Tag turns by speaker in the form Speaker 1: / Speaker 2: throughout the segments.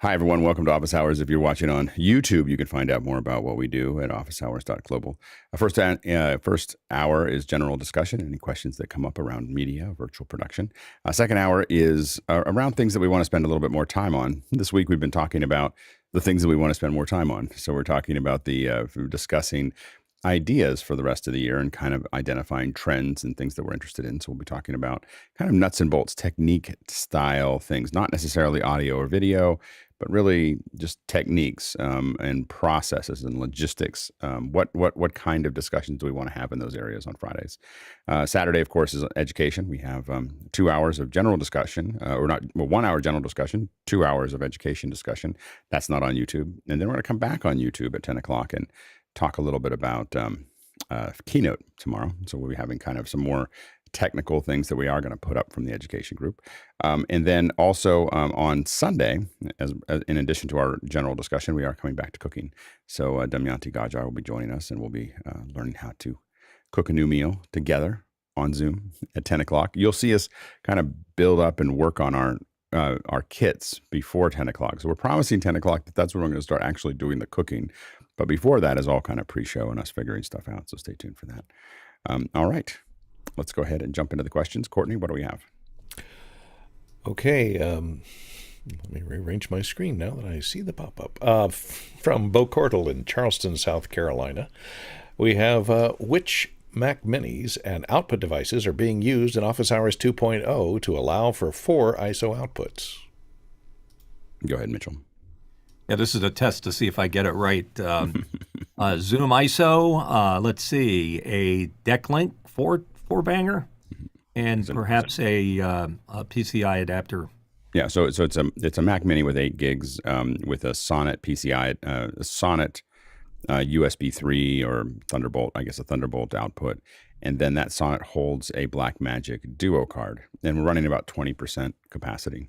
Speaker 1: Hi, everyone. Welcome to Office Hours. If you're watching on YouTube, you can find out more about what we do at officehours.global. First hour is general discussion, any questions that come up around media, virtual production. Second hour is around things that we want to spend a little bit more time on. This week, we've been talking about the things that we want to spend more time on. So we're talking about discussing ideas for the rest of the year and kind of identifying trends and things that we're interested in. So we'll be talking about kind of nuts and bolts, technique style things, not necessarily audio or video, but really just techniques and processes and logistics. What kind of discussions do we want to have in those areas on Fridays? Saturday, of course, is education. We have 2 hours of general discussion, 1 hour general discussion, 2 hours of education discussion. That's not on YouTube. And then we're going to come back on YouTube at 10 o'clock and talk a little bit about keynote tomorrow. So we'll be having kind of some more technical things that we are going to put up from the education group. And then also on Sunday, as in addition to our general discussion, we are coming back to cooking. So Damayanti Gajar will be joining us, and we'll be learning how to cook a new meal together on Zoom at 10 o'clock. You'll see us kind of build up and work on our kits before 10 o'clock. So we're promising 10 o'clock that's when we're going to start actually doing the cooking. But before that is all kind of pre-show and us figuring stuff out. So stay tuned for that. All right. Let's go ahead and jump into the questions. Courtney, what do we have?
Speaker 2: Okay. Let me rearrange my screen now that I see the pop-up. From Bo Cordell in Charleston, South Carolina, we have which Mac Minis and output devices are being used in Office Hours 2.0 to allow for 4 ISO outputs?
Speaker 1: Go ahead, Mitchell.
Speaker 3: Yeah, this is a test to see if I get it right. Zoom ISO, let's see, a DeckLink four-banger, and perhaps a PCI adapter.
Speaker 1: Yeah, so it's a Mac Mini with 8 gigs with a Sonnet PCI, Sonnet USB 3 or Thunderbolt, I guess a Thunderbolt output, and then that Sonnet holds a Blackmagic Duo card, and we're running about 20% capacity.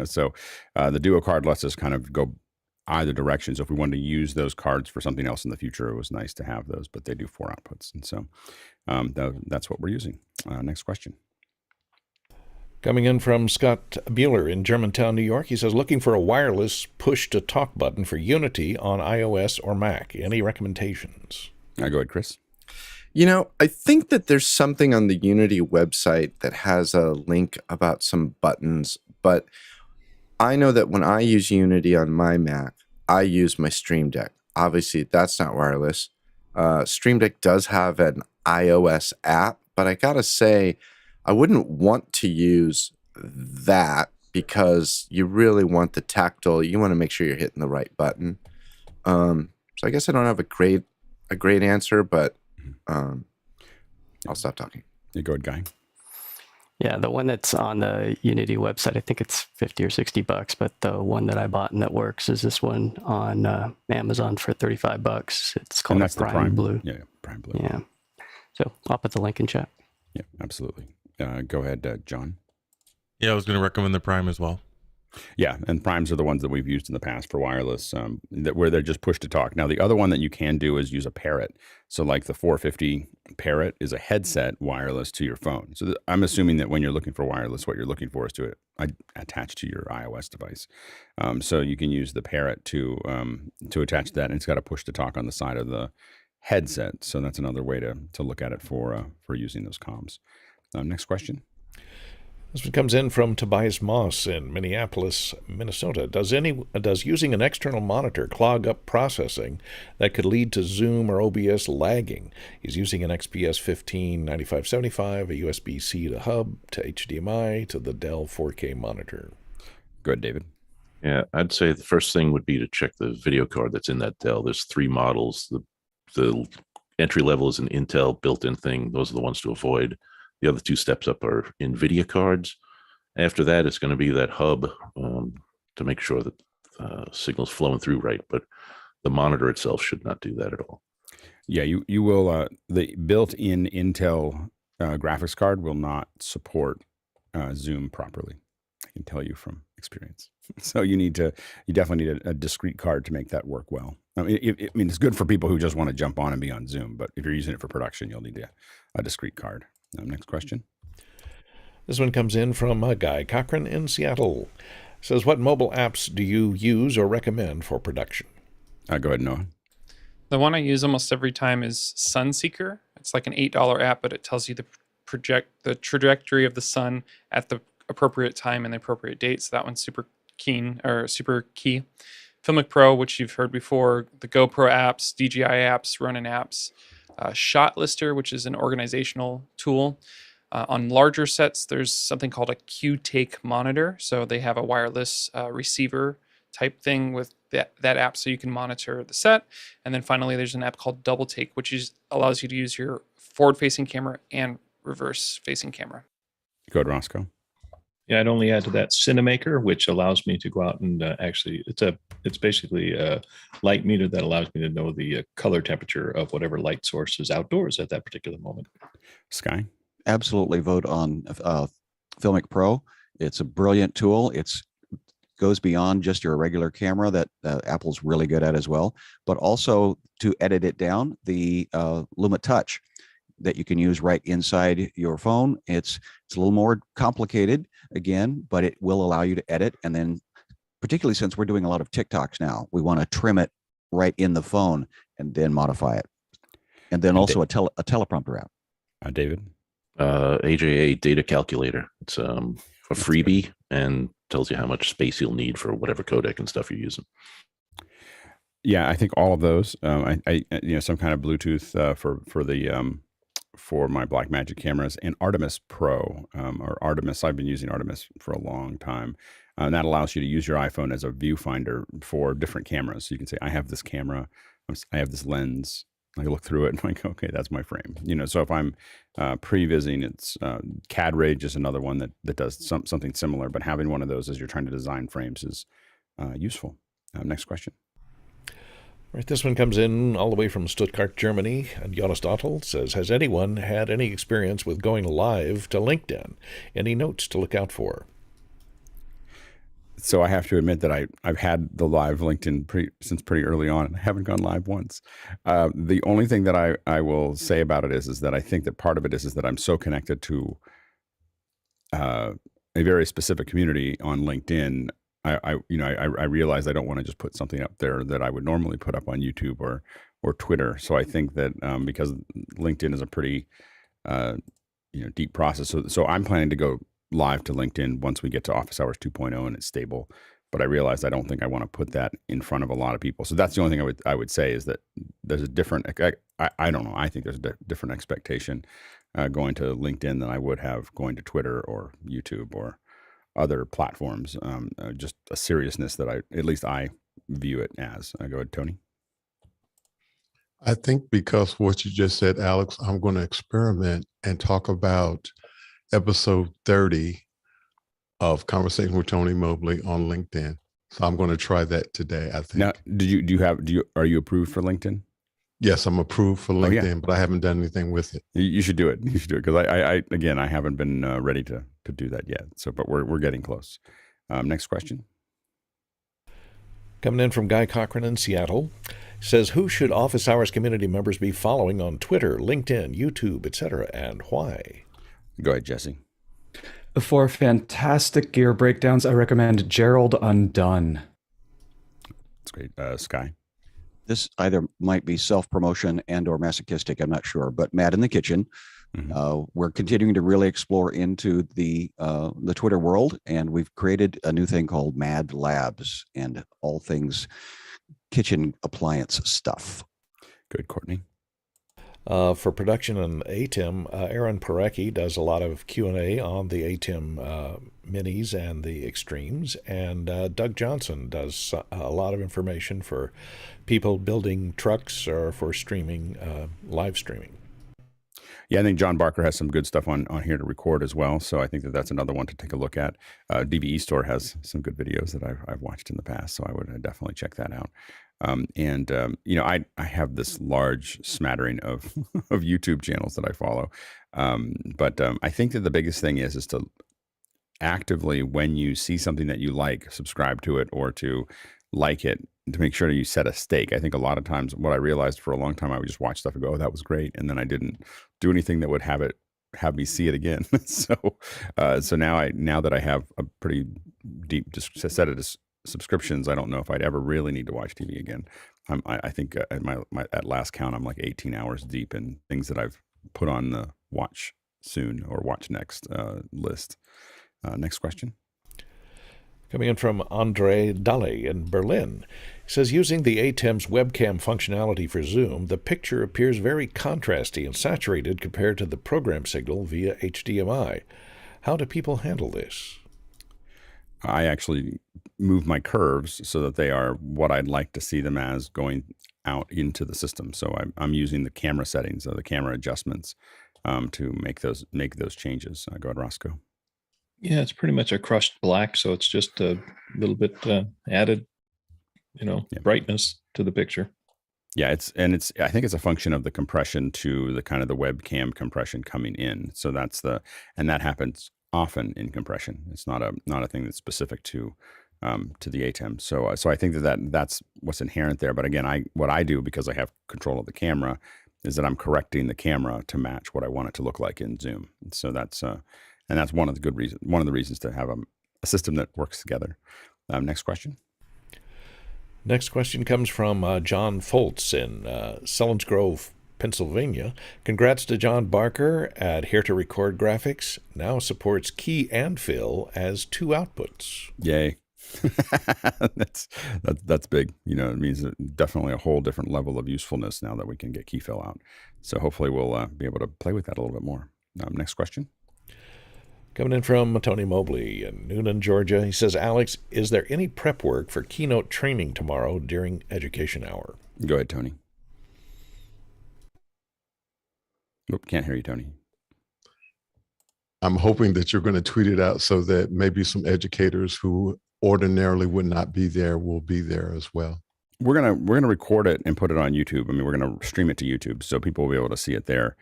Speaker 1: So the Duo card lets us kind of go either direction. So if we wanted to use those cards for something else in the future, it was nice to have those, but they do 4 outputs. And so that's what we're using. Next question.
Speaker 2: Coming in from Scott Bueller in Germantown, New York, he says, looking for a wireless push-to-talk button for Unity on iOS or Mac. Any recommendations?
Speaker 1: Go ahead, Chris.
Speaker 4: I think that there's something on the Unity website that has a link about some buttons, but I know that when I use Unity on my Mac, I use my Stream Deck. Obviously, that's not wireless. Stream Deck does have an iOS app, but I gotta say, I wouldn't want to use that because you really want the tactile. You want to make sure you're hitting the right button. So I guess I don't have a great answer, but I'll stop talking.
Speaker 1: You go ahead, Guy.
Speaker 5: Yeah, the one that's on the Unity website, I think it's $50 or $60, but the one that I bought and that works is this one on Amazon for $35. It's called Prime Blue.
Speaker 1: Yeah, Prime Blue.
Speaker 5: Yeah. So I'll put the link in chat.
Speaker 1: Yeah, absolutely. Go ahead, John.
Speaker 6: Yeah, I was going to recommend the Prime as well.
Speaker 1: Yeah, and Primes are the ones that we've used in the past for wireless, where they're just push to talk. Now, the other one that you can do is use a Parrot. So like the 450 Parrot is a headset wireless to your phone. So I'm assuming that when you're looking for wireless, what you're looking for is to attach to your iOS device. So you can use the Parrot to attach that, and it's got a push to talk on the side of the headset. So that's another way to look at it for using those comms. Next question.
Speaker 2: This one comes in from Tobias Moss in Minneapolis, Minnesota. Does using an external monitor clog up processing that could lead to Zoom or OBS lagging? He's using an XPS 159575, a USB-C to hub, to HDMI, to the Dell 4K monitor.
Speaker 1: Good, David.
Speaker 7: Yeah, I'd say the first thing would be to check the video card that's in that Dell. There's 3 models. The entry level is an Intel built-in thing. Those are the ones to avoid. The other 2 steps up are NVIDIA cards. After that, it's going to be that hub to make sure that signal's flowing through right. But the monitor itself should not do that at all.
Speaker 1: Yeah, you will. The built-in Intel graphics card will not support Zoom properly. I can tell you from experience. So you definitely need a discrete card to make that work well. I mean, it's good for people who just want to jump on and be on Zoom, but if you're using it for production, you'll need a discrete card. Next question.
Speaker 2: This one comes in from Guy Cochran in Seattle. Says, what mobile apps do you use or recommend for production?
Speaker 1: Go ahead, Noah.
Speaker 8: The one I use almost every time is Sunseeker. It's like an $8 app, but it tells you the trajectory of the sun at the appropriate time and the appropriate date. So that one's super key. Filmic Pro, which you've heard before, the GoPro apps, DJI apps, Ronin apps, Shot Lister, which is an organizational tool. On larger sets, there's something called a Q-Take monitor. So they have a wireless receiver type thing with that app, so you can monitor the set. And then finally, there's an app called Double Take, which allows you to use your forward-facing camera and reverse-facing camera.
Speaker 1: Go ahead, Roscoe.
Speaker 9: Yeah, I'd only add to that Cinemaker, which allows me to go out and actually, it's basically a light meter that allows me to know the color temperature of whatever light source is outdoors at that particular moment.
Speaker 1: Sky?
Speaker 10: Absolutely vote on Filmic Pro. It's a brilliant tool. It's goes beyond just your regular camera that Apple's really good at as well, but also to edit it down, the Luma Touch that you can use right inside your phone. It's a little more complicated again, but it will allow you to edit. And then particularly since we're doing a lot of TikToks now, we want to trim it right in the phone and then modify it. And then also a teleprompter app.
Speaker 1: David?
Speaker 7: AJA data calculator. It's a freebie and tells you how much space you'll need for whatever codec and stuff you're using.
Speaker 1: Yeah, I think all of those. I some kind of Bluetooth for my Blackmagic cameras, and Artemis Pro or Artemis. I've been using Artemis for a long time, and that allows you to use your iPhone as a viewfinder for different cameras. So you can say, I have this camera, I have this lens. I look through it and I'm like, okay, that's my frame. So if I'm pre-vising, it's CAD Rage is another one that does something similar, but having one of those as you're trying to design frames is useful. Next question.
Speaker 2: All right, this one comes in all the way from Stuttgart, Germany, and Jonas Dottel says, has anyone had any experience with going live to LinkedIn? Any notes to look out for?
Speaker 1: So I have to admit that I've had the live LinkedIn since pretty early on, and I haven't gone live once. The only thing that I will say about it is that I think that part of it is that I'm so connected to a very specific community on LinkedIn. I realize I don't want to just put something up there that I would normally put up on YouTube or Twitter. So I think that because LinkedIn is a pretty deep process, so I'm planning to go live to LinkedIn once we get to Office Hours 2.0 and it's stable. But I realized I don't think I want to put that in front of a lot of people. So that's the only thing I would say is that there's a different, I don't know, I think there's a different expectation going to LinkedIn than I would have going to Twitter or YouTube or other platforms. Just a seriousness that at least I view it as. Go ahead, Tony.
Speaker 11: I think because what you just said, Alex, I'm going to experiment and talk about episode 30 of Conversation with Tony Mobley on LinkedIn. So I'm going to try that today, I think.
Speaker 1: Now, are you approved for LinkedIn?
Speaker 11: Yes, I'm approved for LinkedIn, but I haven't done anything with it.
Speaker 1: You should do it. You should do it because I haven't been ready to do that yet. So, but we're getting close. Next question.
Speaker 2: Coming in from Guy Cochran in Seattle, says, who should Office Hours community members be following on Twitter, LinkedIn, YouTube, etc., and why?
Speaker 1: Go ahead, Jesse.
Speaker 12: For fantastic gear breakdowns, I recommend Gerald Undone.
Speaker 1: That's great. Sky.
Speaker 10: This either might be self-promotion and or masochistic, I'm not sure, but Mad in the Kitchen. Mm-hmm. We're continuing to really explore into the Twitter world, and we've created a new thing called Mad Labs and all things kitchen appliance stuff.
Speaker 1: Good, Courtney.
Speaker 2: For production on Atem, Aaron Parecki does a lot of Q&A on the Atem minis and the extremes, and Doug Johnson does a lot of information for people building trucks or for streaming, live streaming.
Speaker 1: Yeah, I think John Barker has some good stuff on here to record as well, so I think that's another one to take a look at. DVE Store has some good videos that I've watched in the past, so I would definitely check that out. I have this large smattering of of YouTube channels that I follow, but I think that the biggest thing is to actively, when you see something that you like, subscribe to it or to like it, to make sure you set a stake. I think a lot of times what I realized for a long time, I would just watch stuff and go, oh, that was great, and then I didn't do anything that would have have me see it again. So now that I have a pretty deep set of subscriptions, I don't know if I'd ever really need to watch TV again. I think at last count, I'm like 18 hours deep in things that I've put on the watch soon or watch next list. Next question.
Speaker 2: Coming in from Andre Dalle in Berlin. He says, using the Atem's webcam functionality for Zoom, the picture appears very contrasty and saturated compared to the program signal via HDMI. How do people handle this?
Speaker 1: I actually move my curves so that they are what I'd like to see them as going out into the system. So I'm using the camera settings or the camera adjustments to make those changes. Go ahead, Roscoe.
Speaker 9: Yeah, it's pretty much a crushed black, so it's just a little bit added, brightness to the picture.
Speaker 1: Yeah, I think it's a function of the compression to the kind of the webcam compression coming in. So and that happens often in compression. It's not a thing that's specific to the Atem. So I think that's what's inherent there. But again, what I do, because I have control of the camera, is that I'm correcting the camera to match what I want it to look like in Zoom. So that's one of the reasons to have a system that works together. Next question.
Speaker 2: Next question comes from John Foltz in Selinsgrove, Pennsylvania. Congrats to John Barker at Here to Record Graphics. Now supports key and fill as 2 outputs.
Speaker 1: Yay. That's big. It means definitely a whole different level of usefulness now that we can get key fill out. So hopefully we'll be able to play with that a little bit more. Next question.
Speaker 2: Coming in from Tony Mobley in Noonan, Georgia. He says, Alex, is there any prep work for keynote training tomorrow during education hour?
Speaker 1: Go ahead, Tony. Oop, can't hear you, Tony.
Speaker 11: I'm hoping that you're going to tweet it out so that maybe some educators who ordinarily would not be there will be there as well.
Speaker 1: We're gonna record it and put it on YouTube. I mean, we're gonna stream it to YouTube so people will be able to see it there.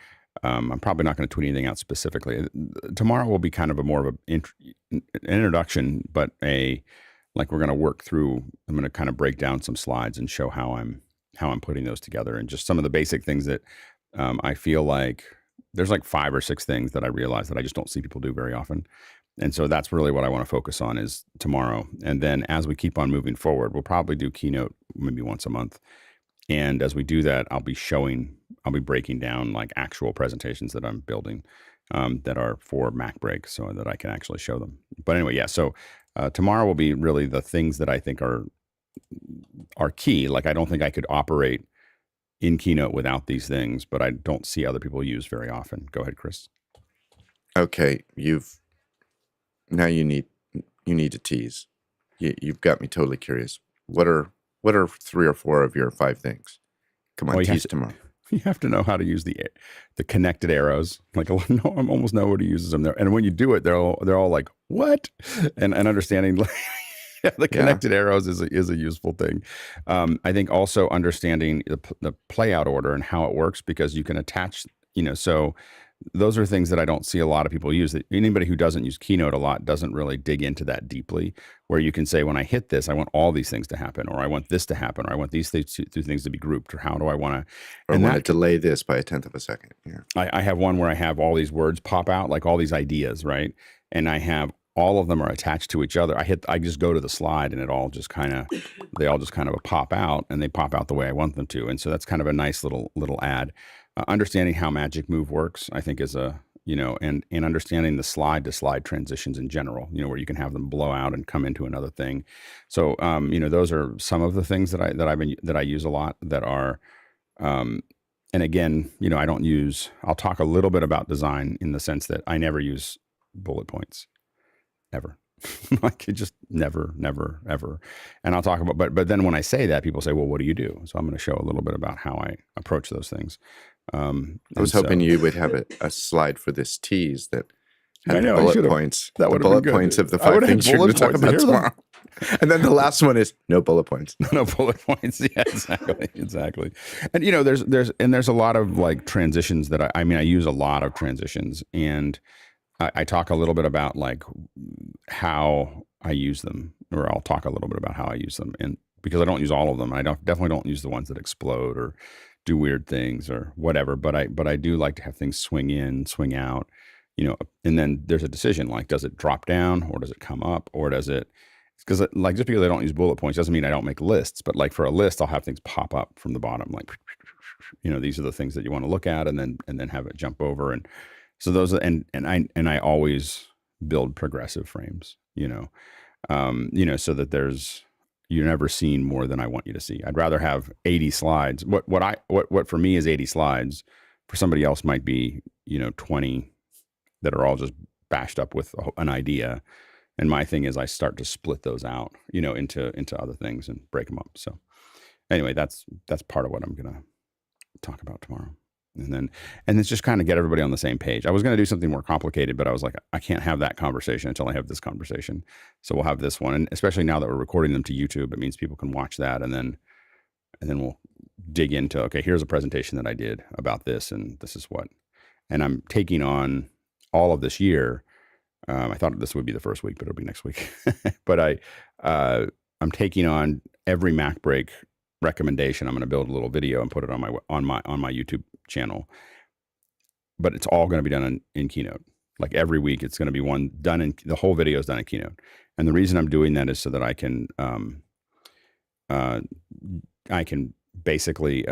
Speaker 1: I'm probably not going to tweet anything out specifically. Tomorrow will be kind of more of an introduction, but we're going to work through. I'm going to kind of break down some slides and show how I'm putting those together, and just some of the basic things that I feel like there's like 5 or 6 things that I realize that I just don't see people do very often. And so that's really what I want to focus on is tomorrow. And then as we keep on moving forward, we'll probably do keynote maybe once a month. And as we do that, I'll be breaking down like actual presentations that I'm building that are for Mac Break so that I can actually show them. But anyway, yeah. So tomorrow will be really the things that I think are key. Like I don't think I could operate in Keynote without these things, but I don't see other people use very often. Go ahead, Chris.
Speaker 4: Okay, now you need to tease. You've got me totally curious. What are 3 or 4 of your 5 things? Come on, tease tomorrow.
Speaker 1: You have to know how to use the connected arrows. Like I almost nobody uses them there, and when you do it, they're all like, "What?" And understanding the connected arrows is a useful thing. I think also understanding the playout order and how it works, because you can attach. So those are things that I don't see a lot of people use. That anybody who doesn't use Keynote a lot doesn't really dig into that deeply, where you can say, when I hit this, I want all these things to happen, or I want this to happen, or I want these two things to be grouped, or how do I want to...
Speaker 4: Or I want to delay this by 1/10 of a second. Yeah.
Speaker 1: I have one where I have all these words pop out, like all these ideas, right? And I have all of them are attached to each other. I just go to the slide and they all just kind of pop out, and they pop out the way I want them to. And so that's kind of a nice little add. Understanding how Magic Move works, I think, is and understanding the slide to slide transitions in general, where you can have them blow out and come into another thing. So, those are some of the things that I use a lot that are, and again, I'll talk a little bit about design in the sense that I never use bullet points ever. Like it just never, ever. And I'll talk about, but then when I say that, people say, well, what do you do? So I'm going to show a little bit about how I approach those things.
Speaker 4: I was hoping you would have a slide for this tease that had bullet points.
Speaker 1: That would
Speaker 4: have been bullet points of the 5 things you're going to talk about tomorrow. And then the last one is no bullet points.
Speaker 1: No bullet points. Yeah, exactly. And there's a lot of like transitions that I use a lot of transitions, and I talk a little bit about like how I use them, or I'll talk a little bit about how I use them, and because I don't use all of them, definitely don't use the ones that explode or do weird things or whatever. But I do like to have things swing in, swing out, and then there's a decision, like, does it drop down or does it come up or does it, because like, just because I don't use bullet points doesn't mean I don't make lists, but like for a list, I'll have things pop up from the bottom, like, these are the things that you want to look at, and then have it jump over. And so those are, and I always build progressive frames, so that you're never seeing more than I want you to see. I'd rather have 80 slides. What for me is 80 slides, for somebody else might be, 20 that are all just bashed up with an idea. And my thing is I start to split those out, into other things and break them up. So anyway, that's part of what I'm going to talk about tomorrow. And then it's just kind of get everybody on the same page. I was going to do something more complicated, but I was like, I can't have that conversation until I have this conversation. So we'll have this one. And especially now that we're recording them to YouTube, it means people can watch that. And then we'll dig into, okay, here's a presentation that I did about this, and this is what, and I'm taking on all of this year. I thought this would be the first week, but it'll be next week. But I'm taking on every Mac break recommendation. I'm going to build a little video and put it on my YouTube channel. But it's all going to be done in Keynote. Like every week, it's going to be one done in the whole video is done in Keynote. And the reason I'm doing that is so that I can basically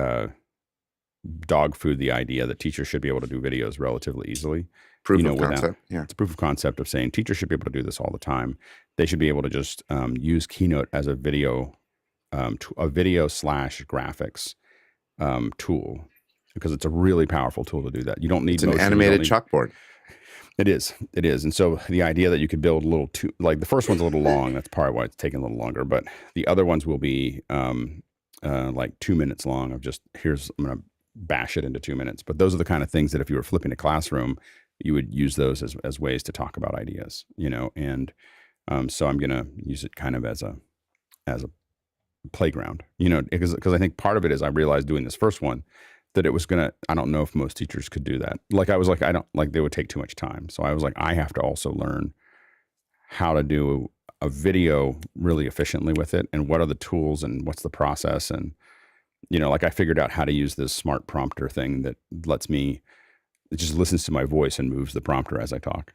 Speaker 1: dog food the idea that teachers should be able to do videos relatively easily.
Speaker 4: Proof of concept. Yeah.
Speaker 1: It's proof of concept of saying teachers should be able to do this all the time. They should be able to just use Keynote as a video /graphics tool, because it's a really powerful tool to do that. You don't need
Speaker 4: an animated chalkboard.
Speaker 1: It is. And so the idea that you could build like the first one's a little long, that's probably why it's taking a little longer, but the other ones will be like 2 minutes long of just, I'm going to bash it into 2 minutes. But those are the kind of things that if you were flipping a classroom, you would use those as ways to talk about ideas, and so I'm going to use it kind of as a playground, because I think part of it is I realized doing this first one that it was I don't know if most teachers could do that. Like I was like, they would take too much time. So I was like, I have to also learn how to do a video really efficiently with it, and what are the tools and what's the process. And, like I figured out how to use this smart prompter thing that it just listens to my voice and moves the prompter as I talk,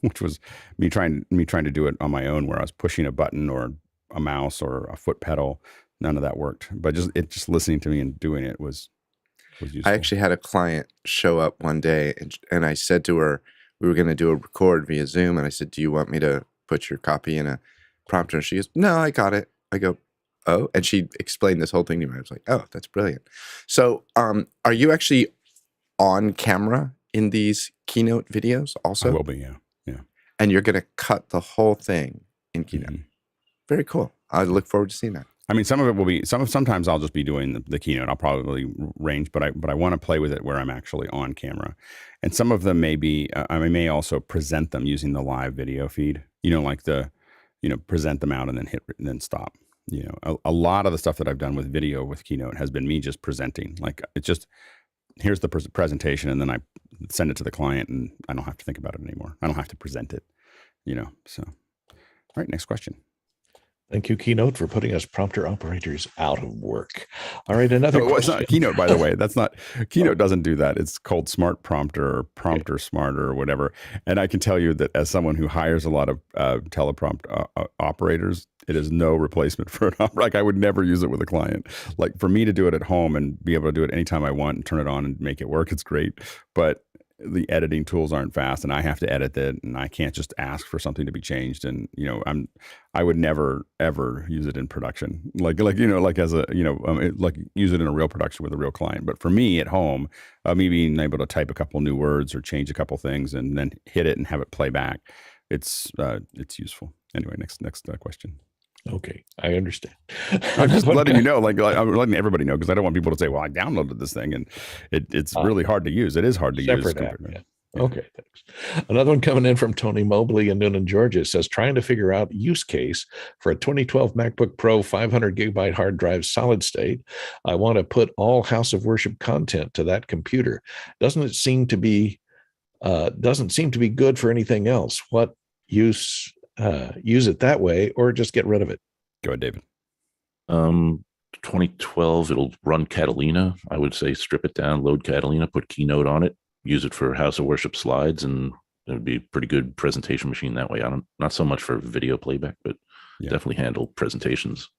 Speaker 1: which was me trying to do it on my own, where I was pushing a button or a mouse or a foot pedal. None of that worked, but just listening to me and doing it was useful.
Speaker 4: I actually had a client show up one day, and I said to her, we were going to do a record via Zoom, and I said, do you want me to put your copy in a prompter? And she goes, no, I got it. I go, oh, and she explained this whole thing to me. I was like, oh, that's brilliant. So are you actually on camera in these Keynote videos also?
Speaker 1: I will be, yeah.
Speaker 4: And you're going to cut the whole thing in Keynote. Mm-hmm. Very cool. I look forward to seeing that.
Speaker 1: I mean, some of it will be, sometimes I'll just be doing the Keynote. I'll probably range, but I want to play with it where I'm actually on camera. And some of them may be, I may also present them using the live video feed, like present them out and then hit, and then stop. A lot of the stuff that I've done with video with Keynote has been me just presenting. Like it's just, here's the presentation, and then I send it to the client, and I don't have to think about it anymore. I don't have to present it, so. All right, next question.
Speaker 2: Thank you, Keynote, for putting us prompter operators out of work. All right, another question.
Speaker 1: It's not Keynote, by the way. That's not, Keynote doesn't do that. It's called Smart Prompter or Prompter Smarter or whatever. And I can tell you that as someone who hires a lot of teleprompt operators, it is no replacement for an operator. Like I would never use it with a client. Like for me to do it at home and be able to do it anytime I want and turn it on and make it work, it's great. But the editing tools aren't fast, and I have to edit it, and I can't just ask for something to be changed. And I would never ever use it in production, like as a like use it in a real production with a real client. But for me at home, me being able to type a couple new words or change a couple things and then hit it and have it play back, it's useful. Anyway, next question.
Speaker 2: Okay, I understand.
Speaker 1: I'm just letting you know, like I'm letting everybody know, because I don't want people to say, "Well, I downloaded this thing and it's really hard to use." It is hard to use.
Speaker 2: App, yeah. Okay, thanks. Another one coming in from Tony Mobley in Noonan, Georgia, says, trying to figure out use case for a 2012 MacBook Pro 500 gigabyte hard drive solid state. I want to put all House of Worship content to that computer. Doesn't seem to be good for anything else. What use it that way, or just get rid of it?
Speaker 1: Go ahead, David.
Speaker 7: 2012, it'll run Catalina. I would say strip it down, load Catalina, put Keynote on it, use it for House of Worship slides, and it would be a pretty good presentation machine that way. Not so much for video playback, but definitely handle presentations.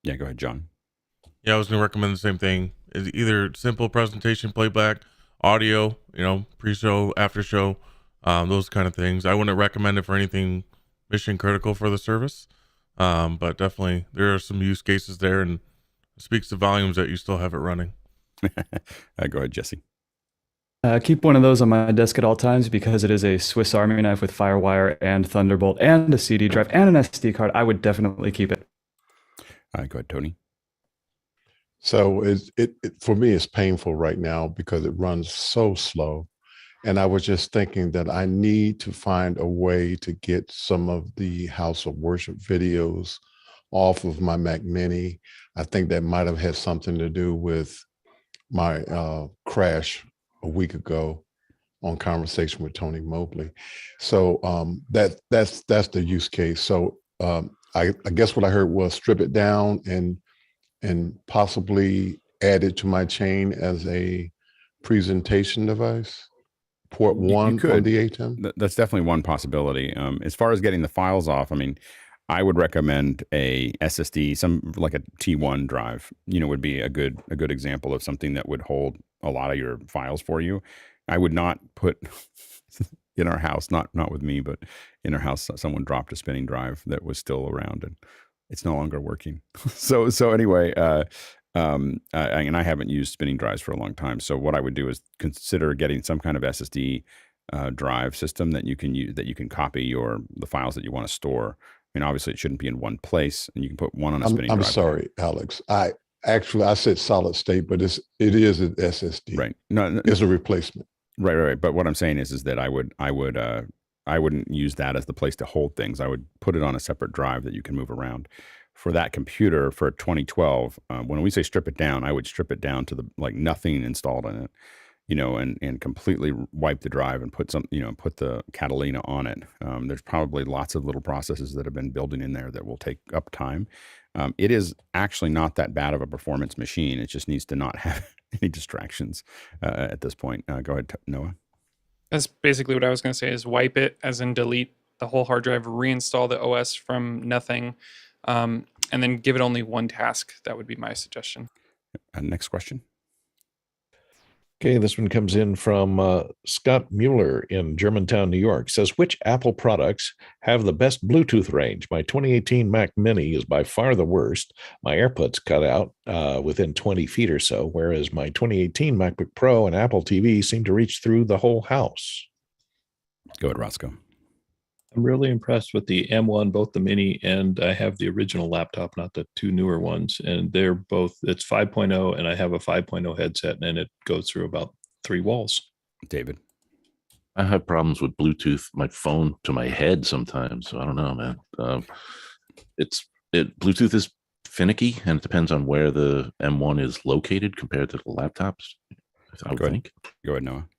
Speaker 1: Yeah, go ahead, John.
Speaker 6: Yeah, I was going to recommend the same thing. Is either simple presentation playback, audio, pre-show, after show, those kind of things. I wouldn't recommend it for anything mission critical for the service, but definitely there are some use cases there, and it speaks to volumes that you still have it running.
Speaker 1: Go ahead, Jesse.
Speaker 12: Keep one of those on my desk at all times because it is a Swiss Army knife with FireWire and Thunderbolt and a CD drive and an SD card. I would definitely keep it.
Speaker 1: Go ahead, Tony.
Speaker 11: So it for me, it's painful right now because it runs so slow. And I was just thinking that I need to find a way to get some of the House of Worship videos off of my Mac Mini. I think that might have had something to do with my crash a week ago on Conversation with Tony Mobley. So that's the use case. So I guess what I heard was strip it down and possibly add it to my chain as a presentation device. Port one on the Atem.
Speaker 1: That's definitely one possibility. As far as getting the files off, I mean, I would recommend a SSD, some like a T1 drive. Would be a good example of something that would hold a lot of your files for you. I would not put in our house, not with me, but in our house, someone dropped a spinning drive that was still around and it's no longer working. So anyway, and I haven't used spinning drives for a long time. So what I would do is consider getting some kind of SSD drive system that you can use, that you can copy the files that you want to store. I mean, obviously it shouldn't be in one place, and you can put one on a spinning drive.
Speaker 11: I'm sorry, Alex. I said solid state, but it is an SSD.
Speaker 1: Right. No,
Speaker 11: it's a replacement.
Speaker 1: Right. But what I'm saying is that I wouldn't use that as the place to hold things. I would put it on a separate drive that you can move around. For that computer for 2012, when we say strip it down, I would strip it down to nothing installed in it, and completely wipe the drive and put the Catalina on it. There's probably lots of little processes that have been building in there that will take up time. It is actually not that bad of a performance machine. It just needs to not have any distractions at this point. Go ahead, Noah.
Speaker 8: That's basically what I was going to say, is wipe it, as in delete the whole hard drive, reinstall the OS from nothing, and then give it only one task. That would be my suggestion.
Speaker 1: Next question.
Speaker 2: Okay, this one comes in from Scott Mueller in Germantown, New York. Says, which Apple products have the best Bluetooth range? My 2018 Mac Mini is by far the worst. My AirPods cut out within 20 feet or so, whereas my 2018 MacBook Pro and Apple TV seem to reach through the whole house.
Speaker 1: Go ahead, Roscoe.
Speaker 9: I'm really impressed with the M1, both the Mini and I have the original laptop, not the two newer ones. And they're both, it's 5.0 and I have a 5.0 headset and it goes through about 3 walls.
Speaker 1: David.
Speaker 7: I have problems with Bluetooth, my phone to my head sometimes. So I don't know, man. Bluetooth is finicky and it depends on where the M1 is located compared to the laptops. I would think.
Speaker 1: Go ahead, Noah.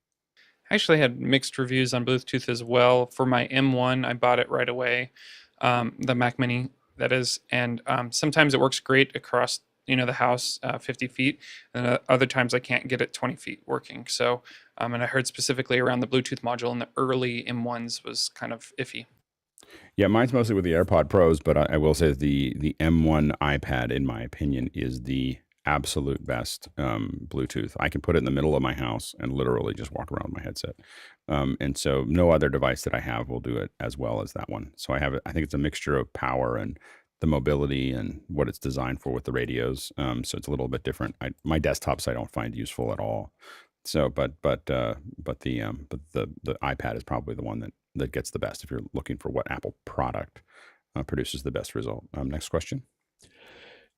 Speaker 8: I actually had mixed reviews on Bluetooth as well. For my M1, I bought it right away, the Mac Mini, that is. And sometimes it works great across, the house, 50 feet. And other times I can't get it 20 feet working. So, and I heard specifically around the Bluetooth module in the early M1s was kind of iffy.
Speaker 1: Yeah, mine's mostly with the AirPod Pros, but I will say the M1 iPad, in my opinion, is the absolute best Bluetooth. I can put it in the middle of my house and literally just walk around with my headset. And so no other device that I have will do it as well as that one. So I think it's a mixture of power and the mobility and what it's designed for with the radios. So it's a little bit different. My desktops I don't find useful at all. So, but the iPad is probably the one that gets the best if you're looking for what Apple product produces the best result. Next question.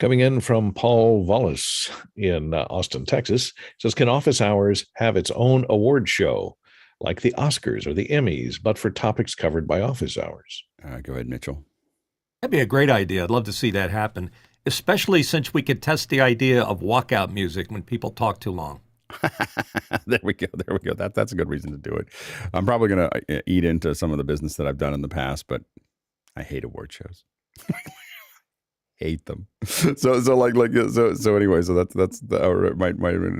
Speaker 2: Coming in from Paul Wallace in Austin, Texas, says, can office hours have its own award show like the Oscars or the Emmys, but for topics covered by office hours?
Speaker 1: Go ahead, Mitchell.
Speaker 3: That'd be a great idea. I'd love to see that happen, especially since we could test the idea of walkout music when people talk too long.
Speaker 1: There we go. That's a good reason to do it. I'm probably going to eat into some of the business that I've done in the past, but I hate award shows. hate them. So anyway, so that's the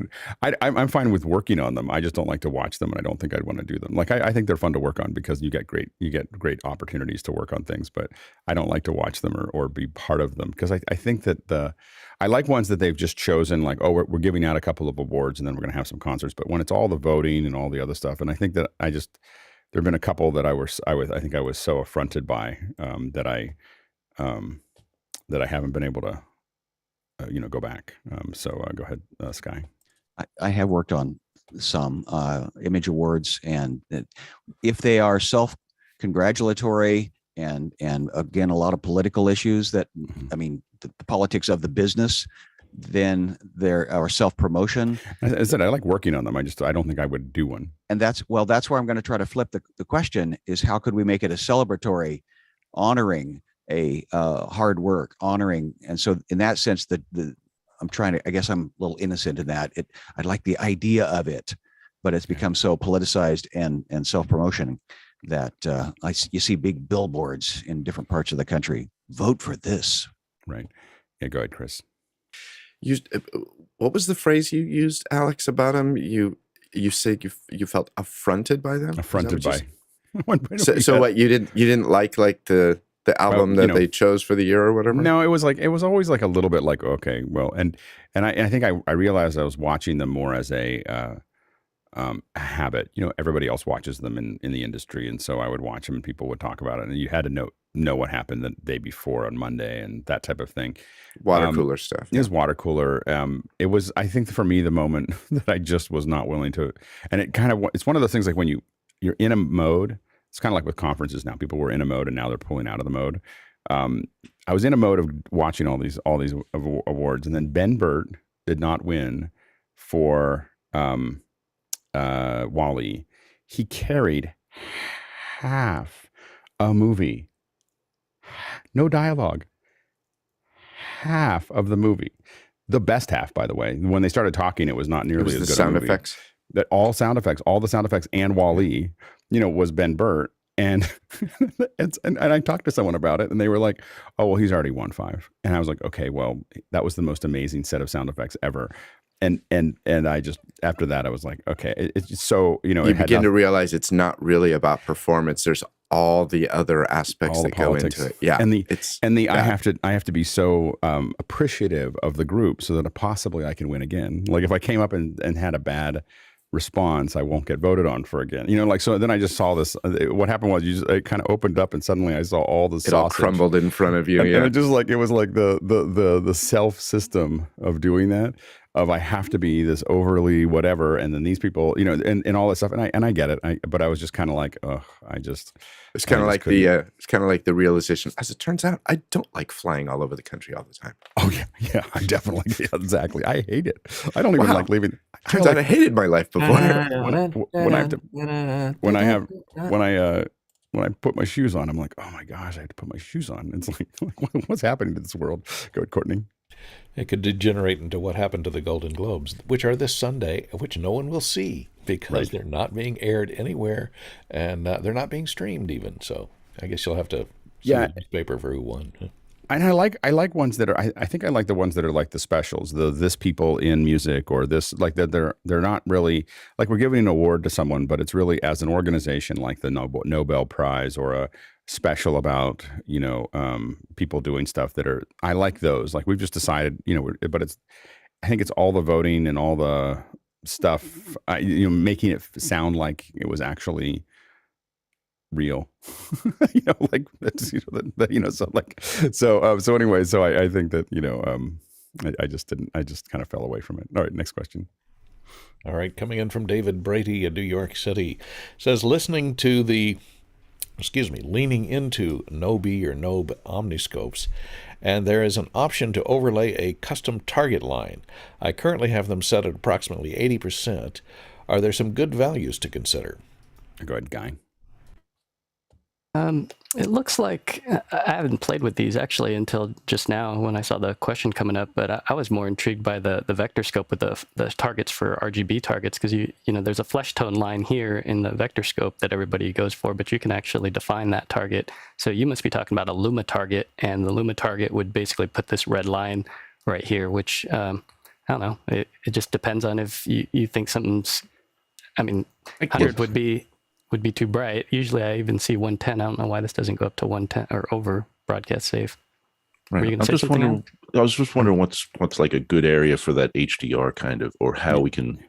Speaker 1: I'm fine with working on them. I just don't like to watch them, and I don't think I'd want to do them. Like I think they're fun to work on because you get great opportunities to work on things, but I don't like to watch them or be part of them because I think that I like ones that they've just chosen, like, oh, we're giving out a couple of awards and then we're going to have some concerts. But when it's all the voting and all the other stuff, and I think that there have been a couple that I think I was so affronted by that I haven't been able to, go back. Go ahead, Sky.
Speaker 10: I have worked on some image awards, and if they are self-congratulatory and again, a lot of political issues that, I mean, the politics of the business, then there are self-promotion.
Speaker 1: I said I like working on them. I don't think I would do one.
Speaker 10: And that's where I'm going to try to flip the question is, how could we make it a celebratory, honoring a hard work, honoring? And so in that sense, I guess I'm a little innocent in that. I like the idea of it, but it's become so politicized and self-promotion that you see big billboards in different parts of the country. Vote for this.
Speaker 1: Right. Yeah, go ahead, Chris.
Speaker 4: What was the phrase you used, Alex, about them? You said you felt affronted by them?
Speaker 1: Affronted by.
Speaker 4: So what, you didn't like the album that they chose for the year or whatever?
Speaker 1: No, it was always like a little bit like, okay, well, and I think I realized I was watching them more as a habit. Everybody else watches them in the industry, and so I would watch them and people would talk about it, and you had to know what happened the day before on Monday and that type of thing.
Speaker 4: Water cooler stuff.
Speaker 1: It was water cooler. It was, I think, for me, the moment that I just was not willing to, and it's one of those things like when you're in a mode. It's kind of like with conferences now. People were in a mode and now they're pulling out of the mode. I was in a mode of watching all these awards, and then Ben Burt did not win for Wall-E. He carried half a movie, no dialogue, half of the movie. The best half, by the way. When they started talking, it was not nearly as good.
Speaker 4: Sound effects.
Speaker 1: All the sound effects, and Wall-E, was Ben Burt. And and I talked to someone about it, and they were like, "Oh, well, he's already won 5." And I was like, "Okay, well, that was the most amazing set of sound effects ever." And I just, after that, I was like, okay, it's just so, you
Speaker 4: begin to realize it's not really about performance. There's all the other aspects that go into it. Yeah.
Speaker 1: I have to be so appreciative of the group so that possibly I can win again. Like if I came up and had a bad response, I won't get voted on for again. So then I just saw this. What happened was it kind of opened up, and suddenly I saw all the sausage.
Speaker 4: It all crumbled in front of you.
Speaker 1: And it was like the self system of doing that. Of I have to be this overly whatever, and then these people, and all that stuff, and I get it. But I was just kind of like,
Speaker 4: it's kind of like the realization. As it turns out, I don't like flying all over the country all the time.
Speaker 1: Oh yeah, I definitely, exactly. I hate it. I don't even like leaving.
Speaker 4: Turns out I hated my life before.
Speaker 1: When I put my shoes on, I'm like, oh my gosh, I have to put my shoes on. It's like what's happening to this world? Go ahead, Courtney.
Speaker 2: It could degenerate into what happened to the Golden Globes, which are this Sunday, which no one will see because they're not being aired anywhere, and they're not being streamed even. So I guess you'll have to see the newspaper for who won.
Speaker 1: And I like ones that are. I think I like the ones that are like the specials, this people in music, or this like that. They're not really like we're giving an award to someone, but it's really as an organization, like the Nobel Prize or a special about people doing stuff that are. I like those. Like we've just decided, but it's. I think it's all the voting and all the stuff. Making it sound like it was actually real, like that's, so anyway, so I think that I just kind of fell away from it. All right, next question.
Speaker 2: All right, coming in from David Brady in New York City, says leaning into Nobe or Nobe omniscopes, and there is an option to overlay a custom target line. I currently have them set at approximately 80%. Are there some good values to consider?
Speaker 1: Go ahead, Guy.
Speaker 5: It looks like I haven't played with these actually until just now when I saw the question coming up, but I was more intrigued by the vector scope with the targets for RGB targets, because you know there's a flesh tone line here in the vector scope that everybody goes for, but you can actually define that target. So you must be talking about a luma target, and the luma target would basically put this red line right here, which I don't know. It just depends on if you think something's. I mean, 100 would be too bright. Usually I even see 110. I don't know why this doesn't go up to 110 or over broadcast safe. Were you
Speaker 7: Right.
Speaker 5: gonna say something else?
Speaker 7: I was just wondering what's like a good area for that HDR kind of, or how we can.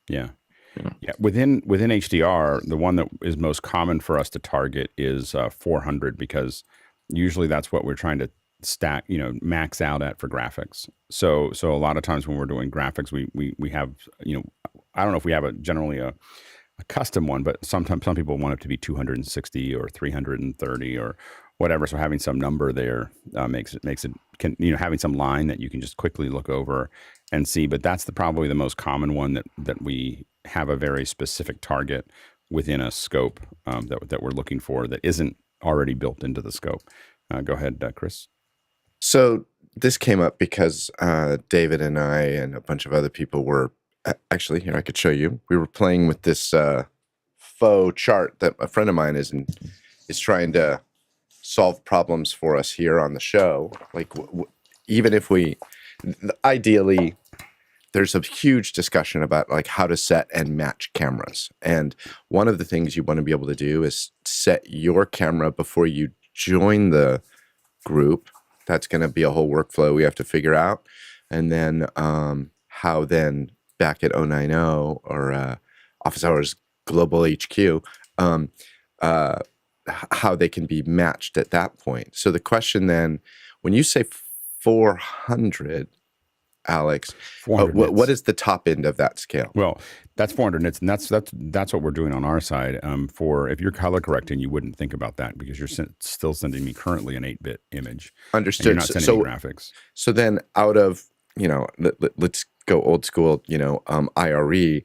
Speaker 1: Yeah.
Speaker 7: You know.
Speaker 1: Yeah. Within HDR, the one that is most common for us to target is 400, because usually that's what we're trying to stack, max out at for graphics. So a lot of times when we're doing graphics, we have, I don't know if we have generally a custom one, but sometimes some people want it to be 260 or 330 or whatever. So having some number there makes it having some line that you can just quickly look over and see. But that's probably the most common one that we have a very specific target within a scope that we're looking for that isn't already built into the scope. Go ahead, Chris.
Speaker 4: So this came up because David and I and a bunch of other people were actually, here I could show you. We were playing with this faux chart that a friend of mine is trying to solve problems for us here on the show. Like even if ideally, there's a huge discussion about like how to set and match cameras. And one of the things you want to be able to do is set your camera before you join the group. That's going to be a whole workflow we have to figure out. And then how then back at 090 or Office Hours Global HQ, how they can be matched at that point. So the question then, when you say 400, Alex,
Speaker 1: 400
Speaker 4: what is the top end of that scale?
Speaker 1: Well, that's 400 nits, and that's what we're doing on our side. For if you're color correcting, you wouldn't think about that because you're still sending me currently an 8-bit image.
Speaker 4: Understood.
Speaker 1: You're not sending me graphics.
Speaker 4: So then, out of let's go old school. IRE.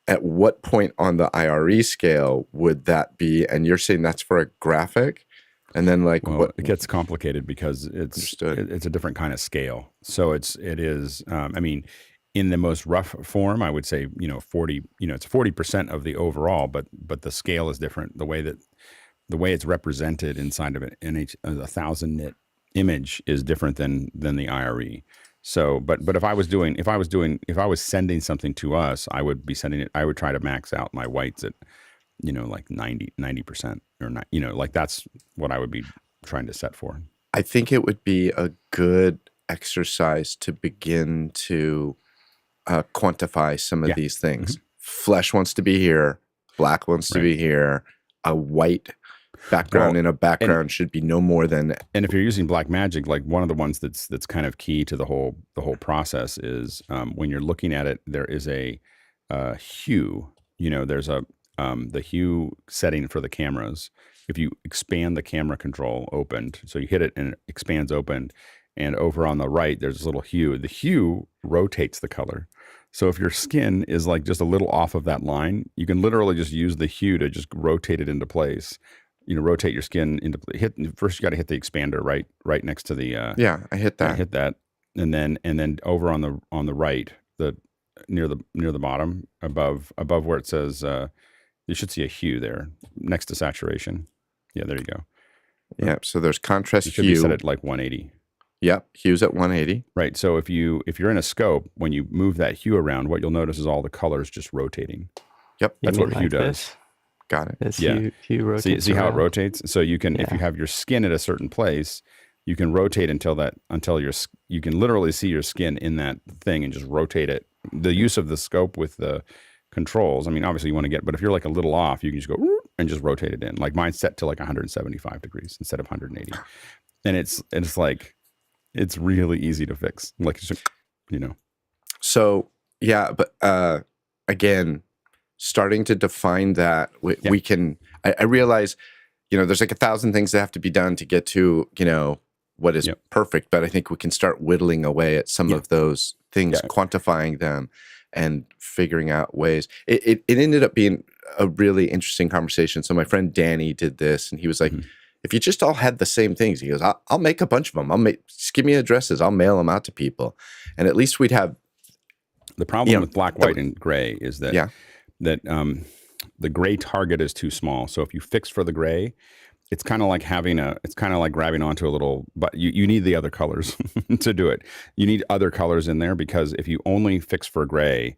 Speaker 4: At what point on the IRE scale would that be? And you're saying that's for a graphic, and then
Speaker 1: it gets complicated because it's a different kind of scale. So it is. I mean, in the most rough form, I would say 40. It's 40% of the overall, but the scale is different. The way it's represented inside of a 1,000 nit image is different than the IRE. So, but if I was sending something to us, I would be sending it. I would try to max out my whites at, like 90% or not. Like that's what I would be trying to set for.
Speaker 4: I think it would be a good exercise to begin to quantify some of these things. Mm-hmm. Flesh wants to be here. Black wants to be here. A white background in a background should be no more than.
Speaker 1: And if you're using Blackmagic, like one of the ones that's kind of key to the whole process is when you're looking at it, there is a hue. There's the hue setting for the cameras. If you expand the camera control opened, so you hit it and it expands opened, and over on the right there's a little hue. The hue rotates the color. So if your skin is like just a little off of that line, you can literally just use the hue to just rotate it into place. Rotate your skin into first. You got to hit the expander right next to the.
Speaker 4: I hit that.
Speaker 1: Hit that, and then over on the right, near the bottom above where it says, you should see a hue there next to saturation. Yeah, there you go.
Speaker 4: Yeah, so there's contrast
Speaker 1: hue. It should be set at like 180.
Speaker 4: Yep, hue's at 180.
Speaker 1: Right. So if you're in a scope, when you move that hue around, what you'll notice is all the colors just rotating.
Speaker 4: Yep,
Speaker 1: that's what hue does.
Speaker 5: This?
Speaker 4: Got it.
Speaker 5: This hue rotates.
Speaker 1: See how it rotates? So you can, if you have your skin at a certain place, you can rotate until you can literally see your skin in that thing and just rotate it. The use of the scope with the controls, I mean, obviously you want to but if you're like a little off, you can just go and just rotate it in. Like mine's set to like 175 degrees instead of 180. And it's like, it's really easy to fix. Like,
Speaker 4: So yeah, but again, starting to define that we can. I realize, there's like 1,000 things that have to be done to get to what is perfect. But I think we can start whittling away at some of those things, quantifying them, and figuring out ways. It ended up being a really interesting conversation. So my friend Danny did this, and he was like, if you just all had the same things, he goes, I'll make a bunch of them. Just give me addresses. I'll mail them out to people. And at least we'd have.
Speaker 1: The problem with black, white, and gray is that that the gray target is too small. So if you fix for the gray, it's kind of like grabbing onto a little, but you need the other colors to do it. You need other colors in there, because if you only fix for gray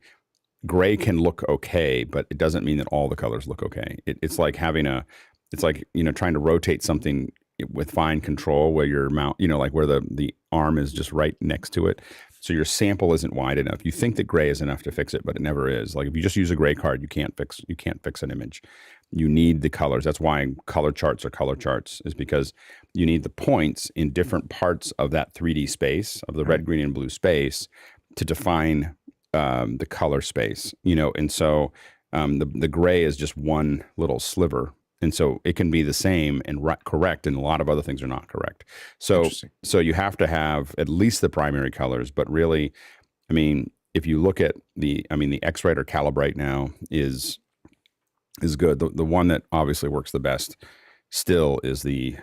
Speaker 1: can look okay, but it doesn't mean that all the colors look okay. It's like trying to rotate something with fine control where your mount, like where the arm is just right next to it. So your sample isn't wide enough. You think that gray is enough to fix it, but it never is. Like if you just use a gray card, you can't fix an image. You need the colors. That's why color charts are color charts, is because you need the points in different parts of that 3D space, of the red, green, and blue space, to define the color space. And so the gray is just one little sliver. And so it can be the same and correct, and a lot of other things are not correct. So you have to have at least the primary colors. But really, I mean, if you look at the X-Rite or Calibrite now is good. The one that obviously works the best still is the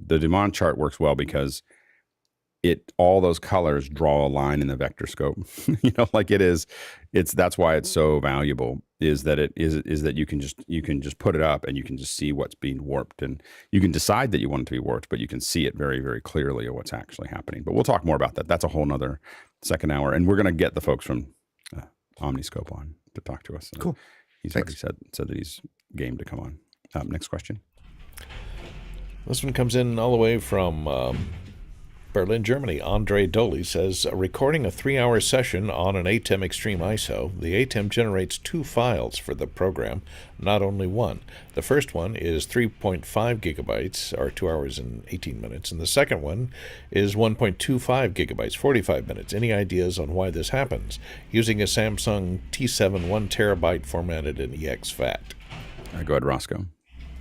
Speaker 1: Dumont chart works well because all those colors draw a line in the vector scope. That's why it's so valuable, is that you can just put it up and you can just see what's being warped, and you can decide that you want it to be warped, but you can see it very, very clearly of what's actually happening. But we'll talk more about that. That's a whole nother second hour, and we're going to get the folks from Omniscope on to talk to us.
Speaker 4: Cool.
Speaker 1: He's already said that he's game to come on. Next question.
Speaker 2: This one comes in all the way from Berlin, Germany. Andre Doley says, recording a 3-hour session on an Atem Extreme ISO, the Atem generates 2 files for the program, not only one. The first one is 3.5 gigabytes, or 2 hours and 18 minutes, and the second one is 1.25 gigabytes, 45 minutes. Any ideas on why this happens? Using a Samsung T7 1 terabyte formatted in exFAT.
Speaker 1: Go ahead, Roscoe.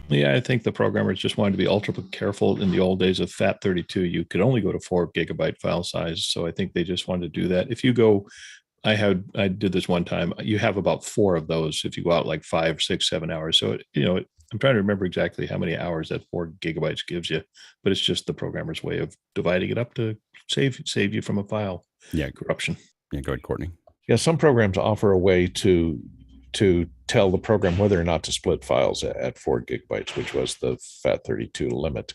Speaker 9: Yeah, I think the programmers just wanted to be ultra careful. In the old days of FAT32, you could only go to 4 gigabyte file size. So I think they just wanted to do that. If you go, I did this one time, you have about 4 of those if you go out like 5, 6, 7 hours. So, I'm trying to remember exactly how many hours that 4 gigabytes gives you, but it's just the programmer's way of dividing it up to save you from a file corruption.
Speaker 1: Yeah, go ahead, Courtney.
Speaker 2: Yeah, some programs offer a way to tell the program whether or not to split files at 4 gigabytes, which was the FAT32 limit.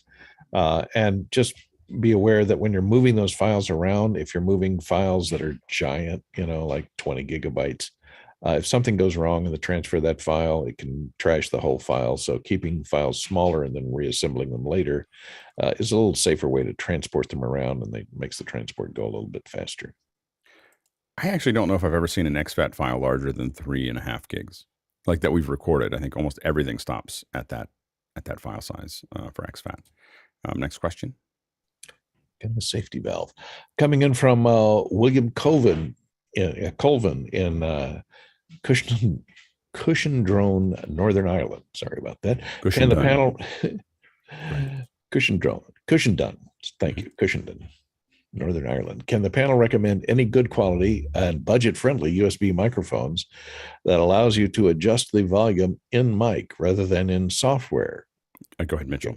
Speaker 2: And just be aware that when you're moving those files around, if you're moving files that are giant, like 20 gigabytes, if something goes wrong in the transfer of that file, it can trash the whole file. So keeping files smaller and then reassembling them later is a little safer way to transport them around, and it makes the transport go a little bit faster.
Speaker 1: I actually don't know if I've ever seen an exFAT file larger than 3.5 gigs, like that we've recorded. I think almost everything stops at that file size for exFAT. Next question.
Speaker 2: And the safety valve coming in from William Colvin in Cushendrone, Northern Ireland. Sorry about that. And the panel, Cushendon. Thank you, Cushendon, Northern Ireland. Can the panel recommend any good quality and budget-friendly USB microphones that allows you to adjust the volume in mic rather than in software?
Speaker 1: Go ahead, Mitchell.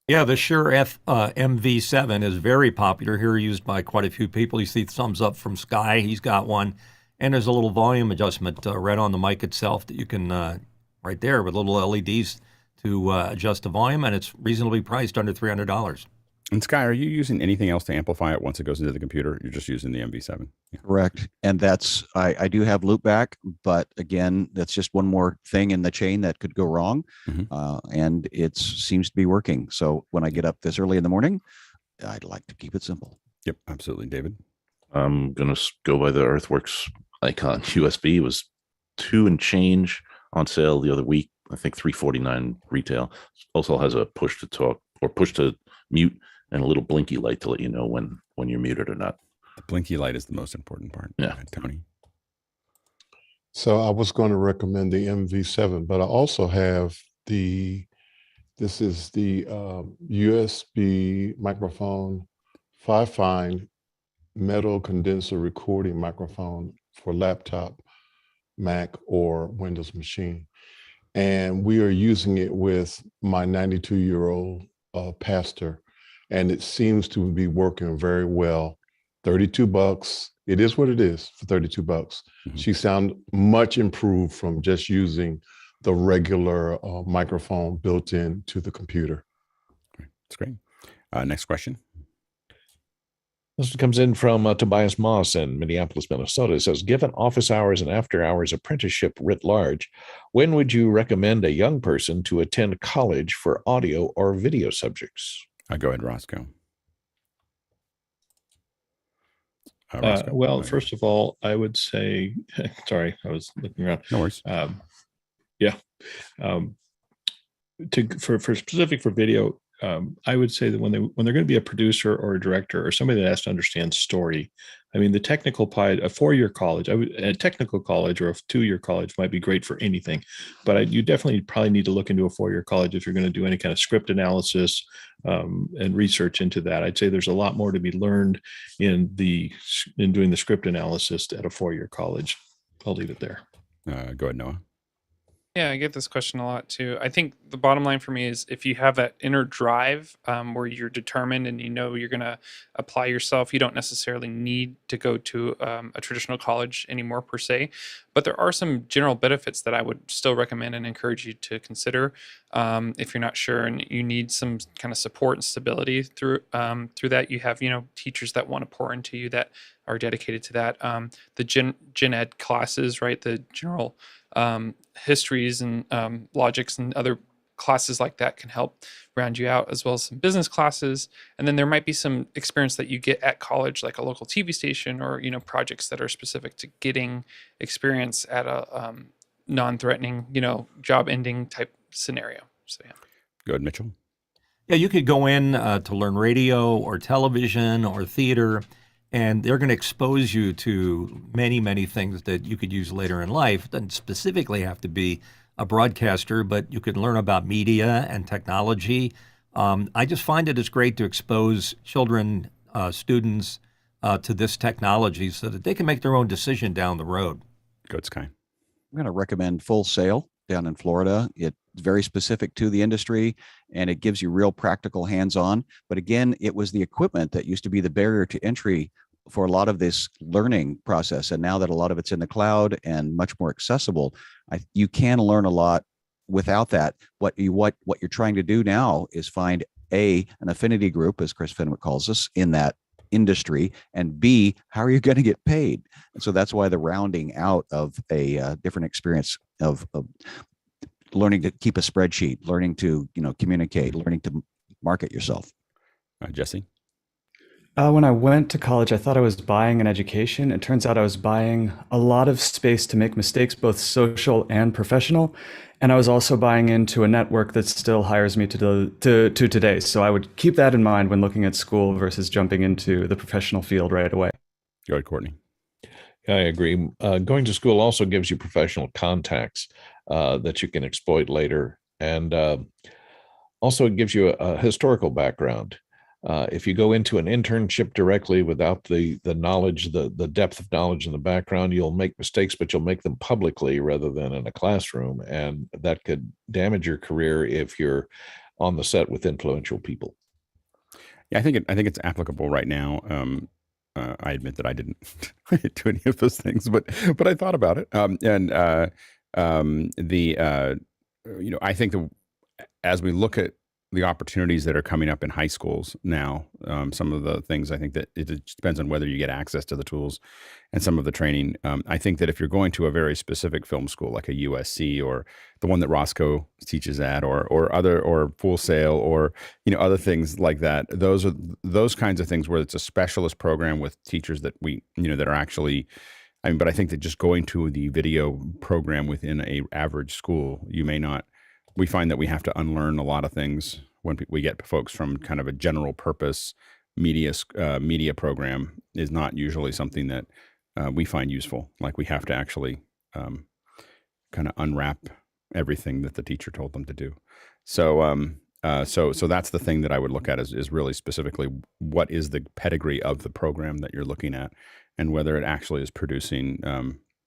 Speaker 3: Yeah, the Shure MV7 is very popular here, used by quite a few people. You see thumbs up from Sky. He's got one. And there's a little volume adjustment right on the mic itself that you can, right there, with little LEDs to adjust the volume, and it's reasonably priced, under $300.
Speaker 1: And Sky, are you using anything else to amplify it once it goes into the computer? You're just using the MV7. Yeah.
Speaker 10: Correct. And that's, I do have loopback, but again, that's just one more thing in the chain that could go wrong. And it seems to be working. So when I get up this early in the morning, I'd like to keep it simple.
Speaker 1: Yep, absolutely. David?
Speaker 7: I'm going to go by the Earthworks Icon USB. It was $2 and change on sale the other week. I think $349 retail. Also has a push to talk or push to mute and a little blinky light to let you know when you're muted or not.
Speaker 1: The blinky light is the most important part.
Speaker 7: Yeah.
Speaker 1: Tony?
Speaker 11: So I was going to recommend the MV7, but I also have this is the USB microphone, 5-fine metal condenser recording microphone for laptop Mac or Windows machine. And we are using it with my 92-year-old pastor, and it seems to be working very well. $32. It is what it is for $32.
Speaker 1: Mhm.
Speaker 11: She sounds much improved from just using the regular microphone built into the computer.
Speaker 1: That's great. Next question.
Speaker 2: This one comes in from Tobias Moss in Minneapolis, Minnesota. It says, given office hours and after hours apprenticeship writ large, when would you recommend a young person to attend college for audio or video subjects?
Speaker 1: Go ahead, Roscoe.
Speaker 9: Well, first of all, I would say, sorry, I was looking around.
Speaker 1: No worries.
Speaker 9: Yeah. For specific for video, I would say that when they're going to be a producer or a director or somebody that has to understand story, I mean, the technical part, a 4-year college, a technical college or a 2-year college might be great for anything, but you definitely probably need to look into a 4-year college if you're going to do any kind of script analysis and research into that. I'd say there's a lot more to be learned in doing the script analysis at a 4-year college. I'll leave it there.
Speaker 1: Go ahead, Noah.
Speaker 8: Yeah, I get this question a lot too. I think the bottom line for me is if you have that inner drive where you're determined and you know you're going to apply yourself, you don't necessarily need to go to a traditional college anymore per se. But there are some general benefits that I would still recommend and encourage you to consider if you're not sure and you need some kind of support and stability through that. You have teachers that want to pour into you that are dedicated to that. The gen ed classes, right? The general histories and logics and other classes like that can help round you out, as well as some business classes. And then there might be some experience that you get at college, like a local TV station or projects that are specific to getting experience at a non-threatening job ending type scenario. So yeah.
Speaker 1: Go ahead, Mitchell.
Speaker 3: Yeah, you could go in to learn radio or television or theater, and they're going to expose you to many, many things that you could use later in life. It doesn't specifically have to be a broadcaster, but you can learn about media and technology. I just find it is great to expose children, students to this technology so that they can make their own decision down the road.
Speaker 1: Good, Sky.
Speaker 10: I'm going to recommend Full Sail down in Florida. It's very specific to the industry, and it gives you real practical hands-on. But again, it was the equipment that used to be the barrier to entry for a lot of this learning process. And now that a lot of it's in the cloud and much more accessible, you can learn a lot without that. What you're trying to do now is find an affinity group, as Chris Fenwick calls us, in that industry, and B, how are you going to get paid? And so that's why the rounding out of a different experience of learning to keep a spreadsheet, learning to communicate, learning to market yourself.
Speaker 1: Jesse?
Speaker 12: When I went to college, I thought I was buying an education. It turns out I was buying a lot of space to make mistakes, both social and professional. And I was also buying into a network that still hires me to today. So I would keep that in mind when looking at school versus jumping into the professional field right away.
Speaker 1: Go ahead, Courtney.
Speaker 2: I agree. Going to school also gives you professional contacts that you can exploit later. And also it gives you a historical background. If you go into an internship directly without the knowledge, the depth of knowledge in the background, you'll make mistakes, but you'll make them publicly rather than in a classroom. And that could damage your career if you're on the set with influential people.
Speaker 1: Yeah, I think it's applicable right now. I admit that I didn't do any of those things, but I thought about it. I think as we look at the opportunities that are coming up in high schools now, some of the things, I think that it depends on whether you get access to the tools and some of the training. I think that if you're going to a very specific film school like a USC or the one that Roscoe teaches at, or Full Sail, or other things like that, those kinds of things where it's a specialist program with teachers that that are actually. But I think that just going to the video program within a average school, we find that we have to unlearn a lot of things when we get folks from kind of a general purpose media program is not usually something that we find useful. Like we have to actually kind of unwrap everything that the teacher told them to do. So that's the thing that I would look at is really specifically what is the pedigree of the program that you're looking at, and whether it actually is producing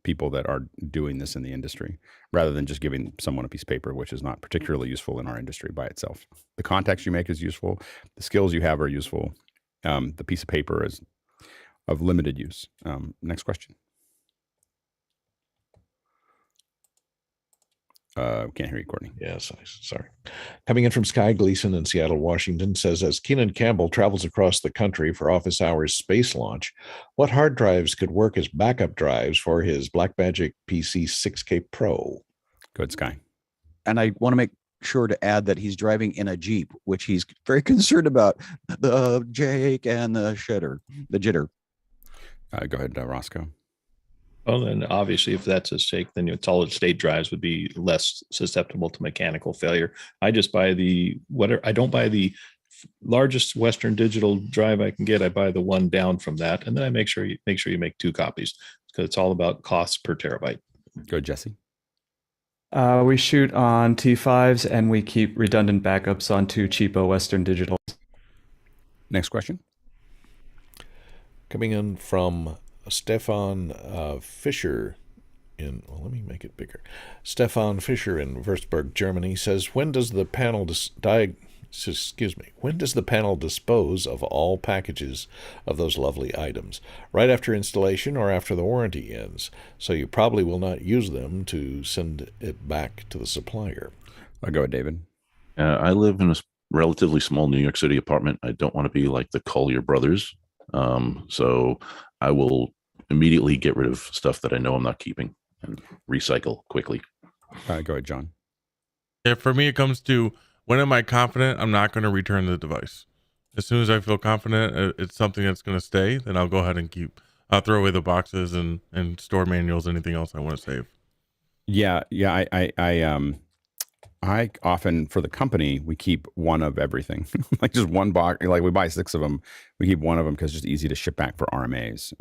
Speaker 1: people that are doing this in the industry, rather than just giving someone a piece of paper, which is not particularly useful in our industry by itself. The context you make is useful. The skills you have are useful. The piece of paper is of limited use. Next question. Can't hear you, Courtney.
Speaker 2: Yes, sorry. Coming in from Sky Gleason in Seattle, Washington, says, as Keenan Campbell travels across the country for office hours space launch, what hard drives could work as backup drives for his Blackmagic PC 6K Pro?
Speaker 1: Good, Sky.
Speaker 10: And I want to make sure to add that he's driving in a Jeep, which he's very concerned about the Jake and the jitter.
Speaker 1: Go ahead, Roscoe.
Speaker 9: Well, then obviously, if that's a stake, then your solid state drives would be less susceptible to mechanical failure. I just buy I don't buy the largest Western Digital drive I can get. I buy the one down from that, and then I make sure you make 2 copies, because it's all about costs per terabyte.
Speaker 1: Go, Jesse.
Speaker 12: We shoot on T5s, and we keep redundant backups on 2 cheapo Western Digitals.
Speaker 1: Next question.
Speaker 2: Coming in from Stefan Fischer let me make it bigger. Stefan Fischer in Würzburg, Germany says, when does the panel dispose of all packages of those lovely items? Right after installation or after the warranty ends? So you probably will not use them to send it back to the supplier.
Speaker 1: I'll go with David.
Speaker 7: I live in a relatively small New York City apartment. I don't want to be like the Collier brothers. So I will immediately get rid of stuff that I know I'm not keeping and recycle quickly.
Speaker 1: Go ahead, John.
Speaker 6: Yeah, for me, it comes to, when am I confident I'm not going to return the device? As soon as I feel confident it's something that's going to stay, then I'll go ahead and I'll throw away the boxes and store manuals, anything else I want to save.
Speaker 1: Yeah. I often, for the company, we keep one of everything, like just one box. Like we buy 6 of them, we keep one of them because it's just easy to ship back for RMAs.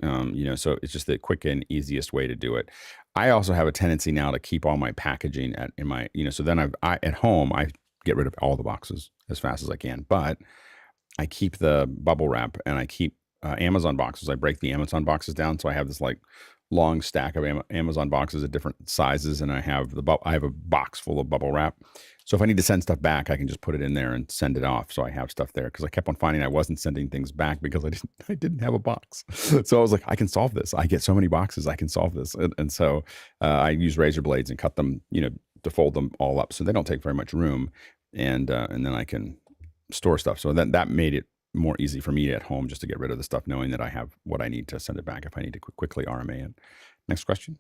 Speaker 1: So it's just the quick and easiest way to do it. I also have a tendency now to keep all my packaging in my, so then at home, I get rid of all the boxes as fast as I can, but I keep the bubble wrap and I keep Amazon boxes. I break the Amazon boxes down. So I have this like long stack of Amazon boxes at different sizes, and I have a box full of bubble wrap. So if I need to send stuff back, I can just put it in there and send it off. So I have stuff there, because I kept on finding I wasn't sending things back because I didn't have a box. So I was like, I can solve this. I get so many boxes, I can solve this. And so I use razor blades and cut them, to fold them all up so they don't take very much room, and then I can store stuff. So that made it more easy for me at home just to get rid of the stuff, knowing that I have what I need to send it back if I need to quickly RMA it. Next question.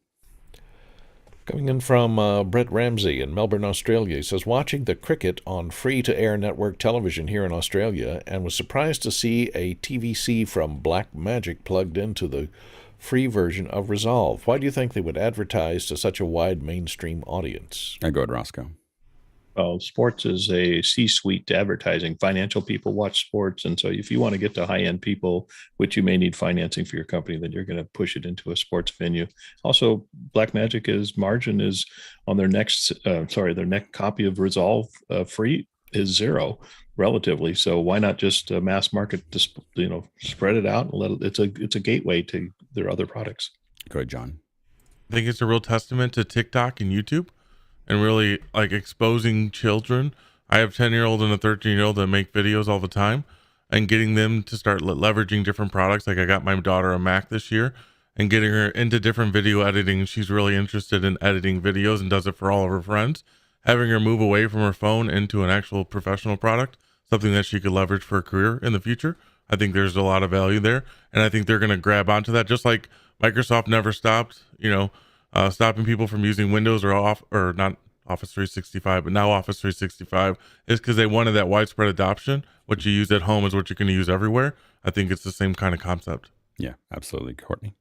Speaker 2: Coming in from Brett Ramsey in Melbourne, Australia, he says, watching the cricket on free-to-air network television here in Australia, and was surprised to see a TVC from Blackmagic plugged into the free version of Resolve. Why do you think they would advertise to such a wide mainstream audience?
Speaker 1: I go with Roscoe.
Speaker 9: Well, sports is a C-suite to advertising. Financial people watch sports. And so if you want to get to high-end people, which you may need financing for your company, then you're going to push it into a sports venue. Also, Blackmagic margin is on their next copy of Resolve free is 0 relatively. So why not just mass market, spread it out and let it, it's a gateway to their other products.
Speaker 1: Go ahead, John.
Speaker 6: I think it's a real testament to TikTok and YouTube, and really like exposing children. I have 10-year-old and a 13-year-old that make videos all the time, and getting them to start leveraging different products. Like I got my daughter a Mac this year, and getting her into different video editing. She's really interested in editing videos and does it for all of her friends. Having her move away from her phone into an actual professional product, something that she could leverage for a career in the future. I think there's a lot of value there, and I think they're going to grab onto that, just like Microsoft never stopped, stopping people from using Windows or not Office 365, but now Office 365 is because they wanted that widespread adoption. What you use at home is what you're going to use everywhere. I think it's the same kind of concept.
Speaker 1: Yeah, absolutely. Courtney.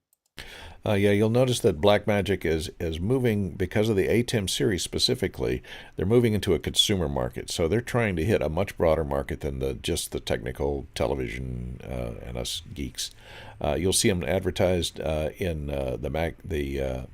Speaker 2: You'll notice that Blackmagic is moving, because of the Atem series specifically, they're moving into a consumer market. So they're trying to hit a much broader market than just the technical television and us geeks. You'll see them advertised in the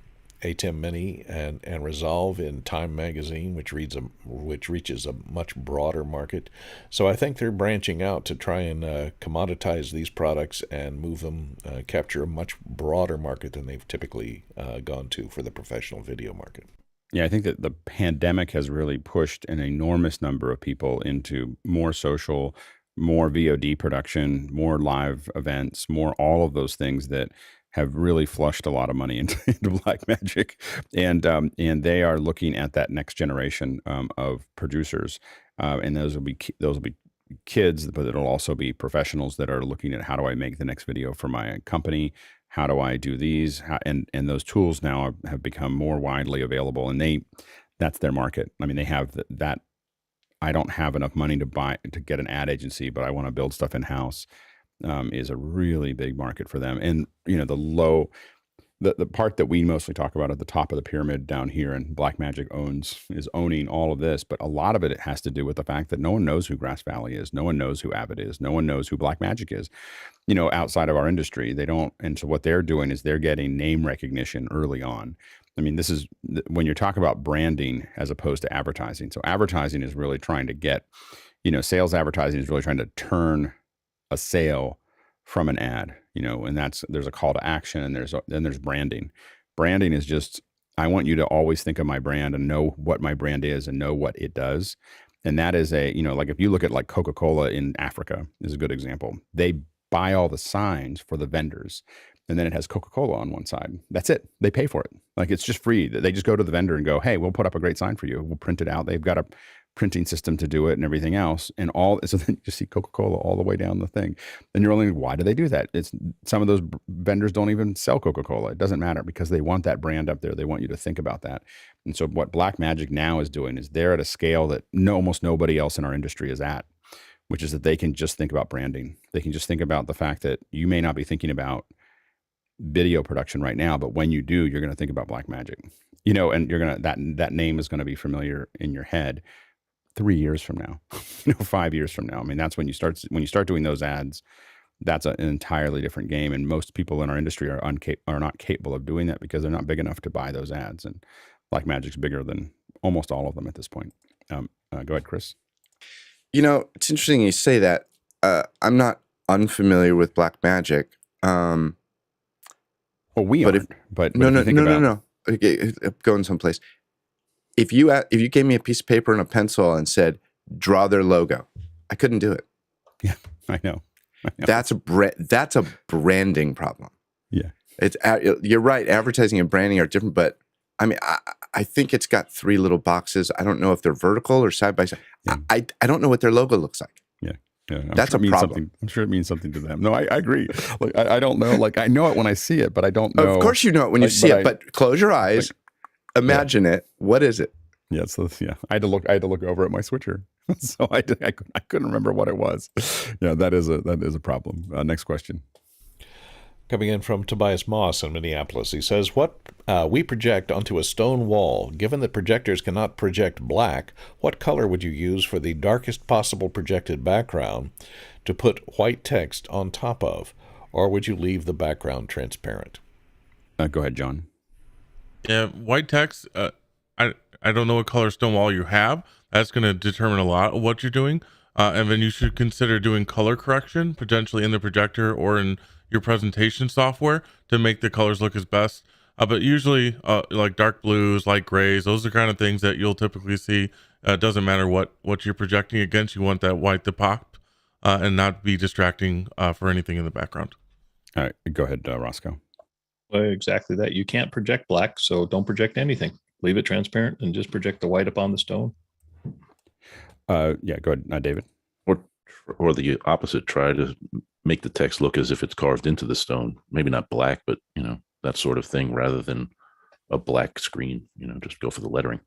Speaker 2: Atem Mini and Resolve in Time magazine, which reaches a much broader market. So I think they're branching out to try and commoditize these products and move them, capture a much broader market than they've typically gone to for the professional video market.
Speaker 1: Yeah, I think that the pandemic has really pushed an enormous number of people into more social, more VOD production, more live events, more all of those things that have really flushed a lot of money into Blackmagic, and they are looking at that next generation of producers, and those will be kids, but it'll also be professionals that are looking at how do I make the next video for my company. How do I do these? And those tools now have become more widely available, and that's their market. I mean, they have that. I don't have enough money to get an ad agency, but I want to build stuff in house. Is a really big market for them. And the part that we mostly talk about at the top of the pyramid down here, and Blackmagic is owning all of this, but a lot of it has to do with the fact that no one knows who Grass Valley is, no one knows who Avid is, no one knows who Blackmagic is. Outside of our industry, they don't. And so what they're doing is they're getting name recognition early on. I mean, this is when you're talking about branding as opposed to advertising. So advertising is really trying to get, sales advertising is really trying to turn a sale from an ad, and there's a call to action, and then there's branding. Branding is just, I want you to always think of my brand and know what my brand is and know what it does. And that is like if you look at like Coca-Cola in Africa is a good example. They buy all the signs for the vendors, and then it has Coca-Cola on one side. That's it. They pay for it. Like it's just free. They just go to the vendor and go, hey, we'll put up a great sign for you. We'll print it out. They've got a printing system to do it and everything else. So then you see Coca-Cola all the way down the thing. And you're only, why do they do that? It's some of those vendors don't even sell Coca-Cola. It doesn't matter because they want that brand up there. They want you to think about that. And so what Blackmagic now is doing is they're at a scale that almost nobody else in our industry is at, which is that they can just think about branding. They can just think about the fact that you may not be thinking about video production right now, but when you do, you're going to think about Blackmagic, and you're going to, that name is going to be familiar in your head 3 years from now, 5 years from now. I mean, that's when you start doing those ads. That's an entirely different game. And most people in our industry are not capable of doing that because they're not big enough to buy those ads. And Blackmagic's bigger than almost all of them at this point. Go ahead, Chris.
Speaker 4: It's interesting you say that. I'm not unfamiliar with Blackmagic.
Speaker 1: Well, we
Speaker 4: but
Speaker 1: aren't. But
Speaker 4: no. Okay, going someplace. If you gave me a piece of paper and a pencil and said, draw their logo, I couldn't do it.
Speaker 1: Yeah, I know.
Speaker 4: That's a branding problem.
Speaker 1: Yeah.
Speaker 4: You're right. Advertising and branding are different, but I mean, I think it's got three little boxes. I don't know if they're vertical or side by side. Yeah. I don't know what their logo looks like.
Speaker 1: Yeah.
Speaker 4: That's a problem.
Speaker 1: I'm sure it means something to them. No, I agree. Like I don't know. Like I know it when I see it, but I don't know.
Speaker 4: Of course you know it when you see it, but close your eyes. Imagine it. What is it?
Speaker 1: Yeah, I had to look over at my switcher, so I couldn't remember what it was. Yeah, that is a problem. Next question.
Speaker 2: Coming in from Tobias Moss in Minneapolis, he says, "What we project onto a stone wall. Given that projectors cannot project black, what color would you use for the darkest possible projected background to put white text on top of, or would you leave the background transparent?"
Speaker 1: Go ahead, John.
Speaker 6: Yeah, white text. I don't know what color stone wall you have. That's going to determine a lot of what you're doing. And then you should consider doing color correction, potentially in the projector or in your presentation software to make the colors look as best. But usually like dark blues, light grays, those are kind of things that you'll typically see. It doesn't matter what you're projecting against. You want that white to pop and not be distracting for anything in the background.
Speaker 1: All right, go ahead, Roscoe.
Speaker 9: Well, exactly that. You can't project black, so don't project anything. Leave it transparent and just project the white upon the stone.
Speaker 1: Yeah, go ahead, David.
Speaker 7: Or the opposite. Try to make the text look as if it's carved into the stone. Maybe not black, but that sort of thing, rather than a black screen. Just go for the lettering.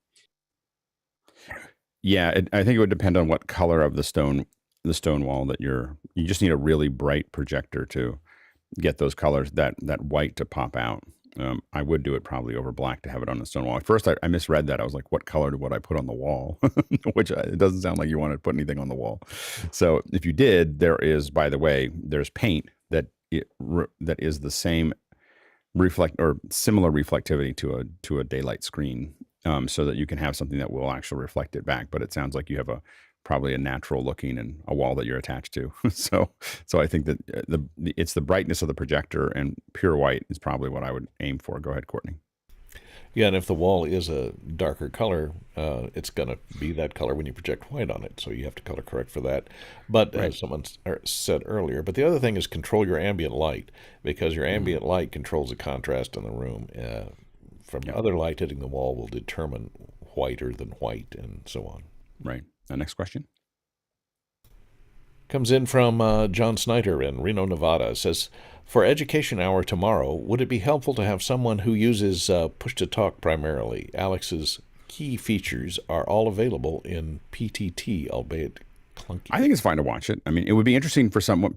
Speaker 1: Yeah, I think it would depend on what color of the stone wall that you just need a really bright projector to get those colors, that white to pop out. I would do it probably over black to have it on the stone wall. At first, I misread that. I was like, what color would I put on the wall? Which it doesn't sound like you wanted to put anything on the wall. So if you did, there is, by the way, there's paint that is the same reflect or similar reflectivity to a daylight screen, so that you can have something that will actually reflect it back. But it sounds like you have probably a natural looking and a wall that you're attached to. so I think that it's the brightness of the projector, and pure white is probably what I would aim for. Go ahead, Courtney.
Speaker 2: Yeah, and if the wall is a darker color, it's going to be that color when you project white on it. So you have to color correct for that. But
Speaker 1: Right.
Speaker 2: as someone said earlier, but the other thing is control your ambient light, because your ambient light controls the contrast in the room. From other light hitting the wall will determine whiter than white, and so on.
Speaker 1: Right. Next question.
Speaker 2: Comes in from John Snyder in Reno, Nevada. Says, for education hour tomorrow, would it be helpful to have someone who uses push-to-talk primarily? Alex's key features are all available in PTT, albeit clunky.
Speaker 1: I think it's fine to watch it. I mean, it would be interesting for someone.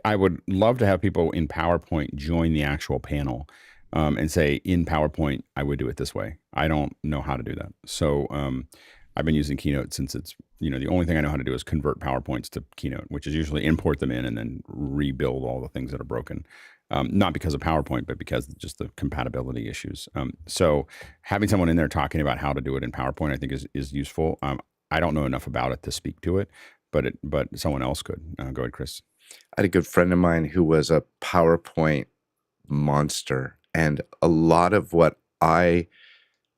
Speaker 1: I would love to have people in PowerPoint join the actual panel, and say, in PowerPoint, I would do it this way. I don't know how to do that. So I've been using Keynote since it's, the only thing I know how to do is convert PowerPoints to Keynote, which is usually import them in and then rebuild all the things that are broken. Not because of PowerPoint, but because of just the compatibility issues. So having someone in there talking about how to do it in PowerPoint, I think is useful. I don't know enough about it to speak to it, but someone else could. Go ahead, Chris.
Speaker 4: I had a good friend of mine who was a PowerPoint monster. And a lot of what I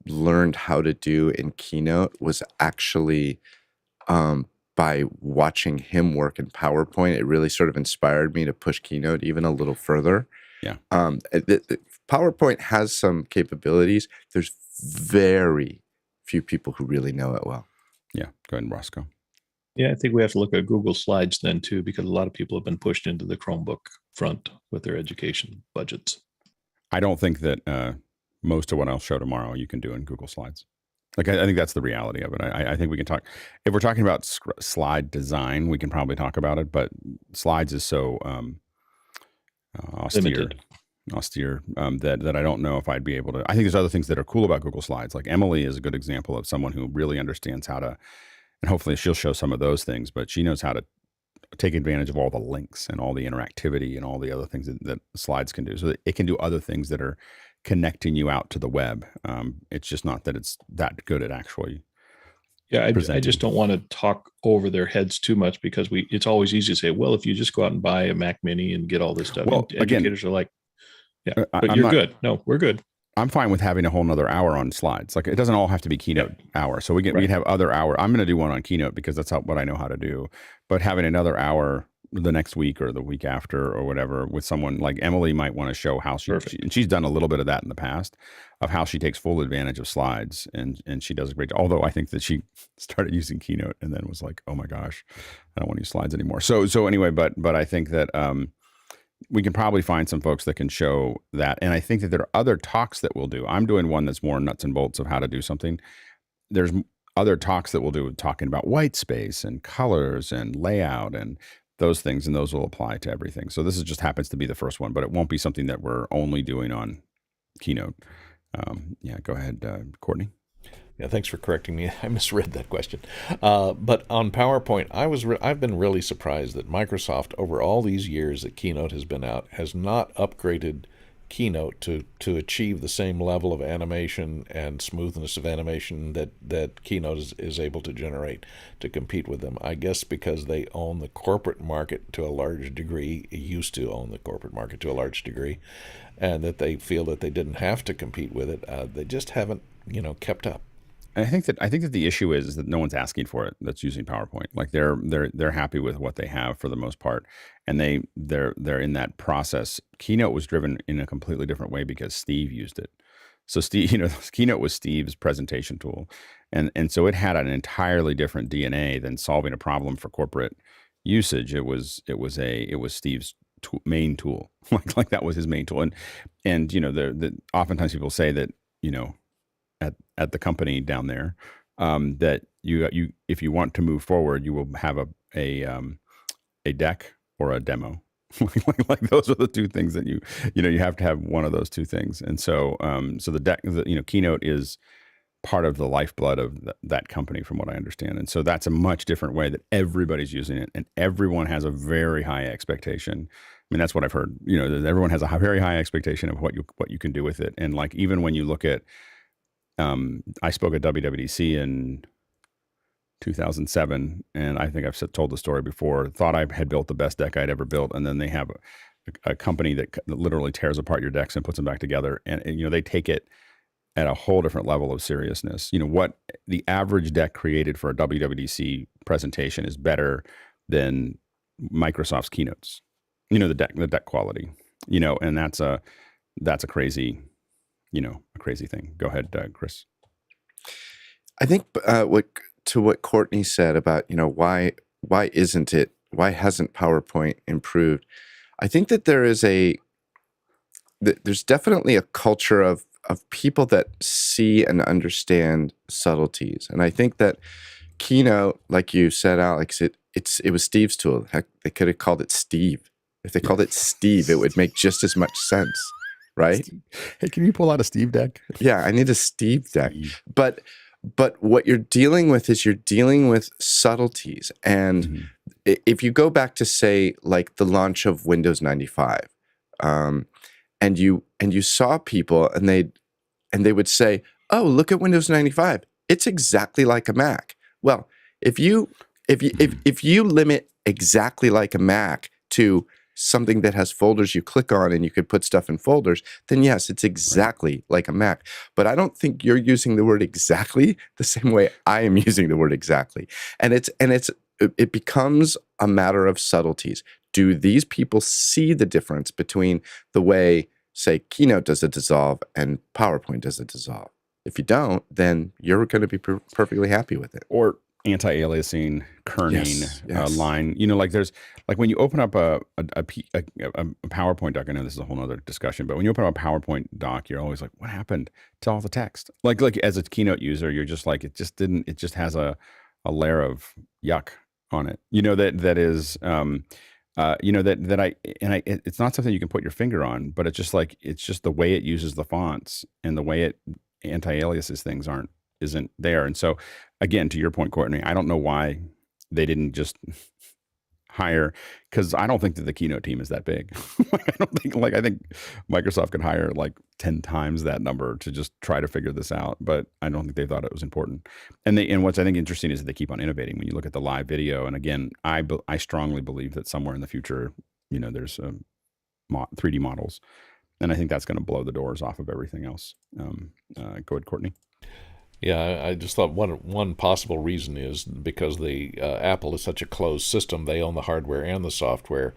Speaker 4: learned how to do in Keynote was actually by watching him work in PowerPoint. It really sort of inspired me to push Keynote even a little further.
Speaker 1: Yeah.
Speaker 4: PowerPoint has some capabilities. There's very few people who really know it well.
Speaker 1: Yeah. Go ahead, Roscoe.
Speaker 9: Yeah, I think we have to look at Google Slides then too, because a lot of people have been pushed into the Chromebook front with their education budgets.
Speaker 1: I don't think that most of what I'll show tomorrow you can do in Google Slides. Like, I think that's the reality of it. I think we can talk, if we're talking about slide design, we can probably talk about it, but slides is so austere that I don't know if I'd be able to. I think there's other things that are cool about Google Slides. Like Emily is a good example of someone who really understands how to, and hopefully she'll show some of those things, but she knows how to take advantage of all the links and all the interactivity and all the other things that slides can do. So that it can do other things that are connecting you out to the web. It's just not that it's that good at actually.
Speaker 9: Yeah, I just don't want to talk over their heads too much, because it's always easy to say, well, if you just go out and buy a Mac Mini and get all this stuff,
Speaker 1: well,
Speaker 9: educators are like, yeah, but you're good. No, we're good.
Speaker 1: I'm fine with having a whole nother hour on slides. Like, it doesn't all have to be Keynote hour. So we can have other hour. I'm going to do one on Keynote because that's what I know how to do. But having another hour the next week or the week after or whatever with someone like Emily might want to show how and she's done a little bit of that in the past, of how she takes full advantage of slides, and she does a great job. Although I think that she started using Keynote and then was like, oh my gosh, I don't want to use slides anymore. So anyway, but I think that we can probably find some folks that can show that. And I think that there are other talks that we'll do. I'm doing one that's more nuts and bolts of how to do something. There's other talks that we'll do talking about white space and colors and layout and those things, and those will apply to everything. So this just happens to be the first one, but it won't be something that we're only doing on Keynote. Go ahead, Courtney.
Speaker 2: Yeah, thanks for correcting me. I misread that question. But on PowerPoint, I've been really surprised that Microsoft, over all these years that Keynote has been out, has not upgraded Keynote to achieve the same level of animation and smoothness of animation that Keynote is able to generate to compete with them. I guess because they own the corporate market to a large degree, used to own the corporate market to a large degree, and that they feel that they didn't have to compete with it. They just haven't, kept up.
Speaker 1: I think that the issue is that no one's asking for it that's using PowerPoint. Like they're happy with what they have for the most part, and they're in that process. Keynote was driven in a completely different way because Steve used it. So Steve, Keynote was Steve's presentation tool, and so it had an entirely different DNA than solving a problem for corporate usage. It was Steve's main tool. like that was his main tool, and oftentimes people say that at the company down there, that you if you want to move forward, you will have a deck or a demo. like those are the two things that you have to have one of those two things. And so the deck, Keynote is part of the lifeblood of that company, from what I understand. And so that's a much different way that everybody's using it, and everyone has a very high expectation mean, that's what I've heard. You know, that everyone has a very high expectation of what you can do with it. And like, even when you look at, I spoke at WWDC in 2007, and I think I've told the story before. Thought I had built the best deck I'd ever built, and then they have a company that literally tears apart your decks and puts them back together, and you know, they take it at a whole different level of seriousness. You know, what the average deck created for a WWDC presentation is better than Microsoft's keynotes. You know, the deck quality. You know, and that's a crazy, you know, a crazy thing. Go ahead, Chris.
Speaker 4: I think what Courtney said about, you know, why hasn't PowerPoint improved? I think that there's definitely a culture of people that see and understand subtleties. And I think that Keynote, like you said, Alex, it was Steve's tool. Heck, they could have called it Steve. If they called it Steve, it would make just as much sense, right?
Speaker 1: Steve. Hey, can you pull out a Steve deck?
Speaker 4: Yeah, I need a Steve deck. But what you're dealing with is subtleties. And if you go back to, say, like the launch of Windows 95, and you saw people and they would say, "Oh, look at Windows 95. It's exactly like a Mac." Well, if you limit exactly like a Mac to something that has folders you click on and you could put stuff in folders, then yes, it's exactly like a Mac. But I don't think you're using the word exactly the same way I am using the word exactly. And it becomes a matter of subtleties. Do these people see the difference between the way, say, Keynote does a dissolve and PowerPoint does a dissolve? If you don't, then you're going to be perfectly happy with it.
Speaker 1: Or anti-aliasing, kerning, line. You know, like there's like when you open up a PowerPoint doc. I know this is a whole other discussion, but when you open up a PowerPoint doc, you're always like, "What happened to all the text?" Like as a Keynote user, you're just like, it just has a layer of yuck on it. You know, that is, you know, it's not something you can put your finger on, but it's just the way it uses the fonts and the way it anti-aliases things isn't there. And so, again, to your point, Courtney, I don't know why they didn't just hire, because I don't think that the Keynote team is that big. I think Microsoft could hire like 10 times that number to just try to figure this out, but I don't think they thought it was important. And what's I think interesting is that they keep on innovating. When you look at the live video, and again, I strongly believe that somewhere in the future, you know, there's 3D models, and I think that's going to blow the doors off of everything else. Go ahead, Courtney.
Speaker 2: Yeah, I just thought one possible reason is because Apple is such a closed system. They own the hardware and the software.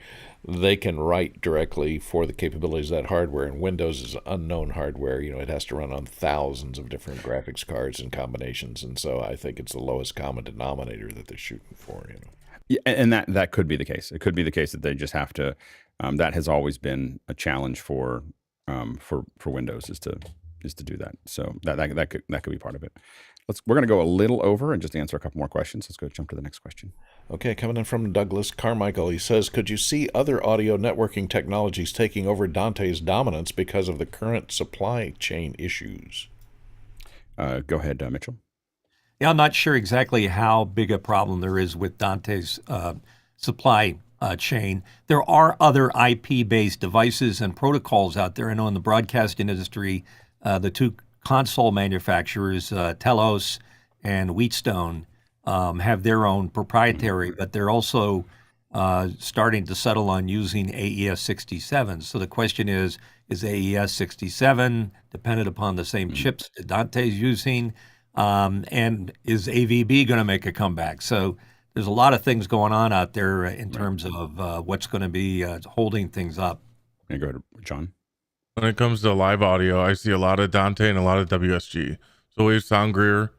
Speaker 2: They can write directly for the capabilities of that hardware, and Windows is unknown hardware. You know, it has to run on thousands of different graphics cards and combinations, and so I think it's the lowest common denominator that they're shooting for. You know,
Speaker 1: yeah, and that could be the case. It could be the case that they just have to. That has always been a challenge for Windows is to do that. So that could be part of it. We're going to go a little over and just answer a couple more questions. Let's go jump to the next question.
Speaker 2: Okay, coming in from Douglas Carmichael. He says, could you see other audio networking technologies taking over Dante's dominance because of the current supply chain issues?
Speaker 1: Go ahead, Mitchell.
Speaker 3: Yeah, I'm not sure exactly how big a problem there is with Dante's supply chain. There are other IP-based devices and protocols out there. I know in the broadcasting industry, the two console manufacturers, Telos and Wheatstone, have their own proprietary, but they're also starting to settle on using AES 67. So the question is AES 67 dependent upon the same chips that Dante's using? And is AVB going to make a comeback? So there's a lot of things going on out there in terms of what's going to be holding things up.
Speaker 1: Go ahead, John.
Speaker 6: When it comes to live audio, I see a lot of Dante and a lot of WSG. So we have SoundGreer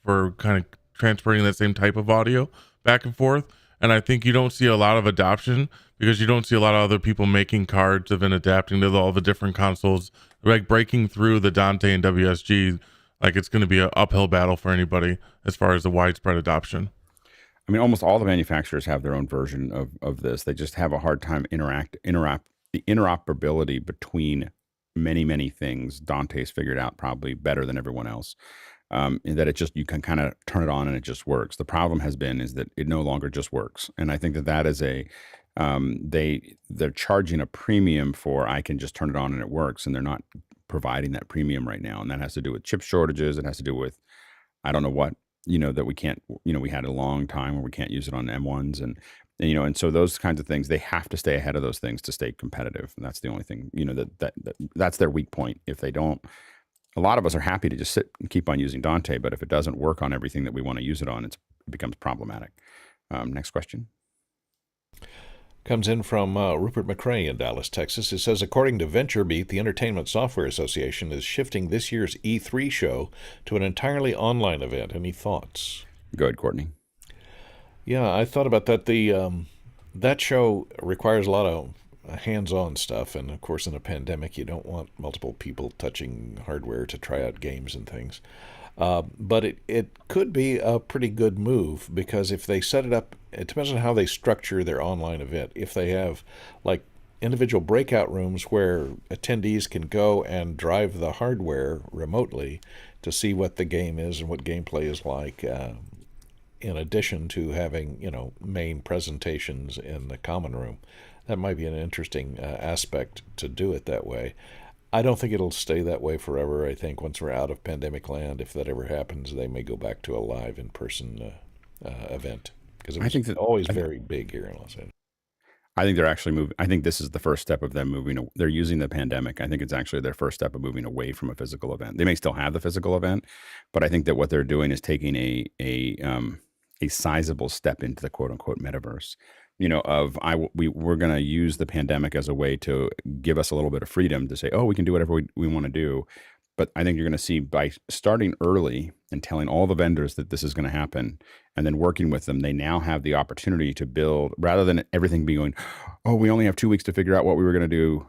Speaker 6: for kind of transferring that same type of audio back and forth. And I think you don't see a lot of adoption because you don't see a lot of other people making cards of and adapting to all the different consoles, like breaking through the Dante and WSG. Like it's going to be an uphill battle for anybody as far as the widespread adoption.
Speaker 1: I mean, almost all the manufacturers have their own version of this. They just have a hard time the interoperability between many things. Dante's figured out probably better than everyone else. In that you can kind of turn it on and it just works. The problem is that it no longer just works. And I think that is they're charging a premium for I can just turn it on and it works, and they're not providing that premium right now, and that has to do with chip shortages. It has to do with I don't know what that we can't. We had a long time where we can't use it on M1s and so those kinds of things, they have to stay ahead of those things to stay competitive. And that's the only thing, that's their weak point. If they don't, a lot of us are happy to just sit and keep on using Dante, but if it doesn't work on everything that we want to use it on, it becomes problematic. Next question.
Speaker 2: Comes in from Rupert McRae in Dallas, Texas. It says, according to VentureBeat, the Entertainment Software Association is shifting this year's E3 show to an entirely online event. Any thoughts?
Speaker 1: Go ahead, Courtney.
Speaker 2: Yeah, I thought about that. That show requires a lot of hands-on stuff, and of course, in a pandemic, you don't want multiple people touching hardware to try out games and things. But it could be a pretty good move, because if they set it up, it depends on how they structure their online event. If they have like individual breakout rooms where attendees can go and drive the hardware remotely to see what the game is and what gameplay is like, in addition to having main presentations in the common room, that might be an interesting aspect to do it that way. I don't think it'll stay that way forever. I think once we're out of pandemic land, if that ever happens, they may go back to a live in-person event, because it was always very big here in Los Angeles.
Speaker 1: I think they're actually moving. I think this is the first step of them moving. They're using the pandemic. I think it's actually their first step of moving away from a physical event. They may still have the physical event, but I think that what they're doing is taking a sizable step into the quote unquote metaverse. We're going to use the pandemic as a way to give us a little bit of freedom to say, oh, we can do whatever we want to do. But I think you're going to see, by starting early and telling all the vendors that this is going to happen, and then working with them, they now have the opportunity to build, rather than everything being going, oh, we only have 2 weeks to figure out what we were going to do.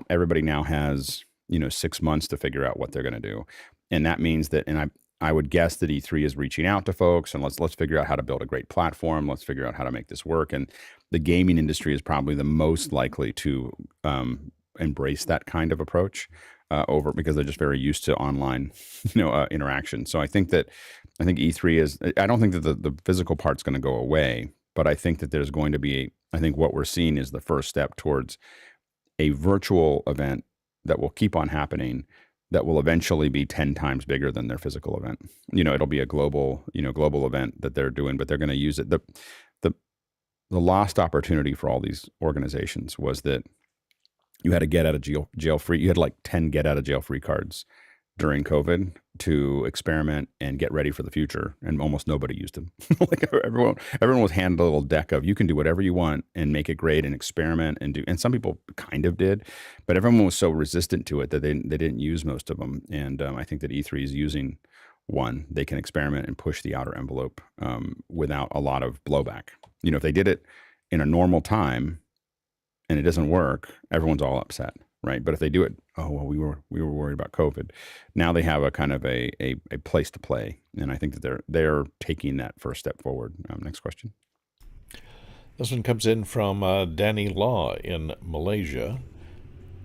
Speaker 1: Everybody now has 6 months to figure out what they're going to do. And that means that, and I would guess that E3 is reaching out to folks and let's figure out how to build a great platform. Let's figure out how to make this work. And the gaming industry is probably the most likely to embrace that kind of approach because they're just very used to online, interaction. So I think E3 is. I don't think that the physical part's going to go away, but I think that there's going to be. I think what we're seeing is the first step towards a virtual event that will keep on happening, that will eventually be 10 times bigger than their physical event. It'll be a global event that they're doing, but they're going to use it. The lost opportunity for all these organizations was that you had a get out of jail free. You had like 10 get out of jail free cards during COVID to experiment and get ready for the future, and almost nobody used them. Like everyone was handed a little deck of, you can do whatever you want and make it great and experiment and do. And some people kind of did, but everyone was so resistant to it that they didn't use most of them. And I think that E3 is using one. They can experiment and push the outer envelope without a lot of blowback. If they did it in a normal time and it doesn't work, everyone's all upset. Right. But if they do it, oh, well, we were worried about COVID. Now they have a kind of a place to play. And I think that they're taking that first step forward. Next question.
Speaker 2: This one comes in from Danny Law in Malaysia.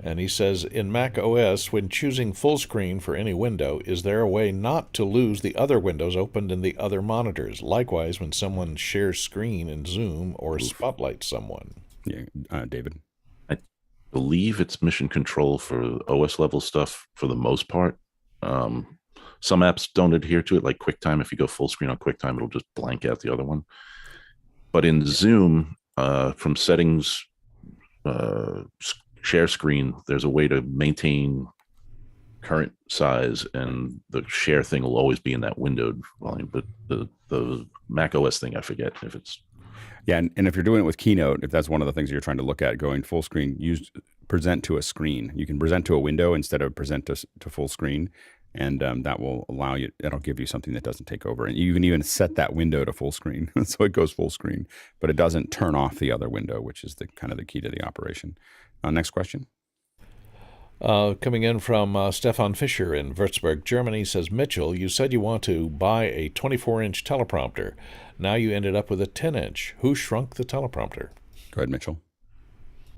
Speaker 2: And he says, in Mac OS, when choosing full screen for any window, is there a way not to lose the other windows opened in the other monitors? Likewise, when someone shares screen in Zoom or spotlights someone.
Speaker 1: Yeah, David.
Speaker 7: Believe it's mission control for OS level stuff for the most part. Some apps don't adhere to it, like QuickTime. If you go full screen on QuickTime, it'll just blank out the other one. But in Zoom, from settings, share screen, there's a way to maintain current size, and the share thing will always be in that windowed volume. But the Mac OS thing, I forget if it's.
Speaker 1: Yeah, and if you're doing it with Keynote, if that's one of the things you're trying to look at, going full screen, present to a screen. You can present to a window instead of present to full screen, and that will allow you. That'll give you something that doesn't take over, and you can even set that window to full screen, so it goes full screen, but it doesn't turn off the other window, which is the kind of the key to the operation. Next question.
Speaker 2: Coming in from Stefan Fischer in Würzburg, Germany, says, Mitchell, you said you want to buy a 24-inch teleprompter. Now you ended up with a 10-inch. Who shrunk the teleprompter?
Speaker 1: Go ahead, Mitchell.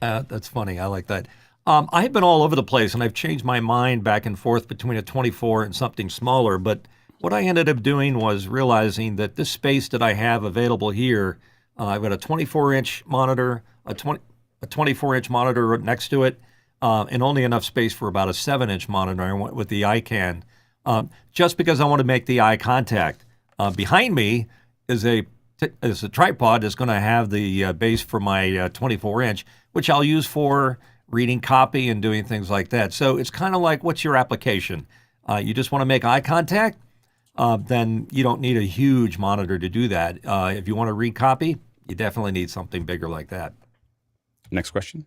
Speaker 3: That's funny. I like that. I've been all over the place, and I've changed my mind back and forth between a 24 and something smaller. But what I ended up doing was realizing that this space that I have available here, I've got a 24-inch monitor, a 24-inch monitor next to it, and only enough space for about a 7-inch monitor. I went with the iCan, just because I want to make the eye contact. Behind me is a tripod that's going to have the base for my 24-inch, which I'll use for reading copy and doing things like that. So it's kind of like, what's your application? You just want to make eye contact? Then you don't need a huge monitor to do that. If you want to read copy, you definitely need something bigger like that.
Speaker 1: Next question.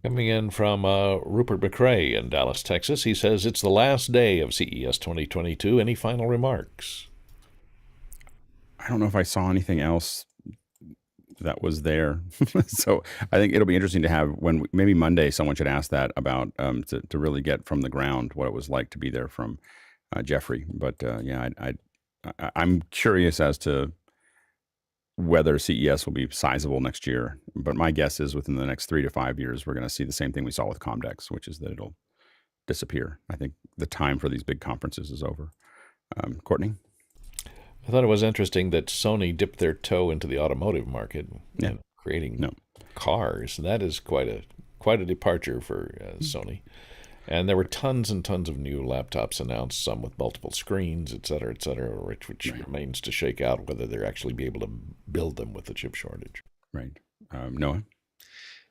Speaker 2: Coming in from Rupert McCrae in Dallas, Texas. He says, it's the last day of CES 2022. Any final remarks?
Speaker 1: I don't know if I saw anything else that was there. So I think it'll be interesting to have maybe Monday, someone should ask that about to really get from the ground what it was like to be there from Jeffrey. But yeah, I'm curious as to whether CES will be sizable next year. But my guess is within the next 3 to 5 years, we're going to see the same thing we saw with Comdex, which is that it'll disappear. I think the time for these big conferences is over. Courtney?
Speaker 2: I thought it was interesting that Sony dipped their toe into the automotive market, creating cars. That is quite a departure for Sony. And there were tons and tons of new laptops announced, some with multiple screens, et cetera, which remains to shake out whether they're actually be able to build them with the chip shortage.
Speaker 1: Right. Noah?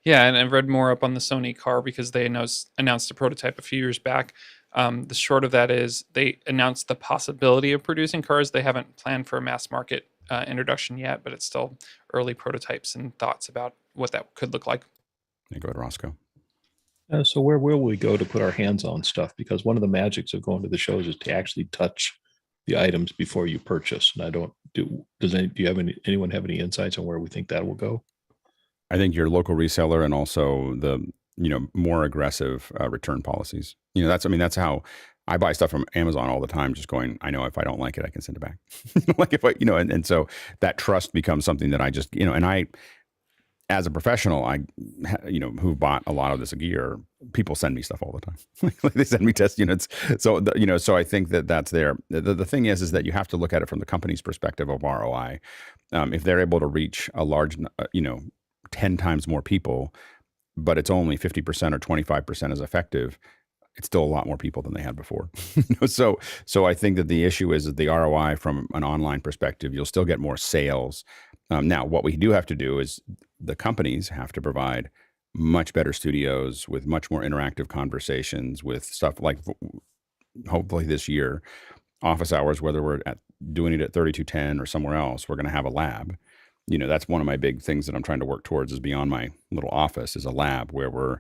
Speaker 8: Yeah, and I've read more up on the Sony car because they announced a prototype a few years back. The short of that is they announced the possibility of producing cars. They haven't planned for a mass market introduction yet, but it's still early prototypes and thoughts about what that could look like.
Speaker 1: Go ahead, Roscoe.
Speaker 9: So where will we go to put our hands on stuff? Because one of the magics of going to the shows is to actually touch the items before you purchase. And anyone have any insights on where we think that will go?
Speaker 1: I think your local reseller and also the more aggressive return policies. That's how I buy stuff from Amazon all the time. Just going, I know if I don't like it, I can send it back. Like if I, and so that trust becomes something that I just, and I, as a professional, who bought a lot of this gear, people send me stuff all the time. Like they send me test units. So, so I think that's there. The thing is that you have to look at it from the company's perspective of ROI. If they're able to reach a large, 10 times more people, but it's only 50% or 25% as effective, it's still a lot more people than they had before. So I think that the issue is that the ROI from an online perspective, you'll still get more sales. Now, what we do have to do is the companies have to provide much better studios with much more interactive conversations with stuff like, hopefully this year, office hours, whether we're doing it at 3210 or somewhere else, we're going to have a lab. That's one of my big things that I'm trying to work towards is beyond my little office is a lab where we're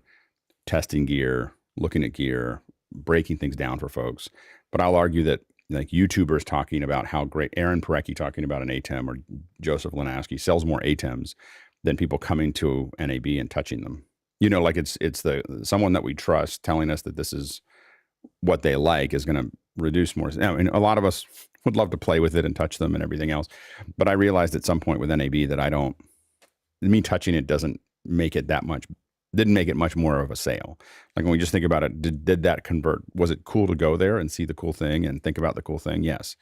Speaker 1: testing gear, looking at gear, breaking things down for folks. But I'll argue that like YouTubers talking about how great Aaron Parecki talking about an Atem or Joseph Lanowski sells more Atems than people coming to NAB and touching them. Like it's someone that we trust telling us that this is what they like is going to reduce more. Now, a lot of us would love to play with it and touch them and everything else. But I realized at some point with NAB that me touching it didn't make it much more of a sale. Like when we just think about it, did that convert? Was it cool to go there and see the cool thing and think about the cool thing? Yes.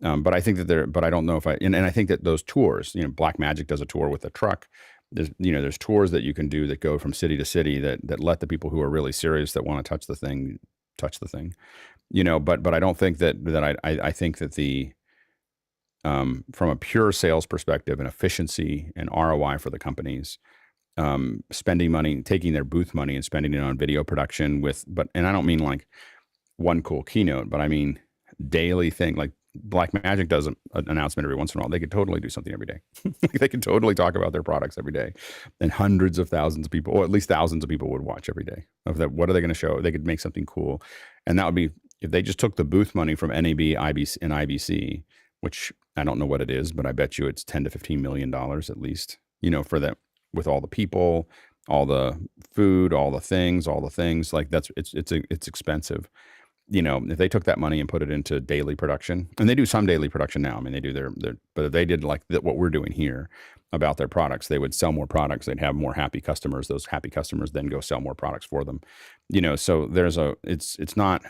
Speaker 1: But I think that but I don't know if and I think that those tours, Black Magic does a tour with a truck. There's tours that you can do that go from city to city that let the people who are really serious that want to touch the thing. But I don't think that I think that the from a pure sales perspective and efficiency and ROI for the companies, spending money, taking their booth money and spending it on video production and I don't mean like one cool keynote, but I mean daily thing. Like Black Magic does an announcement every once in a while. They could totally do something every day. They could totally talk about their products every day, and hundreds of thousands of people, or at least thousands of people would watch every day. What are they going to show? They could make something cool. And that would be, if they just took the booth money from NAB, IBC, and IBC, which I don't know what it is, but I bet you it's $10 to $15 million at least, for that, with all the people, all the food, all the things, like it's expensive. If they took that money and put it into daily production, and they do some daily production now, they do but if they did like what we're doing here about their products, they would sell more products. They'd have more happy customers. Those happy customers then go sell more products for them. So it's not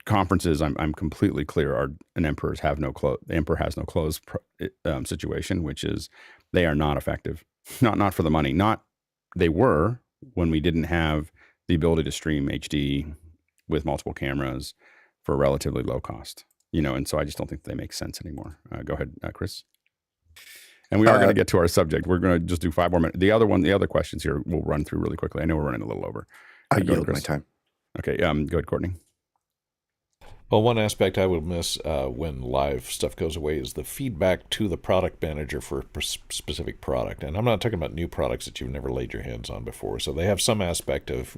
Speaker 1: conferences, I'm completely clear. The emperor has no clothes situation, which is they are not effective. Not for the money. They were when we didn't have the ability to stream HD with multiple cameras for relatively low cost. And so I just don't think they make sense anymore. Go ahead, Chris. And we are going to get to our subject. We're going to just do 5 more minutes. The other questions here we'll run through really quickly. I know we're running a little over.
Speaker 4: I yield my time.
Speaker 1: Okay, go ahead, Courtney.
Speaker 2: Well, one aspect I would miss when live stuff goes away is the feedback to the product manager for a specific product. And I'm not talking about new products that you've never laid your hands on before. So they have some aspect of,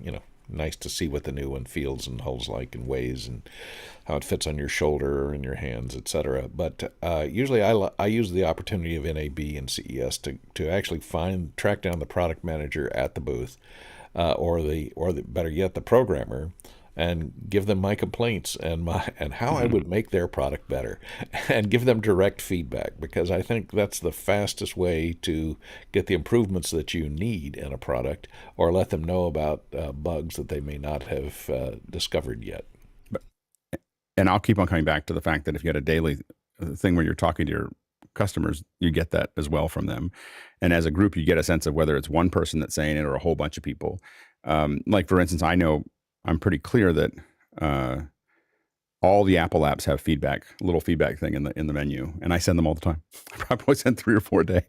Speaker 2: nice to see what the new one feels and holds like and weighs and how it fits on your shoulder and your hands, etc. But usually I use the opportunity of NAB and CES to actually track down the product manager at the booth, or better yet, the programmer, and give them my complaints and how I would make their product better, and give them direct feedback, because I think that's the fastest way to get the improvements that you need in a product, or let them know about bugs that they may not have discovered yet.
Speaker 1: And I'll keep on coming back to the fact that if you had a daily thing where you're talking to your customers, you get that as well from them. And as a group, you get a sense of whether it's one person that's saying it or a whole bunch of people. Like, for instance, I know I'm pretty clear that all the Apple apps have a little feedback thing in the menu, and I send them all the time. I probably send 3 or 4 a day.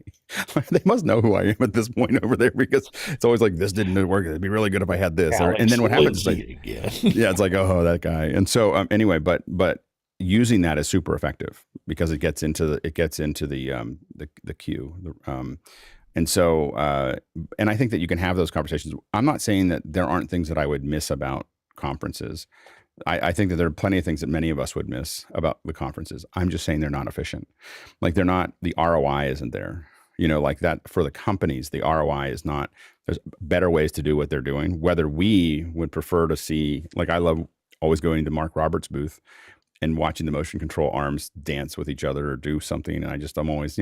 Speaker 1: They must know who I am at this point over there, because it's always like, this didn't work. It'd be really good if I had this. And then what happens is yeah, it's like, oh, that guy. And so anyway, but using that is super effective, because it gets into the queue. And so, and I think that you can have those conversations. I'm not saying that there aren't things that I would miss about conferences. I think that there are plenty of things that many of us would miss about the conferences. I'm just saying they're not efficient. Like, the ROI isn't there. Like that for the companies, the ROI is not, there's better ways to do what they're doing. Whether we would prefer to see, like, I love always going to Mark Roberts' booth and watching the motion control arms dance with each other or do something. And I'm always,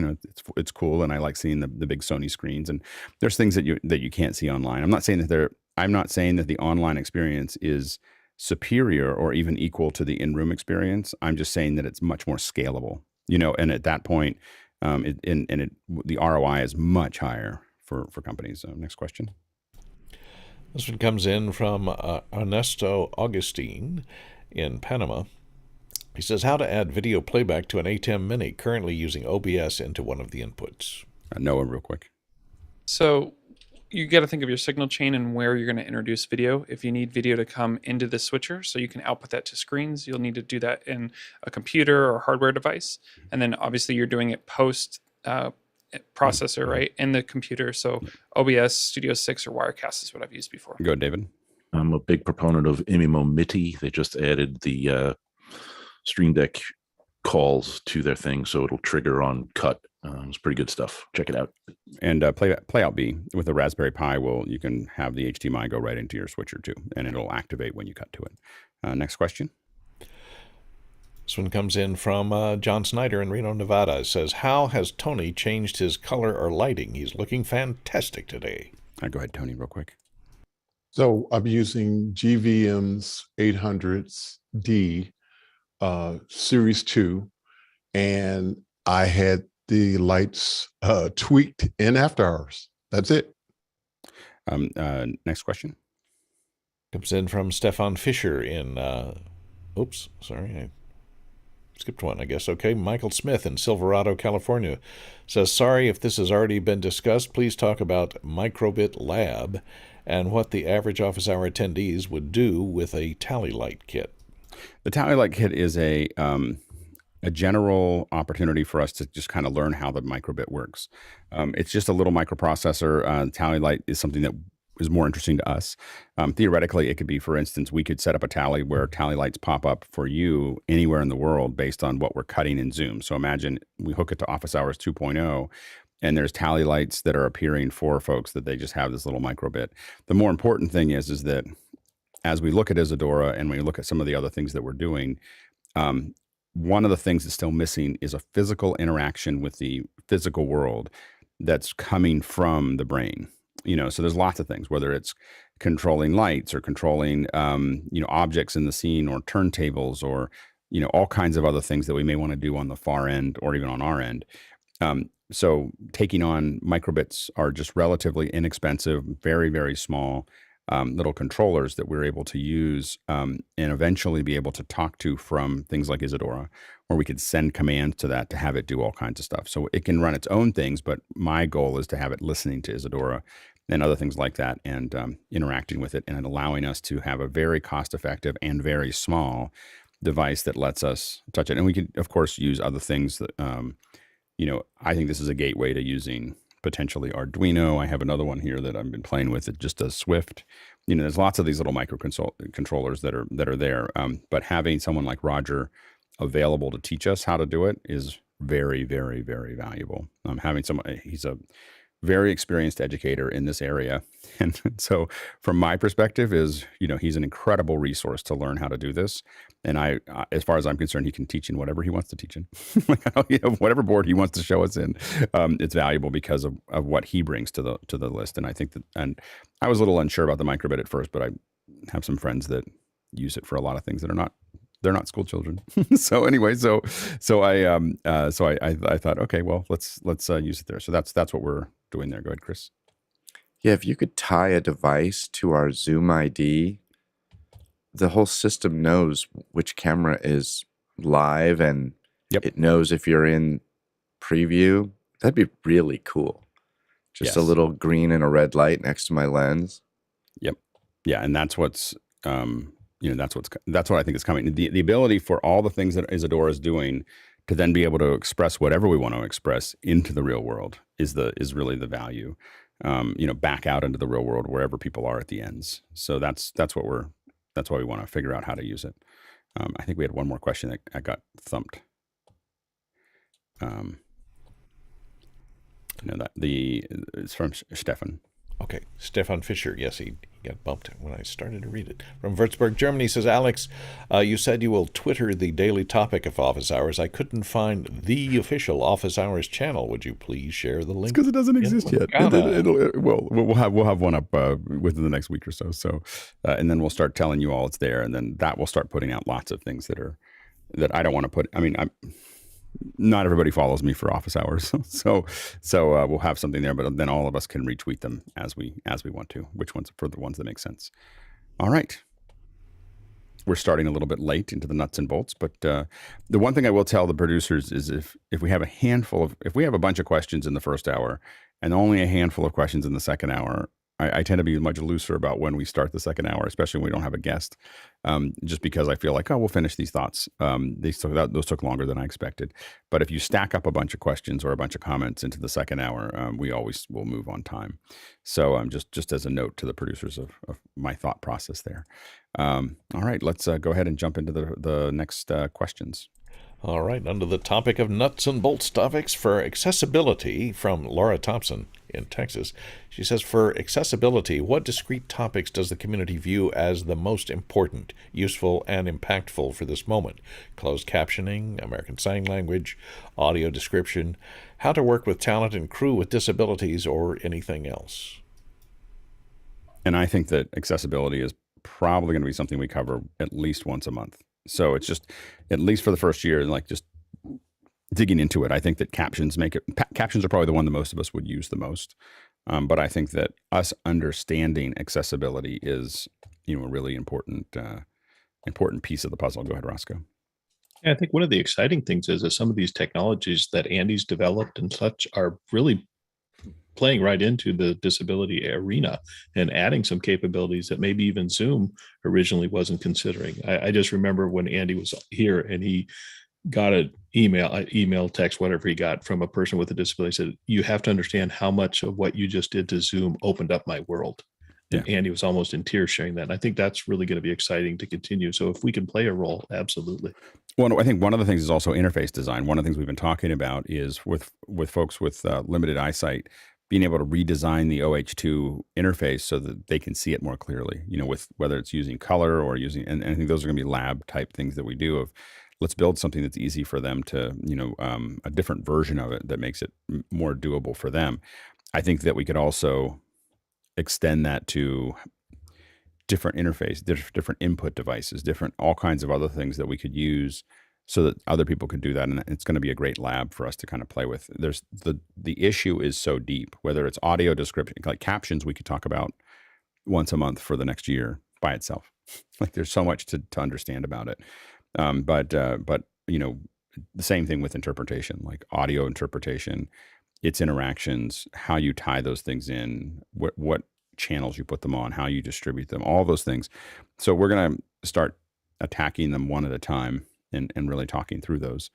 Speaker 1: it's cool. And I like seeing the big Sony screens, and there's things that you can't see online. I'm not saying that the online experience is superior or even equal to the in-room experience. I'm just saying that it's much more scalable, and at that point, the ROI is much higher for companies. Next question.
Speaker 2: This one comes in from Ernesto Augustine in Panama. He says, how to add video playback to an Atem Mini, currently using OBS into one of the inputs.
Speaker 1: Noah, real quick.
Speaker 8: So you got to think of your signal chain and where you're going to introduce video. If you need video to come into the switcher so you can output that to screens, you'll need to do that in a computer or hardware device. And then obviously you're doing it post processor, right, in the computer. So OBS, Studio 6, or Wirecast is what I've used before.
Speaker 1: Go, David.
Speaker 7: I'm a big proponent of Imimo MITI. They just added the Stream Deck calls to their thing, so it'll trigger on cut. It's pretty good stuff. Check it out.
Speaker 1: And Playout B with the Raspberry Pi you can have the HDMI go right into your switcher too, and it'll activate when you cut to it. Next question.
Speaker 2: This one comes in from John Snyder in Reno, Nevada. It says, how has Tony changed his color or lighting? He's looking fantastic today.
Speaker 1: Go ahead, Tony, real quick.
Speaker 11: So I'm using GVM's 800D Series 2, and I had the lights tweaked in after hours. That's it.
Speaker 1: Next question.
Speaker 2: Comes in from Stefan Fisher in, oops, sorry, I skipped one, I guess. Okay, Michael Smith in Silverado, California says, sorry if this has already been discussed. Please talk about Microbit Lab and what the average office hour attendees would do with a Tally Light kit.
Speaker 1: The Tally Light kit is a general opportunity for us to just kind of learn how the microbit works. It's just a little microprocessor. Tally Light is something that is more interesting to us. Theoretically, it could be, for instance, we could set up a tally where Tally Lights pop up for you anywhere in the world based on what we're cutting in Zoom. So imagine we hook it to Office Hours 2.0, and there's Tally Lights that are appearing for folks that they just have this little microbit. The more important thing is that as we look at Isadora and we look at some of the other things that we're doing, one of the things that's still missing is a physical interaction with the physical world that's coming from the brain. So there's lots of things, whether it's controlling lights or controlling, objects in the scene or turntables or, all kinds of other things that we may want to do on the far end or even on our end. So taking on microbits are just relatively inexpensive, very, very small little controllers that we're able to use and eventually be able to talk to from things like Isadora, where we could send commands to that to have it do all kinds of stuff. So it can run its own things, but my goal is to have it listening to Isadora and other things like that and interacting with it and allowing us to have a very cost-effective and very small device that lets us touch it. And we can, of course, use other things that, I think this is a gateway to using potentially Arduino. I have another one here that I've been playing with. It just does Swift. There's lots of these little microcontrollers that are there. But having someone like Roger available to teach us how to do it is very, very, very valuable. Having someone, he's a very experienced educator in this area. And so from my perspective is, he's an incredible resource to learn how to do this. And as far as I'm concerned, he can teach in whatever he wants to teach in, whatever board he wants to show us in. It's valuable because of what he brings to the list. And I think and I was a little unsure about the microbit at first, but I have some friends that use it for a lot of things that they're not school children. So anyway, so I thought, okay, well, let's use it there. So that's what we're doing there. Go ahead, Chris.
Speaker 4: Yeah, if you could tie a device to our Zoom ID, the whole system knows which camera is live and it knows if you're in preview. That'd be really cool. Just a little green and a red light next to my lens.
Speaker 1: Yep. Yeah, and that's what's that's what I think is coming. The ability for all the things that Isadora is doing to then be able to express whatever we want to express into the real world is really the value. Back out into the real world wherever people are at the ends. So that's why we want to figure out how to use it. I think we had one more question that I got thumped. It's from Stefan.
Speaker 2: Okay, Stefan Fischer. Yes, he got bumped when I started to read it. From Würzburg, Germany, says, Alex, you said you will Twitter the daily topic of Office Hours. I couldn't find the official Office Hours channel. Would you please share the link?
Speaker 1: Because it doesn't exist yet. We'll have one up within the next week or so. So, and then we'll start telling you all it's there, and then that will start putting out lots of things that I don't want to put. I mean, not everybody follows me for Office Hours, so we'll have something there, but then all of us can retweet them as we want to. Which ones for the ones that make sense? All right, we're starting a little bit late into the nuts and bolts, but the one thing I will tell the producers is if we have a bunch of questions in the first hour and only a handful of questions in the second hour, I tend to be much looser about when we start the second hour, especially when we don't have a guest, just because I feel like, we'll finish these thoughts. Those took longer than I expected. But if you stack up a bunch of questions or a bunch of comments into the second hour, we always will move on time. So just as a note to the producers of my thought process there. All right, let's go ahead and jump into the next questions.
Speaker 2: All right, under the topic of nuts and bolts topics for accessibility from Laura Thompson in Texas. She says, for accessibility, what discrete topics does the community view as the most important, useful, and impactful for this moment? Closed captioning, American Sign Language, audio description, how to work with talent and crew with disabilities, or anything else?
Speaker 1: And I think that accessibility is probably going to be something we cover at least once a month. So it's just, at least for the first year, like just digging into it. I think that captions are probably the one that most of us would use the most. But I think that us understanding accessibility is, a really important piece of the puzzle. Go ahead, Roscoe.
Speaker 9: Yeah, I think one of the exciting things is that some of these technologies that Andy's developed and such are really playing right into the disability arena and adding some capabilities that maybe even Zoom originally wasn't considering. I just remember when Andy was here and he got an email, text, whatever he got from a person with a disability, said, you have to understand how much of what you just did to Zoom opened up my world. And Andy was almost in tears sharing that. And I think that's really going to be exciting to continue. So if we can play a role, absolutely.
Speaker 1: Well, I think one of the things is also interface design. One of the things we've been talking about is with folks with limited eyesight, being able to redesign the OH2 interface so that they can see it more clearly, with whether it's using color or using, and I think those are going to be lab type things that we do of, let's build something that's easy for them to, a different version of it that makes it more doable for them. I think that we could also extend that to different interface, different input devices, different all kinds of other things that we could use so that other people could do that. And it's going to be a great lab for us to kind of play with. There's the issue is so deep, whether it's audio description, like captions, we could talk about once a month for the next year by itself. Like there's so much to understand about it. But you know, the same thing with interpretation, like audio interpretation, its interactions, how you tie those things in, what channels you put them on, how you distribute them, all those things. So we're going to start attacking them one at a time and really talking through those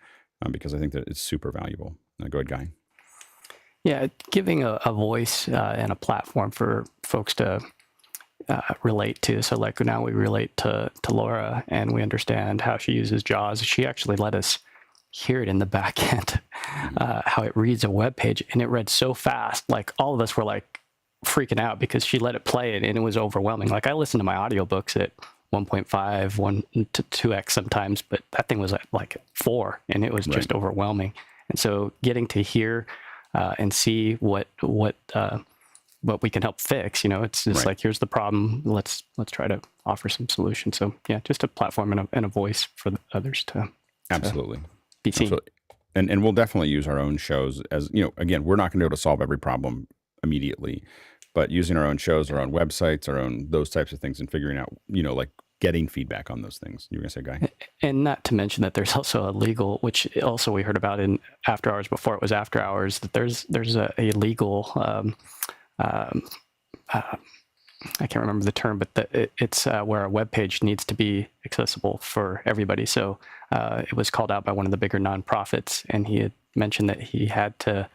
Speaker 1: because I think that it's super valuable. Go ahead, Guy.
Speaker 5: Yeah, giving a voice and a platform for folks to relate to. So like now we relate to Laura and we understand how she uses JAWS. She actually let us hear it in the back end, how it reads a web page, and it read so fast. Like all of us were like freaking out because she let it play it and it was overwhelming. Like I listen to my audiobooks at 1.5, 1 to 2x sometimes, but that thing was at like 4 and it was just overwhelming. And so getting to hear and see what we can help fix, you know, it's just like, here's the problem. Let's try to offer some solutions. So yeah, just a platform and a voice for others to
Speaker 1: absolutely
Speaker 5: be seen.
Speaker 1: Absolutely. And we'll definitely use our own shows as, you know, again, we're not going to be able to solve every problem immediately, but using our own shows, our own websites, our own, those types of things and figuring out, you know, like getting feedback on those things. You were going to say, Guy?
Speaker 5: And not to mention that there's also a legal, which also we heard about in After Hours before it was After Hours, that there's a legal, I can't remember the term, but it's where a web page needs to be accessible for everybody. So it was called out by one of the bigger nonprofits, and he had mentioned that he had to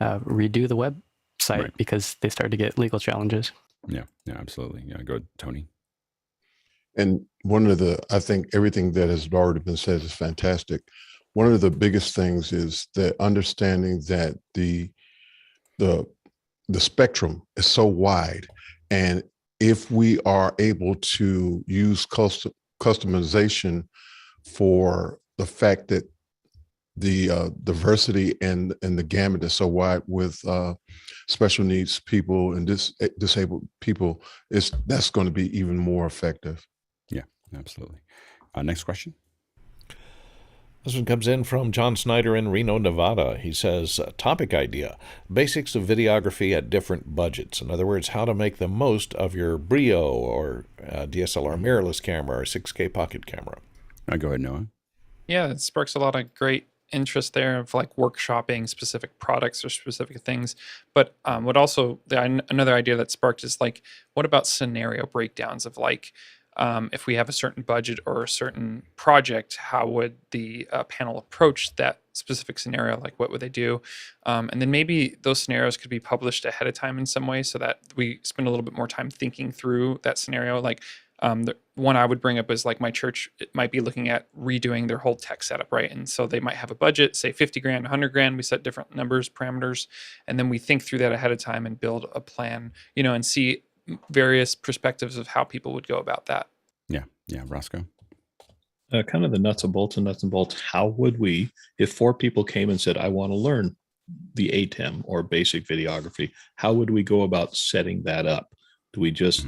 Speaker 5: redo the website because they started to get legal challenges.
Speaker 1: Yeah, absolutely. Yeah, go ahead, Tony.
Speaker 11: And I think everything that has already been said is fantastic. One of the biggest things is the understanding that the spectrum is so wide. And if we are able to use customization for the fact that the diversity and the gamut is so wide with special needs people and disabled people, that's going to be even more effective.
Speaker 1: Yeah, absolutely. Next question.
Speaker 2: This one comes in from John Snyder in Reno, Nevada. He says, topic idea, basics of videography at different budgets. In other words, how to make the most of your Brio or DSLR mirrorless camera or 6K pocket camera.
Speaker 1: Go ahead, Noah.
Speaker 8: Yeah, it sparks a lot of great interest there of like workshopping specific products or specific things. But what also, another idea that sparked is like, what about scenario breakdowns of like, if we have a certain budget or a certain project, how would the panel approach that specific scenario? Like what would they do? And then maybe those scenarios could be published ahead of time in some way so that we spend a little bit more time thinking through that scenario. Like the one I would bring up is like my church might be looking at redoing their whole tech setup, right? And so they might have a budget, say 50 grand, 100 grand. We set different numbers, parameters, and then we think through that ahead of time and build a plan, you know, and see various perspectives of how people would go about that.
Speaker 1: Yeah, Roscoe.
Speaker 9: Kind of the nuts and bolts. How would we, if 4 people came and said, I want to learn the Atem or basic videography, how would we go about setting that up? Do we just,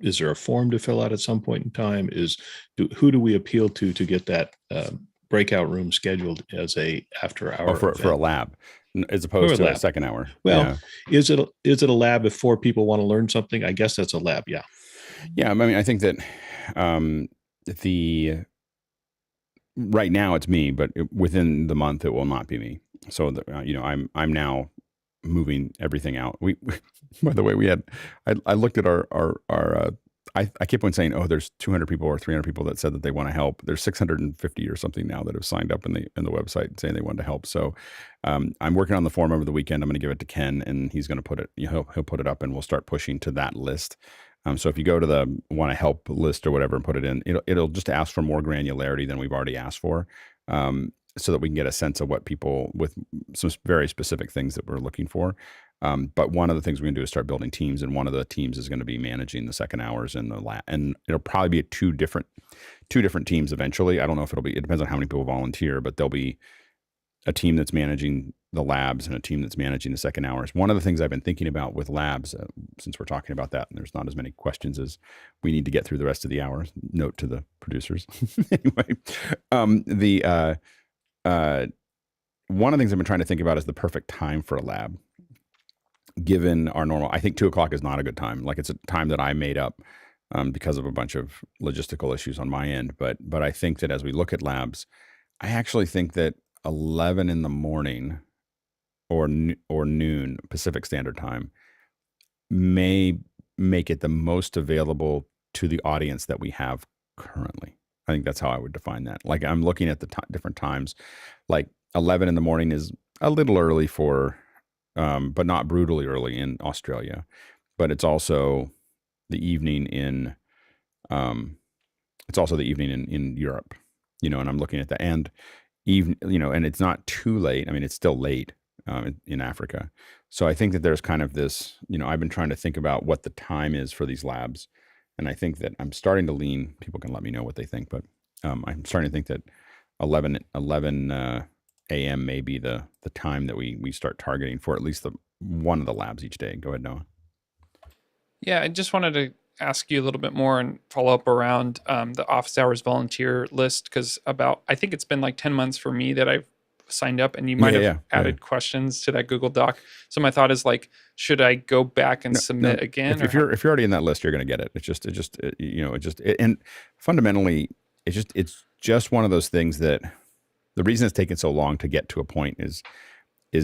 Speaker 9: is there a form to fill out at some point in time? Who do we appeal to get that breakout room scheduled as a after hour
Speaker 1: for a lab as opposed to a second hour?
Speaker 9: Well, is it a lab if 4 people want to learn something? I guess that's a lab. Yeah.
Speaker 1: Yeah. I mean, I think that right now it's me, but within the month it will not be me. So you know, I'm now moving everything out. We by the way, I looked at our I keep on saying, oh, there's 200 people or 300 people that said that they want to help. There's 650 or something now that have signed up in the website saying they want to help. So I'm working on the form over the weekend. I'm going to give it to Ken, and he's going to put it. He'll put it up, and we'll start pushing to that list. So if you go to the want to help list or whatever and put it in, it'll just ask for more granularity than we've already asked for, so that we can get a sense of what people with some very specific things that we're looking for. But one of the things we're going to do is start building teams, and one of the teams is going to be managing the second hours and the lab, and it'll probably be two different teams eventually. I don't know if it depends on how many people volunteer, but there'll be a team that's managing the labs and a team that's managing the second hours. One of the things I've been thinking about with labs, since we're talking about that, and there's not as many questions as we need to get through the rest of the hours. Note to the producers. Anyway, one of the things I've been trying to think about is the perfect time for a lab. Given our normal, I think 2:00 is not a good time. Like, it's a time that I made up because of a bunch of logistical issues on my end. But I think that as we look at labs, I actually think that 11 in the morning or noon Pacific Standard Time may make it the most available to the audience that we have currently. I think that's how I would define that. Like, I'm looking at the different times. Like, 11 in the morning is a little early for, but not brutally early in Australia. But it's also the evening in, in Europe, and I'm looking at the end. Even, and it's not too late. I mean, it's still late in Africa. So I think that there's kind of this, I've been trying to think about what the time is for these labs. And I think that I'm starting to lean, people can let me know what they think, but I'm starting to think that 11 a.m. may be the time that we start targeting for at least one of the labs each day. Go ahead, Noah.
Speaker 8: Yeah, I just wanted to ask you a little bit more and follow up around the office hours volunteer list, because I think it's been like 10 months for me that I've signed up, and you might have added questions to that Google Doc. So my thought is, like, should I go back and submit again?
Speaker 1: If you're already in that list, you're going to get it. And fundamentally, it's just one of those things that the reason it's taken so long to get to a point is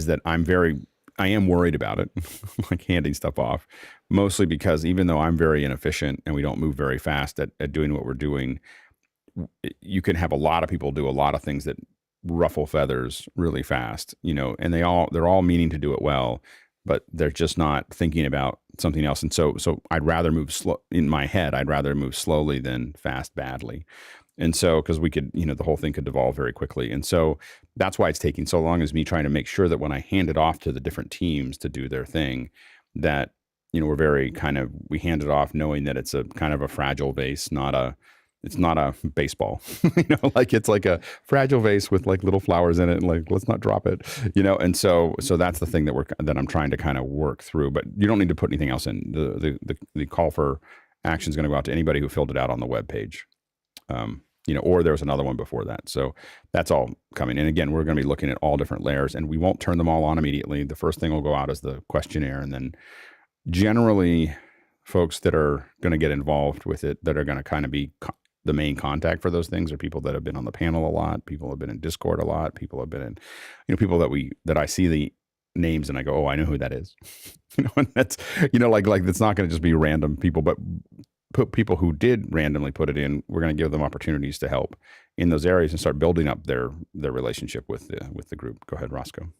Speaker 1: that I am worried about it, like handing stuff off, mostly because even though I'm very inefficient and we don't move very fast at doing what we're doing, you can have a lot of people do a lot of things that ruffle feathers really fast, and they're all meaning to do it well, but they're just not thinking about something else. And so I'd rather move slow in my head. I'd rather move slowly than fast badly. And so, because we could, the whole thing could devolve very quickly. And so that's why it's taking so long, is me trying to make sure that when I hand it off to the different teams to do their thing, that, we're very we hand it off knowing that it's a kind of a fragile vase, it's not a baseball, like it's like a fragile vase with like little flowers in it, and like, let's not drop it, and so that's the thing that I'm trying to kind of work through. But you don't need to put anything else in. The call for action is going to go out to anybody who filled it out on the web page. Or there was another one before that. So that's all coming. And again, we're going to be looking at all different layers, and we won't turn them all on immediately. The first thing will go out is the questionnaire. And then generally folks that are going to get involved with it, that are going to kind of be the main contact for those things, are people that have been on the panel a lot. People have been in Discord a lot. People have been in, people that I see the names and I go, oh, I know who that is. And that's, like it's not going to just be random people, but people who did randomly put it in, we're going to give them opportunities to help in those areas and start building up their relationship with the group. Go ahead, Roscoe.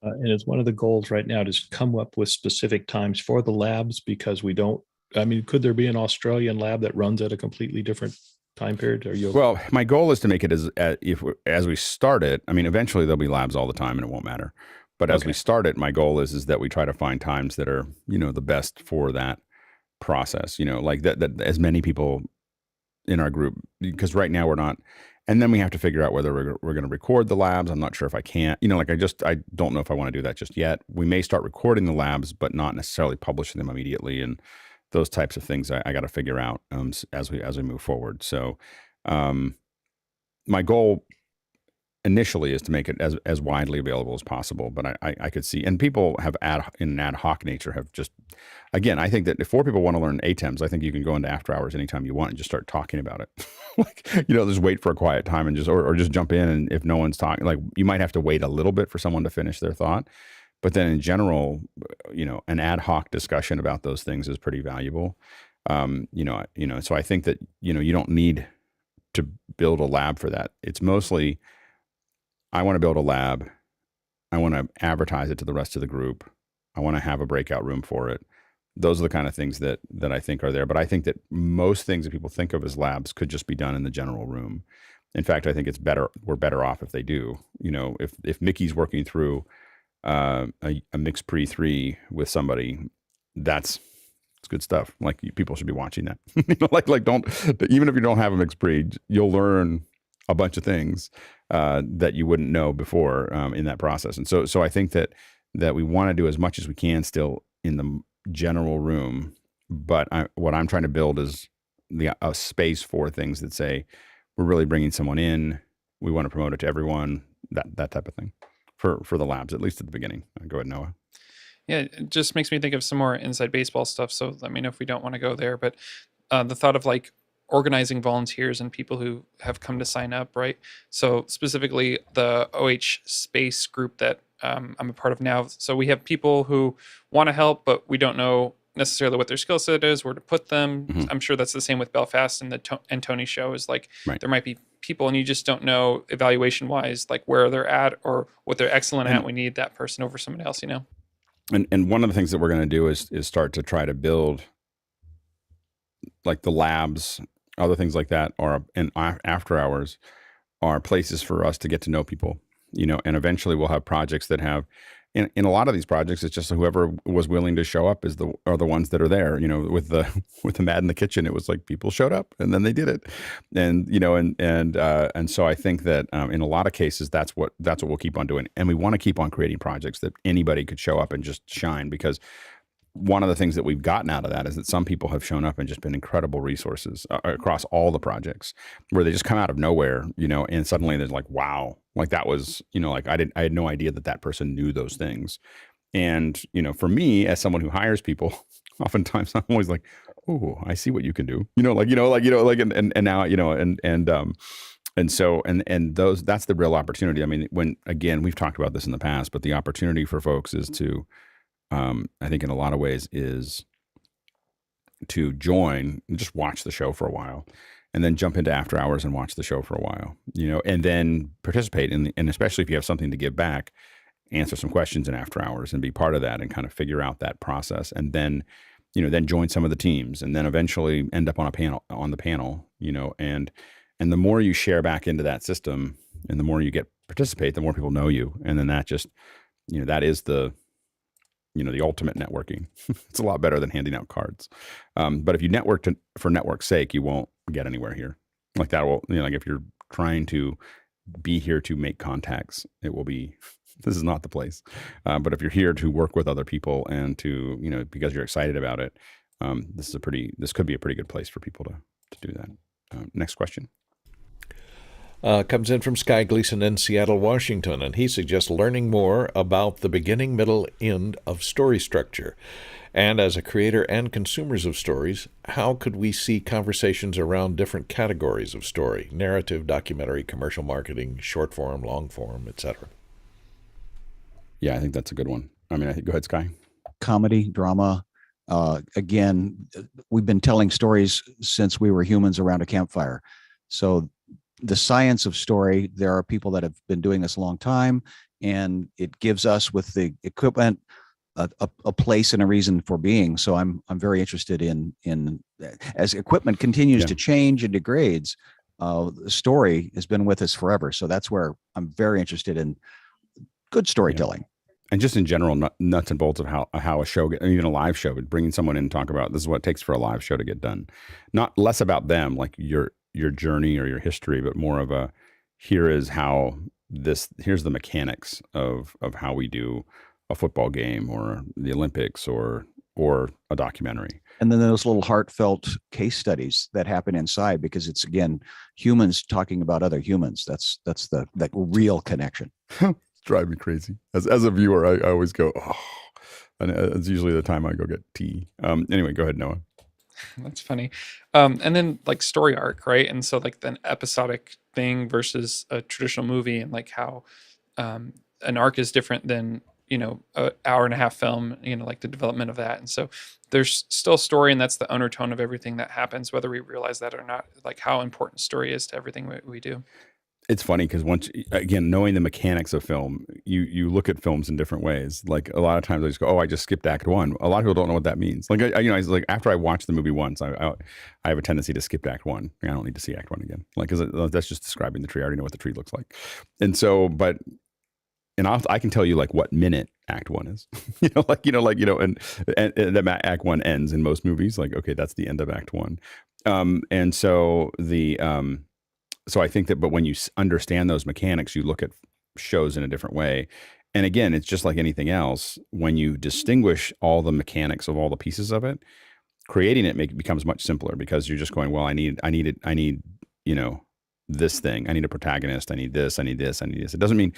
Speaker 9: And it's one of the goals right now to come up with specific times for the labs, because could there be an Australian lab that runs at a completely different time period?
Speaker 1: Well, my goal is to make it as we start it. Eventually there'll be labs all the time and it won't matter. But as we start it, my goal is that we try to find times that are, the best for that process, like that as many people in our group, because right now we're not, and then we have to figure out whether we're going to record the labs. I'm not sure if I can, I don't know if I want to do that just yet. We may start recording the labs, but not necessarily publishing them immediately. And those types of things I got to figure out as we move forward. So my goal initially is to make it as widely available as possible. But I could see, and people have in an ad hoc nature have just, again, I think that if 4 people want to learn Atems, I think you can go into after hours anytime you want and just start talking about it. Just wait for a quiet time and or just jump in. And if no one's talking, like, you might have to wait a little bit for someone to finish their thought. But then in general, an ad hoc discussion about those things is pretty valuable. So I think that, you don't need to build a lab for that. It's mostly, I want to build a lab. I want to advertise it to the rest of the group. I want to have a breakout room for it. Those are the kind of things that I think are there. But I think that most things that people think of as labs could just be done in the general room. In fact, I think we're better off if they do. If Mickey's working through a mix pre 3 with somebody, it's good stuff. Like, people should be watching that. Don't, even if you don't have a mix pre, you'll learn a bunch of things that you wouldn't know before in that process. And so I think that we want to do as much as we can still in the general room, but what I'm trying to build is a space for things that say we're really bringing someone in. We want to promote it to everyone. That type of thing for the labs, at least at the beginning. Go ahead, Noah.
Speaker 8: Yeah, it just makes me think of some more inside baseball stuff. So let me know if we don't want to go there. But the thought of like organizing volunteers and people who have come to sign up, right? So specifically the OH space group that I'm a part of now. So we have people who want to help, but we don't know necessarily what their skill set is, where to put them.
Speaker 1: Mhm.
Speaker 8: I'm sure that's the same with Belfast and and Tony's show is like,
Speaker 1: Right.
Speaker 8: there might be people and you just don't know evaluation wise, like where they're at or what they're excellent at. We need that person over someone else, you know?
Speaker 1: And one of the things that we're going to do is start to try to build like the labs, other things like that, or and after hours are places for us to get to know people, you know, and eventually we'll have projects that have, in a lot of these projects, it's just whoever was willing to show up are the ones that are there, you know, with the Mad in the Kitchen, it was like people showed up and then they did it. And, you know, and so I think that in a lot of cases, that's what we'll keep on doing. And we want to keep on creating projects that anybody could show up and just shine, because one of the things that we've gotten out of that is that some people have shown up and just been incredible resources across all the projects, where they just come out of nowhere, you know, and suddenly there's like, wow, like that was, you know, like I had no idea that person knew those things. And, you know, for me as someone who hires people, oftentimes I'm always like, oh, I see what you can do, and now, you know, and so that's the real opportunity. I mean, when, again, we've talked about this in the past, but the opportunity for folks is to, I think in a lot of ways is to join and just watch the show for a while, and then jump into after hours and watch the show for a while, you know, and then participate and especially if you have something to give back, answer some questions in after hours and be part of that and kind of figure out that process. And then, you know, then join some of the teams and then eventually end up on the panel, you know, and the more you share back into that system and the more you participate, the more people know you. And then that just, you know, that is the ultimate networking. It's a lot better than handing out cards. But if you network for network's sake, you won't get anywhere here. Like that will, you know, like if you're trying to be here to make contacts, this is not the place. But if you're here to work with other people and to, you know, because you're excited about it, this could be a pretty good place for people to do that. Next question.
Speaker 2: Comes in from Sky Gleason in Seattle, Washington, and he suggests learning more about the beginning, middle, end of story structure. And as a creator and consumers of stories, how could we see conversations around different categories of story: narrative, documentary, commercial marketing, short form, long form, etc.?
Speaker 1: Yeah, I think that's a good one. I mean, go ahead, Sky.
Speaker 10: Comedy, drama. Again, we've been telling stories since we were humans around a campfire. So the science of story, there are people that have been doing this a long time, and it gives us, with the equipment, a place and a reason for being. So I'm very interested in as equipment continues to change and degrades, the story has been with us forever. So that's where I'm very interested in good storytelling.
Speaker 1: Yeah. And just in general, nuts and bolts of how a show, even a live show, but bringing someone in and talk about this is what it takes for a live show to get done. Not less about them, like your journey or your history, but more of here's the mechanics of how we do a football game or the Olympics or a documentary.
Speaker 10: And then those little heartfelt case studies that happen inside, because it's, again, humans talking about other humans. That's that real connection.
Speaker 1: Drive me crazy. As a viewer, I always go, oh, and it's usually the time I go get tea. Anyway, go ahead, Noah.
Speaker 8: That's funny. And then like story arc, right? And so like an episodic thing versus a traditional movie, and like how an arc is different than, you know, an hour and a half film, you know, like the development of that. And so there's still story, and that's the undertone of everything that happens, whether we realize that or not, like how important story is to everything we do.
Speaker 1: It's funny because once, again, knowing the mechanics of film, you look at films in different ways. Like a lot of times I just go, oh, I just skipped act one. A lot of people don't know what that means. Like, like after I watch the movie once, I have a tendency to skip act one. I don't need to see act one again. Like, cause that's just describing the tree. I already know what the tree looks like. And so, I can tell you like what minute act one is, and that act one ends in most movies. Like, okay, that's the end of act one. And so so I think that, but when you understand those mechanics, you look at shows in a different way. And again, it's just like anything else. When you distinguish all the mechanics of all the pieces of it, creating it becomes much simpler, because you're just going, well, I need, this thing. I need a protagonist. I need this. I need this. I need this. It doesn't mean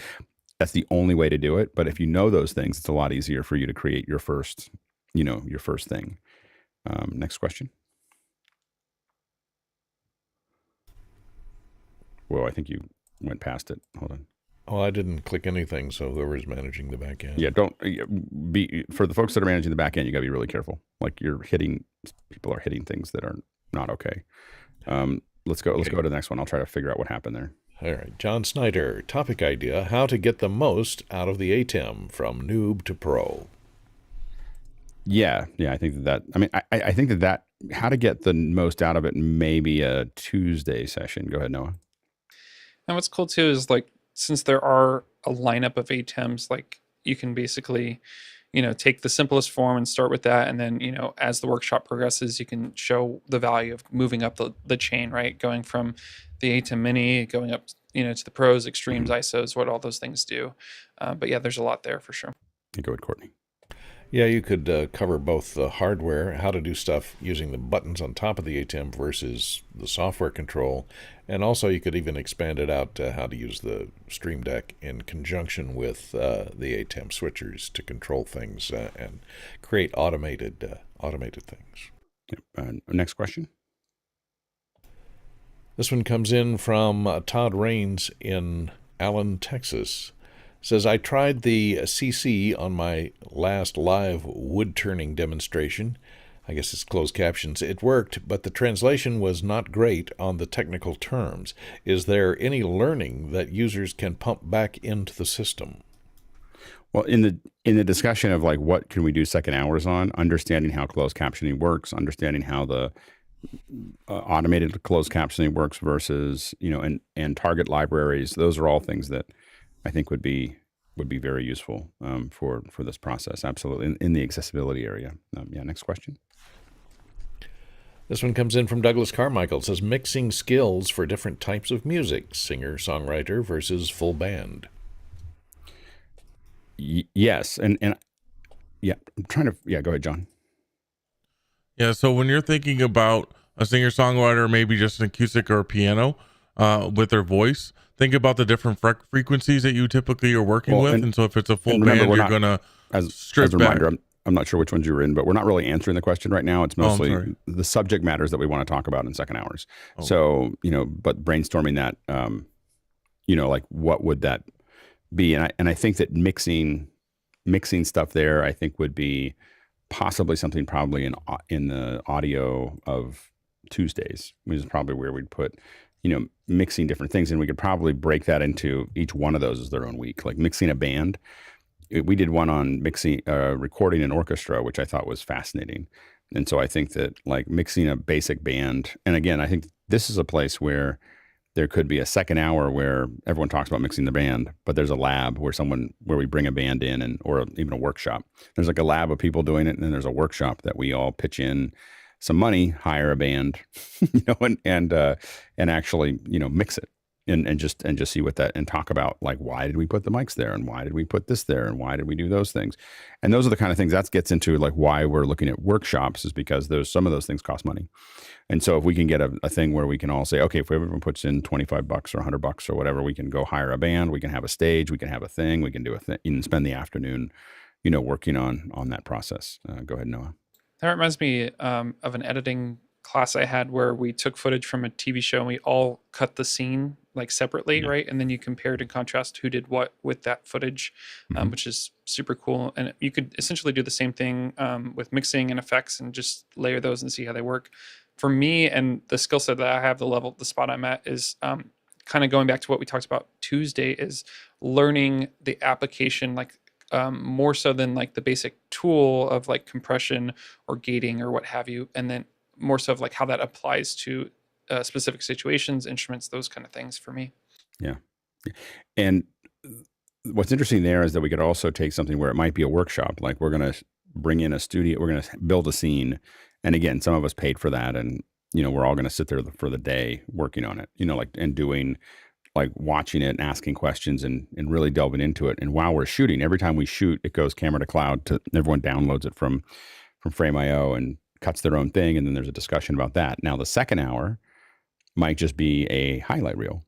Speaker 1: that's the only way to do it, but if you know those things, it's a lot easier for you to create your first thing. Next question. Whoa, I think you went past it. Hold on.
Speaker 2: Oh, I didn't click anything, so whoever's managing the back end.
Speaker 1: Yeah, don't be, for the folks that are managing the back end, you got to be really careful. Like people are hitting things that are not okay. Let's go to the next one. I'll try to figure out what happened there.
Speaker 2: All right, John Snyder, topic idea: how to get the most out of the Atem from noob to pro.
Speaker 1: Yeah, I think that. I mean, I think that how to get the most out of it, maybe a Tuesday session. Go ahead, Noah.
Speaker 8: And what's cool too is, like, since there are a lineup of Atems, like, you can basically, take the simplest form and start with that. And then, as the workshop progresses, you can show the value of moving up the chain, right? Going from the Atem Mini, going up, to the pros, extremes, ISOs, what all those things do. But yeah, there's a lot there for sure.
Speaker 1: Go ahead, Courtney.
Speaker 2: Yeah, you could cover both the hardware, how to do stuff using the buttons on top of the Atem versus the software control, and also you could even expand it out to how to use the Stream Deck in conjunction with the Atem switchers to control things and create automated things.
Speaker 1: Yep. Next question.
Speaker 2: This one comes in from Todd Rains in Allen, Texas. Says, I tried the CC on my last live wood turning demonstration. I guess it's closed captions. It worked, but the translation was not great on the technical terms. Is there any learning that users can pump back into the system?
Speaker 1: Well, in the discussion of like what can we do second hours on, understanding how closed captioning works, understanding how the automated closed captioning works versus and target libraries, those are all things that I think would be very useful for this process. Absolutely, in the accessibility area. Next question.
Speaker 2: This one comes in from Douglas Carmichael. It says, mixing skills for different types of music, singer, songwriter versus full band.
Speaker 1: Yes, and yeah, I'm trying to, go ahead, John.
Speaker 6: Yeah, so when you're thinking about a singer-songwriter, maybe just an acoustic or a piano with their voice, think about the different frequencies that you typically are working with. And so if it's a full band, you're going to strip
Speaker 1: as a reminder, I'm not sure which ones you were in, but we're not really answering the question right now. It's mostly the subject matters that we want to talk about in second hours. So, but brainstorming that, like what would that be? And I think that mixing stuff there, I think would be possibly something probably in the audio of Tuesdays, which is probably where we'd put, mixing different things. And we could probably break that into each one of those as their own week, like mixing a band. We did one on mixing, recording an orchestra, which I thought was fascinating. And so I think that like mixing a basic band, and again, I think this is a place where there could be a second hour where everyone talks about mixing the band, but there's a lab where we bring a band in or even a workshop. There's like a lab of people doing it. And then there's a workshop that we all pitch in some money, hire a band, and actually, mix it and just see what that, and talk about like, why did we put the mics there? And why did we put this there? And why did we do those things? And those are the kind of things that gets into like why we're looking at workshops, is because some of those things cost money. And so if we can get a thing where we can all say, okay, if everyone puts in $25 or $100 or whatever, we can go hire a band, we can have a stage, we can have a thing, we can do a thing, and spend the afternoon, working on that process. Go ahead, Noah.
Speaker 8: That reminds me of an editing class I had where we took footage from a TV show and we all cut the scene like separately, right? And then you compared and contrast who did what with that footage, which is super cool. And you could essentially do the same thing with mixing and effects and just layer those and see how they work. For me, and the skill set that I have, the spot I'm at is kind of going back to what we talked about Tuesday, is learning the application, like more so than like the basic tool of like compression or gating or what have you, and then more so of like how that applies to specific situations, instruments, those kind of things for me.
Speaker 1: Yeah. And what's interesting there is that we could also take something where it might be a workshop, like we're going to bring in a studio, we're going to build a scene. And again, some of us paid for that, and we're all going to sit there for the day working on it, and doing, like, watching it and asking questions and really delving into it. And while we're shooting, every time we shoot, it goes camera to cloud to everyone downloads it from Frame.io and cuts their own thing. And then there's a discussion about that. Now, the second hour might just be a highlight reel,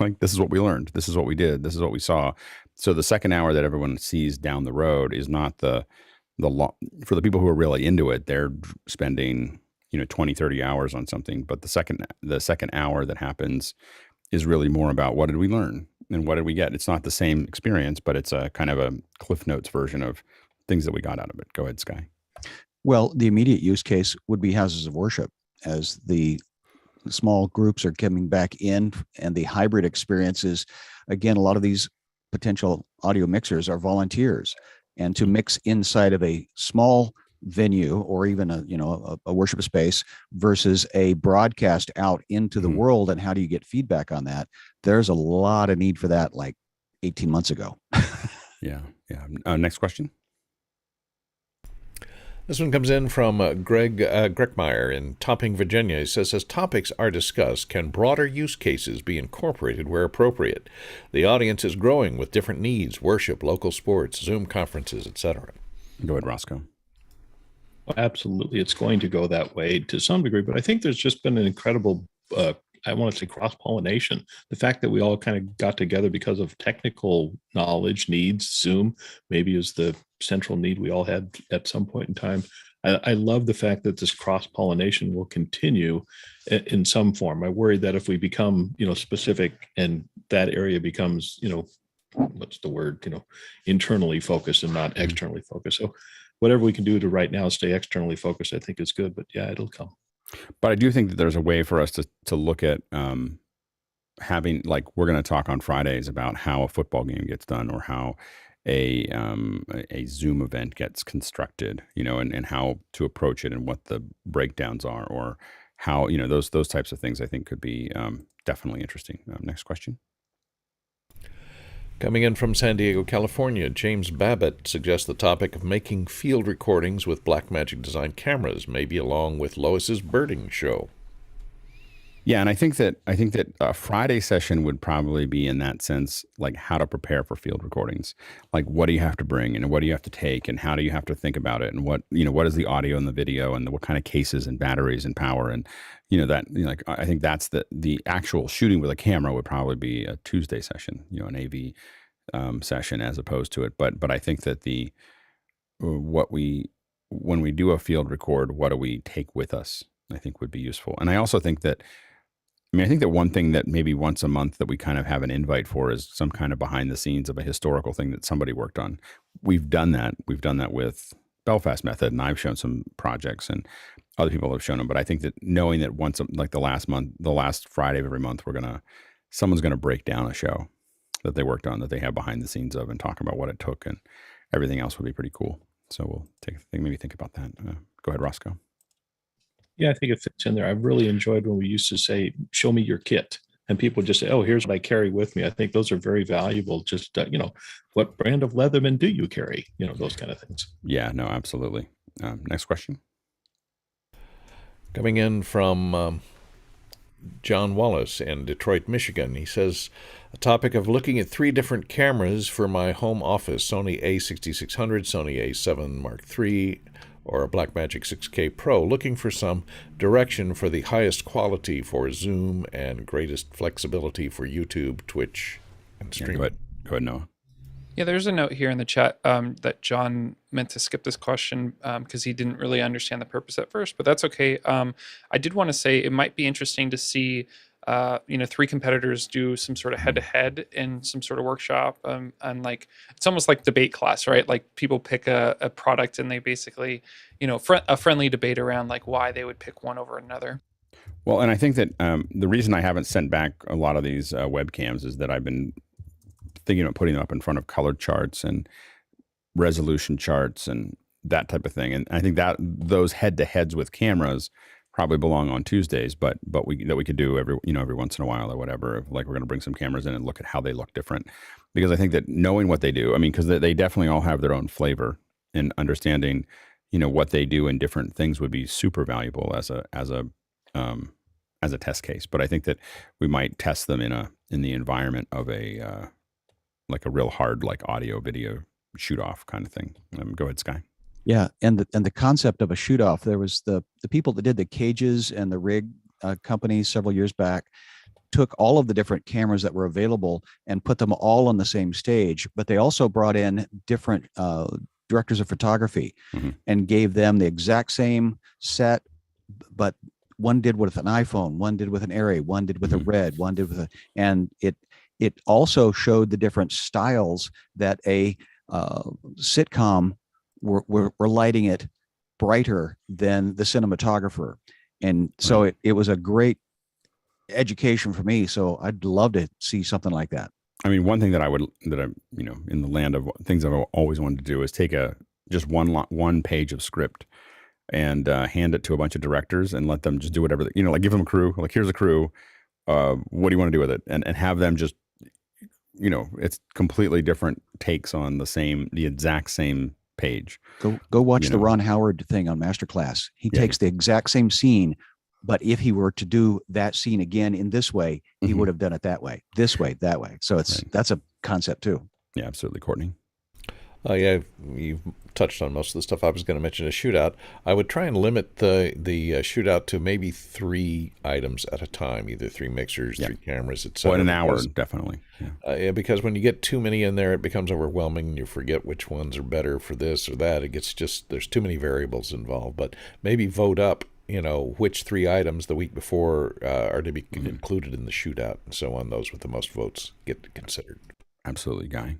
Speaker 1: like, this is what we learned. This is what we did. This is what we saw. So the second hour that everyone sees down the road is not for the people who are really into it, they're spending, 20, 30 hours on something. But the second hour that happens is really more about what did we learn and what did we get. It's not the same experience, but it's a kind of a Cliff Notes version of things that we got out of it. Go ahead, Sky.
Speaker 10: Well, the immediate use case would be houses of worship, as the small groups are coming back in, and the hybrid experiences. Again, a lot of these potential audio mixers are volunteers, and to mix inside of a small venue or even a worship space versus a broadcast out into the world, and how do you get feedback on that? There's a lot of need for that, like 18 months ago.
Speaker 1: Yeah. Next question.
Speaker 2: This one comes in from Greg Greckmeyer in Topping, Virginia. He says, as topics are discussed, can broader use cases be incorporated where appropriate? The audience is growing with different needs: worship, local sports, Zoom conferences, etc.
Speaker 1: Go ahead, Roscoe.
Speaker 9: Absolutely. It's going to go that way to some degree, but I think there's just been an incredible, I want to say, cross-pollination. The fact that we all kind of got together because of technical knowledge needs. Zoom maybe is the central need we all had at some point in time. I love the fact that this cross-pollination will continue in some form. I worry that if we become, specific and that area becomes, what's the word, internally focused and not externally focused. So whatever we can do to right now stay externally focused, I think is good, but yeah, it'll come.
Speaker 1: But I do think that there's a way for us to look at having, like, we're going to talk on Fridays about how a football game gets done, or how a Zoom event gets constructed, and how to approach it and what the breakdowns are, or how, those types of things I think could be definitely interesting. Next question.
Speaker 2: Coming in from San Diego, California, James Babbitt suggests the topic of making field recordings with Blackmagic design cameras, maybe along with Lois's birding show.
Speaker 1: Yeah, and I think that a Friday session would probably be, in that sense, like, how to prepare for field recordings. Like, what do you have to bring, and what do you have to take, and how do you have to think about it, and what is the audio and the video, and what kind of cases and batteries and power, and like, I think that's the actual shooting with a camera would probably be a Tuesday session, an AV session, as opposed to it. But I think that when we do a field record, what do we take with us, I think would be useful. And I also think that, I think that one thing that maybe once a month that we kind of have an invite for is some kind of behind the scenes of a historical thing that somebody worked on. We've done that. We've done that with Belfast Method, and I've shown some projects, and other people have shown them. But I think that knowing that like the last Friday of every month, someone's going to break down a show that they worked on, that they have behind the scenes of, and talk about what it took, and everything else would be pretty cool. So we'll maybe think about that. Go ahead, Roscoe.
Speaker 9: Yeah, I think it fits in there. I've really enjoyed when we used to say, show me your kit. And people just say, oh, here's what I carry with me. I think those are very valuable. Just, what brand of Leatherman do you carry? Those kind of things.
Speaker 1: Yeah, no, absolutely. Next question.
Speaker 2: Coming in from John Wallace in Detroit, Michigan. He says, a topic of looking at 3 different cameras for my home office: Sony A6600, Sony A7 Mark III, or a Blackmagic 6K Pro, looking for some direction for the highest quality for Zoom and greatest flexibility for YouTube, Twitch, and streaming.
Speaker 1: Yeah, go ahead, Noah.
Speaker 8: Yeah, there's a note here in the chat that John meant to skip this question because he didn't really understand the purpose at first, but that's okay. I did want to say it might be interesting to see 3 competitors do some sort of head-to-head in some sort of workshop, and like, it's almost like debate class, right? Like, people pick a product, and they basically, a friendly debate around like why they would pick one over another.
Speaker 1: Well, and I think that the reason I haven't sent back a lot of these webcams is that I've been thinking about putting them up in front of colored charts and resolution charts and that type of thing. And I think that those head-to-heads with cameras probably belong on Tuesdays, but we could do every once in a while, or whatever. Like, we're going to bring some cameras in and look at how they look different, because I think that knowing what they do, because they definitely all have their own flavor, and understanding, what they do in different things would be super valuable as a as a test case. But I think that we might test them in the environment of a like a real hard like audio video shoot off kind of thing. Go ahead, Sky.
Speaker 10: Yeah, and the concept of a shoot off. There was the people that did the cages and the rig companies several years back took all of the different cameras that were available and put them all on the same stage, but they also brought in different directors of photography and gave them the exact same set, but one did with an iPhone, one did with an Arri, one did with a Red, one did with and it also showed the different styles that a sitcom were lighting it brighter than the cinematographer. And so it was a great education for me. So I'd love to see something like that.
Speaker 1: I mean, one thing that I'm, in the land of things I've always wanted to do is take just one page of script and hand it to a bunch of directors and let them just do whatever, like give them a crew, like here's a crew. What do you want to do with it? And have them just, it's completely different takes on the exact same page.
Speaker 10: Go watch the Ron Howard thing on Masterclass. He takes the exact same scene, but if he were to do that scene again in this way, he would have done it that way, this way, that way. So that's a concept too.
Speaker 1: Yeah, absolutely. Courtney.
Speaker 2: Yeah, you've touched on most of the stuff I was going to mention. A shootout, I would try and limit the shootout to maybe 3 items at a time, either 3 mixers, 3 cameras, etc.
Speaker 1: Well, in an hour, definitely.
Speaker 2: Yeah, because when you get too many in there, it becomes overwhelming, and you forget which ones are better for this or that. It gets there's too many variables involved. But maybe vote up, which 3 items the week before are to be included in the shootout, and so on. Those with the most votes get considered.
Speaker 1: Absolutely, Guy.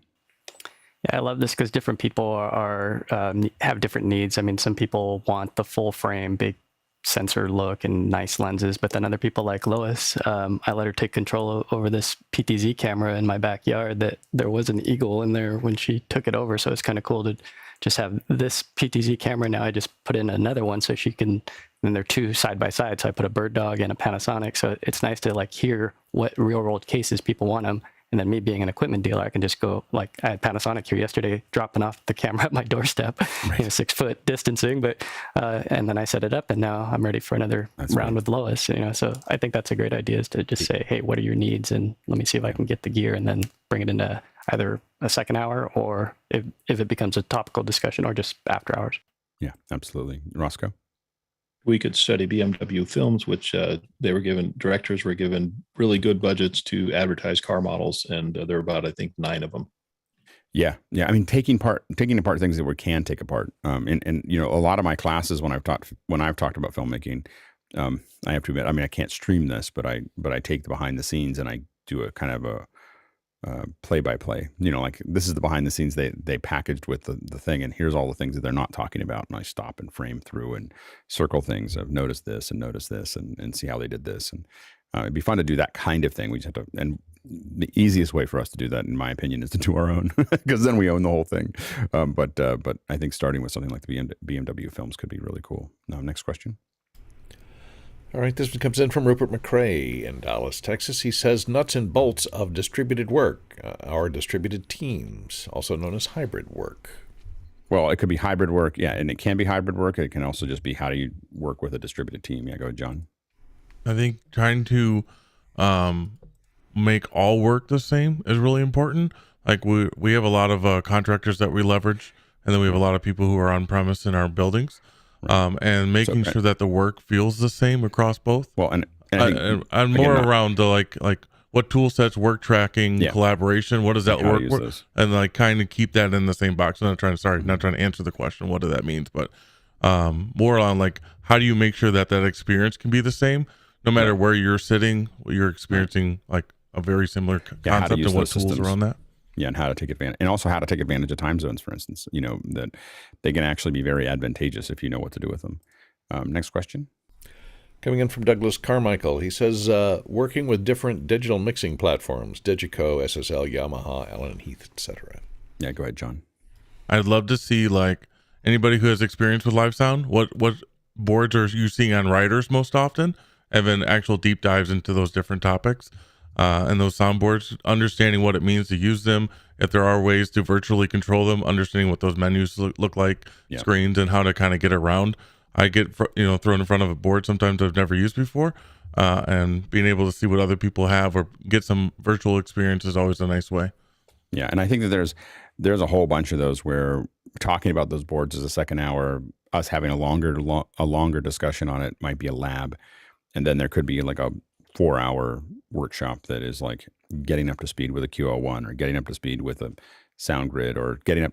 Speaker 5: Yeah, I love this because different people have different needs. I mean, some people want the full frame, big sensor look and nice lenses, but then other people like Lois, I let her take control over this PTZ camera in my backyard that there was an eagle in there when she took it over. So it's kind of cool to just have this PTZ camera. Now I just put in another one so she can, and they're 2 side by side. So I put a Bird Dog and a Panasonic. So it's nice to hear what real world cases people want them. And then me being an equipment dealer, I can just go, I had Panasonic here yesterday, dropping off the camera at my doorstep, 6 foot distancing, but, and then I set it up and now I'm ready for another round with Lois, so I think that's a great idea, is to just say, hey, what are your needs? And let me see if I can get the gear and then bring it into either a second hour or if it becomes a topical discussion or just after hours.
Speaker 1: Yeah, absolutely. Roscoe?
Speaker 9: We could study BMW films, which directors were given really good budgets to advertise car models, and there are about, I think, 9 of them.
Speaker 1: Yeah. I mean, taking apart things that we can take apart. And a lot of my classes when I've talked about filmmaking, I have to admit, I mean, I can't stream this, but I take the behind the scenes and I do a kind of a play-by-play, this is the behind the scenes they packaged with the thing, and here's all the things that they're not talking about, and I stop and frame through and circle things. I've noticed this and see how they did this, and it'd be fun to do that kind of thing. We just have to, and the easiest way for us to do that, in my opinion, is to do our own, because then we own the whole thing. But I think starting with something like the BMW films could be really cool. Now, next question.
Speaker 2: All right, this one comes in from Rupert McCrae in Dallas, Texas. He says, nuts and bolts of distributed work, or distributed teams, also known as hybrid work.
Speaker 1: Well, it could be hybrid work, yeah, and it can be hybrid work. It can also just be, how do you work with a distributed team? Yeah, go ahead, John.
Speaker 6: I think trying to make all work the same is really important. Like we have a lot of contractors that we leverage, and then we have a lot of people who are on premise in our buildings. And making sure that the work feels the same across both.
Speaker 1: Well, and
Speaker 6: more around the like what tool sets, work tracking, collaboration. What does that work? And kind of keep that in the same box. I'm not trying to answer the question what that means, but more on how do you make sure that experience can be the same no matter where you're sitting, you're experiencing a very similar concept and what tools are on that.
Speaker 1: Yeah, and how to take advantage, and also how to take advantage of time zones, for instance, that they can actually be very advantageous if you know what to do with them. Next question.
Speaker 2: Coming in from Douglas Carmichael, he says, working with different digital mixing platforms, Digico, SSL, Yamaha, Allen & Heath, etc.
Speaker 1: Yeah, go ahead, John.
Speaker 6: I'd love to see anybody who has experience with live sound, what boards are you seeing on writers most often, and then actual deep dives into those different topics. And those soundboards, understanding what it means to use them, if there are ways to virtually control them, understanding what those menus look like, screens, and how to kind of get around I get thrown in front of a board sometimes I've never used before, and being able to see what other people have or get some virtual experience is always a nice way.
Speaker 1: Yeah, and I think that there's a whole bunch of those where talking about those boards is a second hour. Us having a longer discussion on it might be a lab, and then there could be like a 4-hour workshop that is like getting up to speed with a QL1 or getting up to speed with a sound grid or getting up,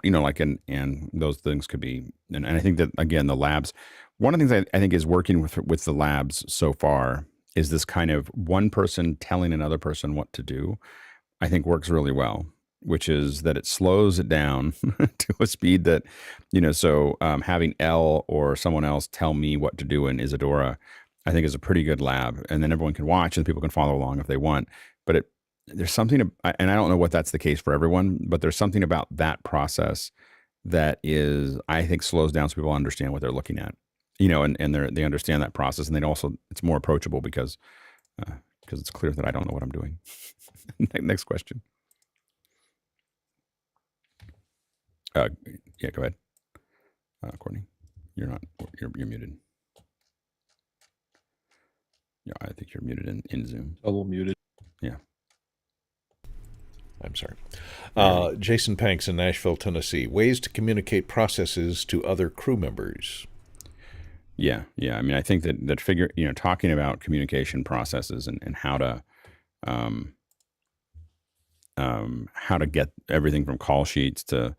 Speaker 1: and those things could be. And I think that again, the labs. One of the things I think is working with the labs so far is this kind of one person telling another person what to do. I think works really well, which is that it slows it down to a speed that, so having Elle or someone else tell me what to do in Isadora, I think is a pretty good lab. And then everyone can watch and people can follow along if they want. But there's something, and I don't know what that's the case for everyone, but there's something about that process that is, I think, slows down so people understand what they're looking at, and they understand that process. And it's more approachable because it's clear that I don't know what I'm doing. Next question. Yeah, go ahead. Courtney, you're muted. Yeah, I think you're muted in Zoom.
Speaker 9: Double muted.
Speaker 1: Yeah.
Speaker 2: I'm sorry. Jason Panks in Nashville, Tennessee. Ways to communicate processes to other crew members.
Speaker 1: Yeah. I mean, I think that talking about communication processes and how to get everything from call sheets to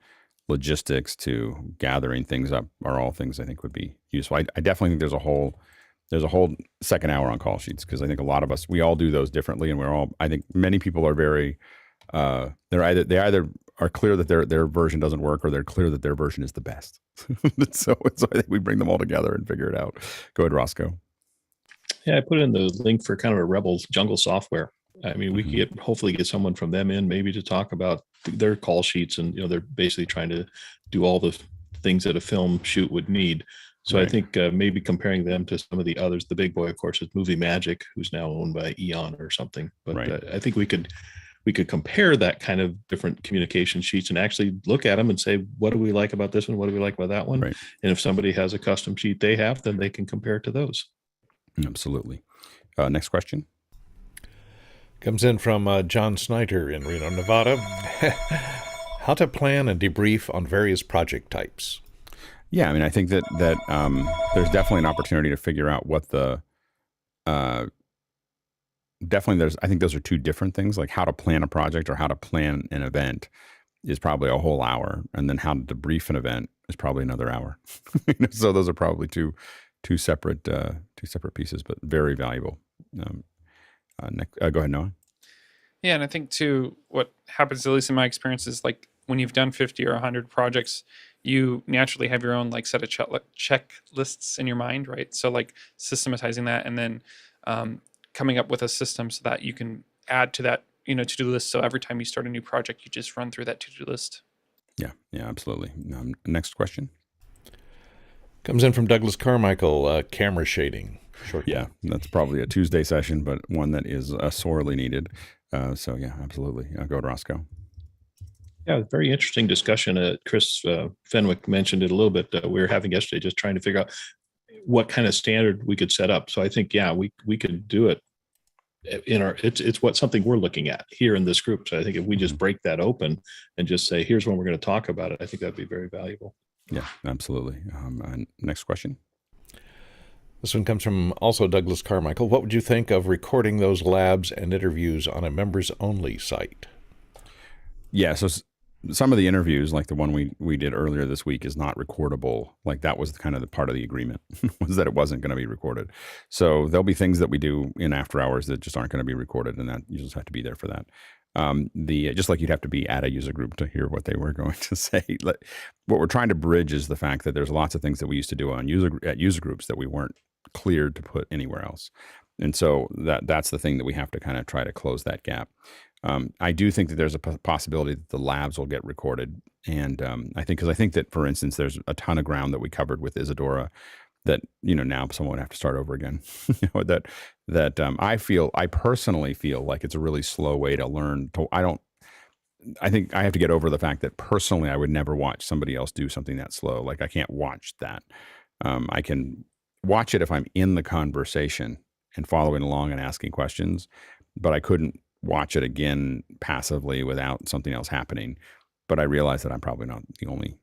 Speaker 1: logistics to gathering things up are all things I think would be useful. I definitely think there's a whole second hour on call sheets because I think a lot of us, we all do those differently, and I think many people are very they either are clear that their version doesn't work or they're clear that their version is the best. so I think we bring them all together and figure it out. Go ahead, Roscoe.
Speaker 9: Yeah, I put in the link for kind of a Rebel Jungle software. I mean, we could hopefully get someone from them in maybe to talk about their call sheets, and they're basically trying to do all the things that a film shoot would need. So right. I think maybe comparing them to some of the others. The big boy, of course, is Movie Magic, who's now owned by Eon or something. But right. I think we could compare that kind of different communication sheets and actually look at them and say, what do we like about this one? What do we like about that one? Right. And if somebody has a custom sheet they have, then they can compare it to those.
Speaker 1: Absolutely. Next question.
Speaker 2: Comes in from John Snyder in Reno, Nevada. How to plan and debrief on various project types.
Speaker 1: Yeah, I mean, I think that there's definitely an opportunity to figure out what the I think those are two different things. Like how to plan a project or how to plan an event is probably a whole hour, and then how to debrief an event is probably another hour. So those are probably two separate pieces, but very valuable. Go ahead, Noah.
Speaker 8: Yeah, and I think too, what happens, at least in my experience, is like when you've done 50 or 100 projects, you naturally have your own like set of checklists in your mind, right? So like systematizing that and then coming up with a system so that you can add to that, to-do list. So every time you start a new project, you just run through that to-do list.
Speaker 1: Yeah, absolutely. Next question.
Speaker 2: Comes in from Douglas Carmichael, camera shading. Short.
Speaker 1: Yeah, that's probably a Tuesday session, but one that is sorely needed. So yeah, absolutely. Go to Roscoe.
Speaker 9: Yeah, very interesting discussion. Chris Fenwick mentioned it a little bit. We were having yesterday, just trying to figure out what kind of standard we could set up. So I think, yeah, we could do it in it's something we're looking at here in this group. So I think if we just break that open and just say, here's when we're going to talk about it, I think that'd be very valuable.
Speaker 1: Yeah, absolutely. Next question.
Speaker 2: This one comes from also Douglas Carmichael. What would you think of recording those labs and interviews on a members-only site? Yeah,
Speaker 1: so some of the interviews, like the one we did earlier this week, is not recordable. Like that was kind of the part of the agreement was that it wasn't going to be recorded. So there'll be things that we do in after hours that just aren't going to be recorded, and that you just have to be there for that. Just like you'd have to be at a user group to hear what they were going to say. What we're trying to bridge is the fact that there's lots of things that we used to do at user groups that we weren't cleared to put anywhere else. And so that's the thing that we have to kind of try to close that gap. I do think that there's a possibility that the labs will get recorded. And I think that, for instance, there's a ton of ground that we covered with Isadora that, now someone would have to start over again. I personally feel like it's a really slow way to learn. I think I have to get over the fact that personally I would never watch somebody else do something that slow. Like I can't watch that. I can watch it if I'm in the conversation and following along and asking questions, but I couldn't watch it again passively without something else happening. But I realize that I'm probably not the only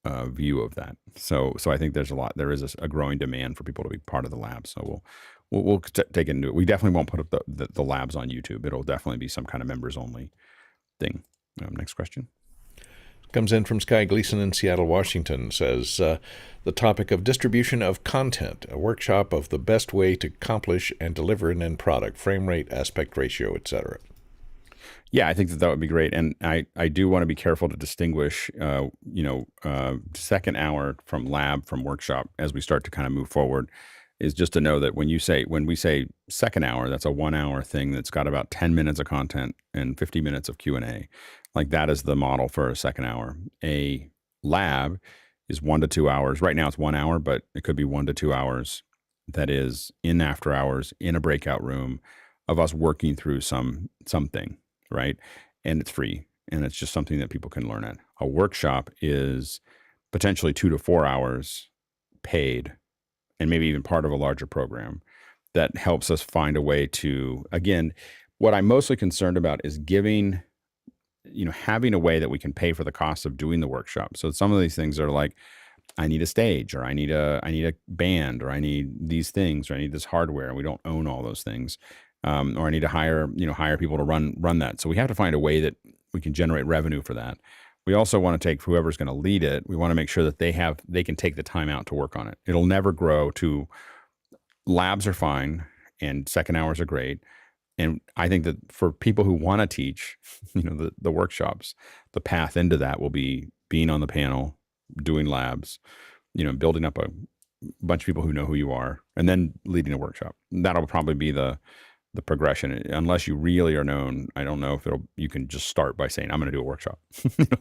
Speaker 1: view of that. So I think there is a growing demand for people to be part of the lab. So we'll take into it. We definitely won't put up the labs on YouTube. It'll definitely be some kind of members only thing. Next question.
Speaker 2: Comes in from Sky Gleason in Seattle, Washington, says the topic of distribution of content, a workshop of the best way to accomplish and deliver an end product, frame rate, aspect ratio, etc.
Speaker 1: Yeah, I think that would be great. And I do want to be careful to distinguish, second hour from lab from workshop as we start to kind of move forward, is just to know that when we say second hour, that's a 1 hour thing that's got about 10 minutes of content and 50 minutes of Q&A. Like that is the model for a second hour. A lab is 1 to 2 hours. Right now it's 1 hour, but it could be 1 to 2 hours. That is in after hours in a breakout room of us working through something, right? And it's free, and it's just something that people can learn at. A workshop is potentially 2 to 4 hours paid, and maybe even part of a larger program that helps us find a way to, again, what I'm mostly concerned about is having a way that we can pay for the cost of doing the workshop. So some of these things are like, I need a stage, or I need a band, or I need these things, or I need this hardware, and we don't own all those things. Or I need to hire people to run that. So we have to find a way that we can generate revenue for that. We also want to take whoever's going to lead it. We want to make sure that they can take the time out to work on it. It'll never grow to labs are fine and second hours are great. And I think that for people who want to teach, the workshops, the path into that will be being on the panel, doing labs, building up a bunch of people who know who you are, and then leading a workshop. That'll probably be the progression. Unless you really are known, I don't know if you can just start by saying, I'm going to do a workshop.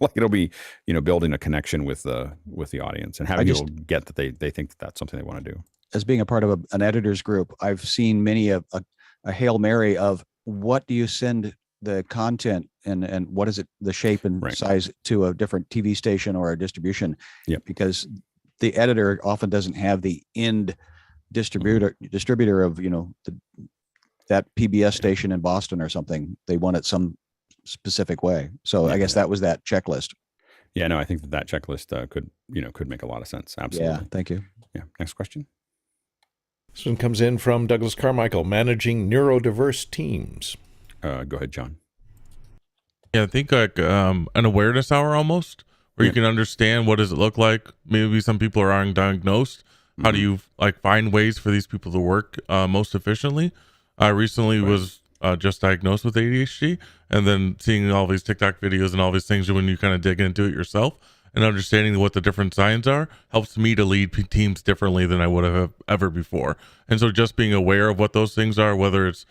Speaker 1: Like it'll be, building a connection with the audience and having people get that they think that that's something they want to do.
Speaker 10: As being a part of an editor's group, I've seen many a Hail Mary of what do you send the content and what is it, the shape and size to a different TV station or a distribution.
Speaker 1: Yeah.
Speaker 10: Because the editor often doesn't have the end distributor of, that PBS station in Boston or something. They want it some specific way. So I guess that was that checklist.
Speaker 1: Yeah, no, I think that checklist could make a lot of sense. Absolutely.
Speaker 10: Yeah, thank you.
Speaker 1: Yeah. Next question.
Speaker 2: This one comes in from Douglas Carmichael, managing neurodiverse teams.
Speaker 1: Go ahead, John.
Speaker 6: Yeah, I think like an awareness hour almost, where you can understand what does it look like. Maybe some people are undiagnosed. How do you find ways for these people to work most efficiently? I recently was just diagnosed with ADHD, and then seeing all these TikTok videos and all these things when you kind of dig into it yourself and understanding what the different signs are helps me to lead teams differently than I would have ever before. And so just being aware of what those things are, whether it's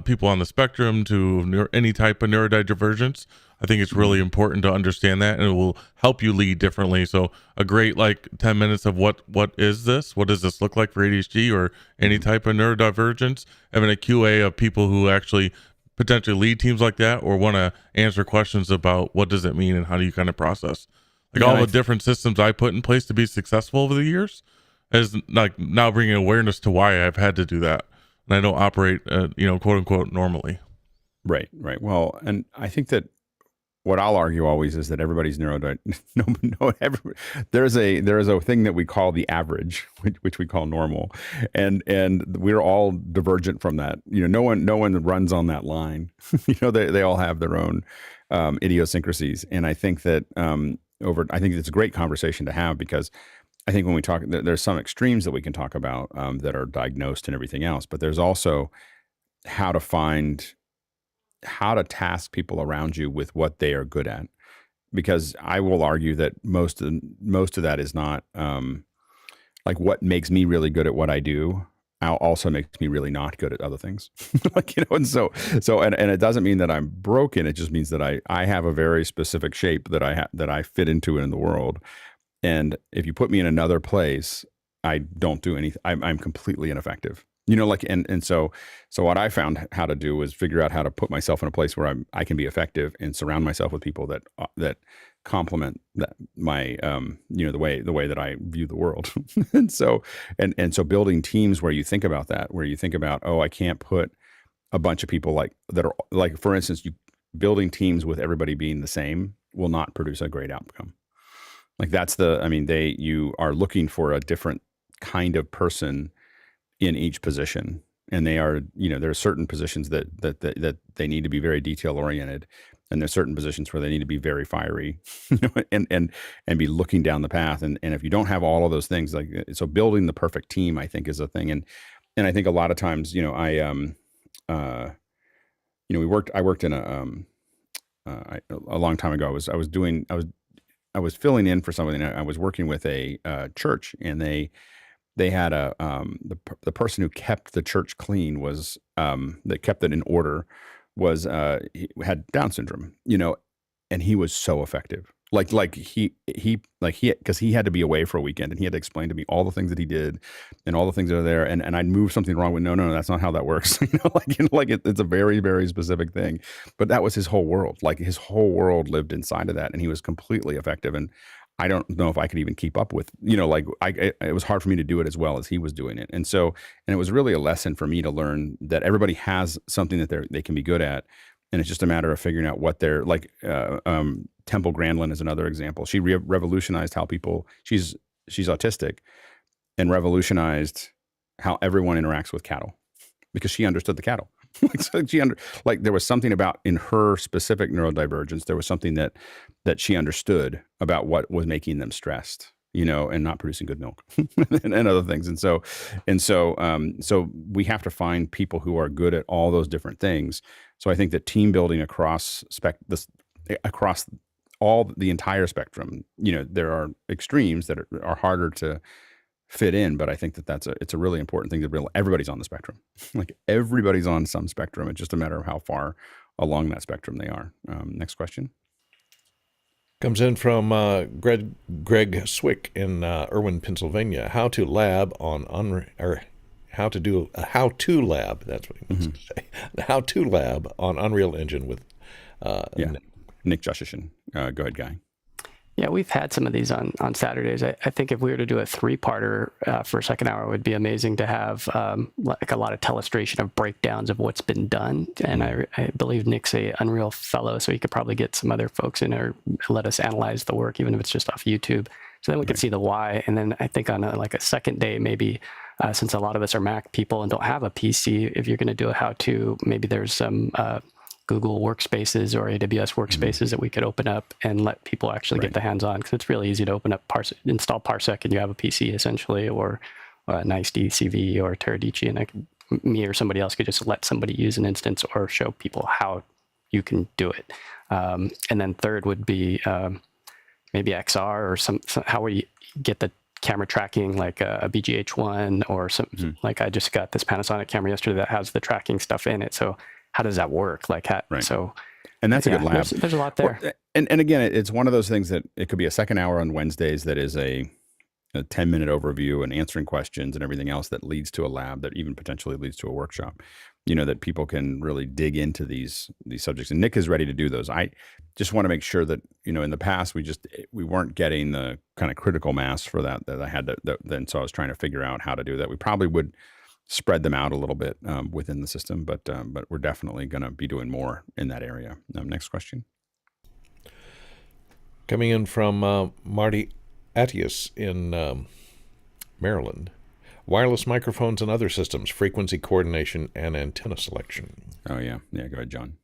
Speaker 6: people on the spectrum to any type of neurodivergence, I think it's really important to understand that, and it will help you lead differently. So a great 10 minutes of what is this? What does this look like for ADHD or any type of neurodivergence? Having a QA of people who actually potentially lead teams like that or want to answer questions about what does it mean and how do you kind of process. All the different systems I put in place to be successful over the years is now bringing awareness to why I've had to do that. And I don't operate, quote unquote, normally.
Speaker 1: Right. Well, and I think that what I'll argue always is that everybody's there's a thing that we call the average, which we call normal, and we're all divergent from that. No one runs on that line. They all have their own idiosyncrasies, and I think that I think it's a great conversation to have, because I think when we talk, there's some extremes that we can talk about that are diagnosed and everything else, but there's also how to task people around you with what they are good at. Because I will argue that most of that is not what makes me really good at what I do also makes me really not good at other things. And so it doesn't mean that I'm broken. It just means that I have a very specific shape that I fit into in the world. And if you put me in another place, I don't do anything. I'm completely ineffective. So what I found how to do was figure out how to put myself in a place where I can be effective and surround myself with people that complement that my the way that I view the world. And so building teams where you think about that, where you think about, oh, I can't put a bunch of people that are like, for instance, building teams with everybody being the same will not produce a great outcome. Like you are looking for a different kind of person in each position. And they are, there are certain positions that they need to be very detail oriented. And there's certain positions where they need to be very fiery, and be looking down the path. And if you don't have all of those things, so building the perfect team, I think, is a thing. And I think a lot of times, I worked in a long time ago. I was filling in for something. I was working with a church, and they had the person who kept the church clean was that kept it in order was he had Down syndrome, and he was so effective. Because he had to be away for a weekend, and he had to explain to me all the things that he did and all the things that are there. And I'd move something wrong with, no, that's not how that works. It's a very, very specific thing. But that was his whole world. Like, his whole world lived inside of that, and he was completely effective. And I don't know if I could even keep up with, it was hard for me to do it as well as he was doing it. And it was really a lesson for me to learn that everybody has something that they can be good at. And it's just a matter of figuring out what they're like. Temple Grandin is another example. She revolutionized how she's autistic, and revolutionized how everyone interacts with cattle, because she understood the cattle. There was something about, in her specific neurodivergence, there was something that she understood about what was making them stressed, and not producing good milk and other things. And so we have to find people who are good at all those different things. So I think that team building across all the entire spectrum, there are extremes that are harder to fit in, but I think that it's a really important thing to realize. Everybody's on the spectrum. Like, everybody's on some spectrum. It's just a matter of how far along that spectrum they are. Next question.
Speaker 2: Comes in from Greg Swick in Irwin, Pennsylvania. How to lab on how to do a how-to lab. That's what he wants to say. The how-to lab on Unreal Engine with
Speaker 1: Nick Jushishin. Go ahead, Guy.
Speaker 5: Yeah, we've had some of these on Saturdays. I think if we were to do a 3-parter for second hour, it would be amazing to have like a lot of telestration of breakdowns of what's been done. And I believe Nick's a Unreal fellow, so he could probably get some other folks in or let us analyze the work, even if it's just off YouTube. So then we could see the why. And then I think on a second day, maybe since a lot of us are Mac people and don't have a PC, if you're going to do a how-to, maybe there's some Google workspaces or AWS workspaces that we could open up and let people actually get the hands on, because it's really easy to open up install Parsec, and you have a PC essentially, or a nice DCV or Teradici, and me or somebody else could just let somebody use an instance or show people how you can do it. And then third would be maybe XR or some how we get the camera tracking, like a BGH1 or some, like I just got this Panasonic camera yesterday that has the tracking stuff in it. So how does that work?
Speaker 1: And that's a good lab.
Speaker 5: There's a lot there.
Speaker 1: Well, and again, it's one of those things that it could be a second hour on Wednesdays that is a 10-minute overview and answering questions and everything else that leads to a lab that even potentially leads to a workshop, that people can really dig into these subjects. And Nick is ready to do those. I just want to make sure that, in the past, we weren't getting the kind of critical mass for that I had to, then so I was trying to figure out how to do that. We probably would spread them out a little bit within the system, but we're definitely going to be doing more in that area. Next question.
Speaker 2: Coming in from Marty Attius in Maryland. Wireless microphones and other systems, frequency coordination, and antenna selection.
Speaker 1: Oh, yeah. Yeah, go ahead, John.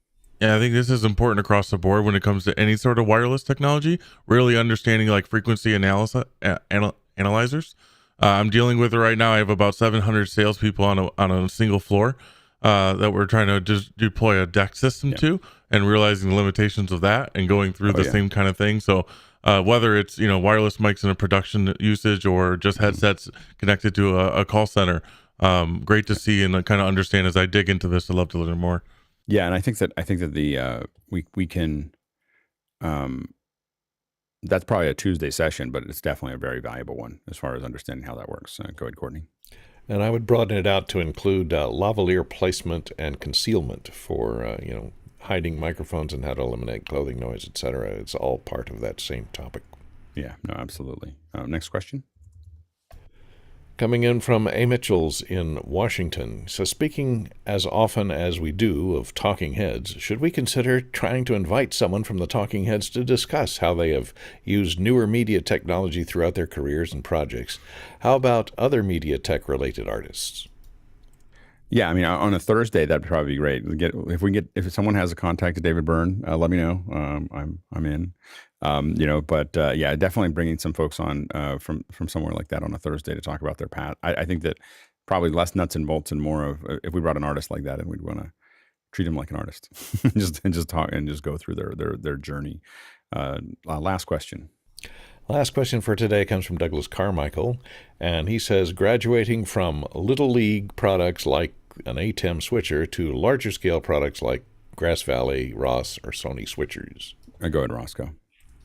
Speaker 6: Yeah, I think this is important across the board when it comes to any sort of wireless technology, really understanding like frequency analyzers. I'm dealing with it right now. I have about 700 salespeople on a single floor that we're trying to just deploy a DEX system to, and realizing the limitations of that and going through the same kind of thing. So whether it's wireless mics in a production usage or just headsets connected to a call center, great to see and kind of understand as I dig into this. I'd love to learn more.
Speaker 1: Yeah, and I think that the we can. That's probably a Tuesday session, but it's definitely a very valuable one as far as understanding how that works. Go ahead, Courtney.
Speaker 2: And I would broaden it out to include lavalier placement and concealment for hiding microphones and how to eliminate clothing noise, etc. It's all part of that same topic.
Speaker 1: Yeah, no, absolutely. Next question.
Speaker 2: Coming in from A. Mitchells in Washington. So speaking as often as we do of talking heads, should we consider trying to invite someone from the talking heads to discuss how they have used newer media technology throughout their careers and projects? How about other media tech related artists?
Speaker 1: Yeah, I mean, on a Thursday, that'd probably be great. If someone has a contact to David Byrne, let me know. I'm in. Yeah, definitely bringing some folks on from somewhere like that on a Thursday to talk about their path. I think that probably less nuts and bolts and more of if we brought an artist like that and we'd want to treat him like an artist, just talk and just go through their journey. Last question.
Speaker 2: Last question for today comes from Douglas Carmichael, and he says, graduating from Little League products like an Atem switcher to larger scale products like Grass Valley, Ross, or Sony switchers.
Speaker 1: Go ahead, Roscoe.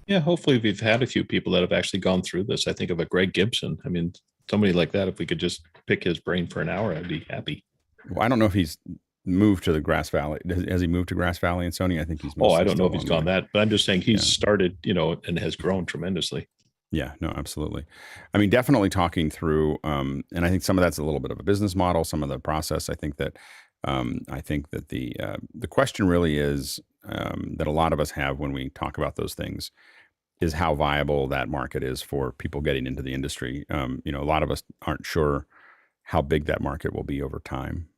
Speaker 9: Yeah, hopefully we've had a few people that have actually gone through this. I think of a Greg Gibson. I mean, somebody like that, if we could just pick his brain for an hour, I'd be happy.
Speaker 1: Well, I don't know if he's moved to the Grass Valley. Has he moved to Grass Valley and Sony? I think he's.
Speaker 9: I don't know if he's gone that, but I'm just saying he's started, and has grown tremendously.
Speaker 1: Yeah, no, absolutely. I mean, definitely talking through, and I think some of that's a little bit of a business model, some of the process. I think that the question really is that a lot of us have when we talk about those things is how viable that market is for people getting into the industry. A lot of us aren't sure how big that market will be over time.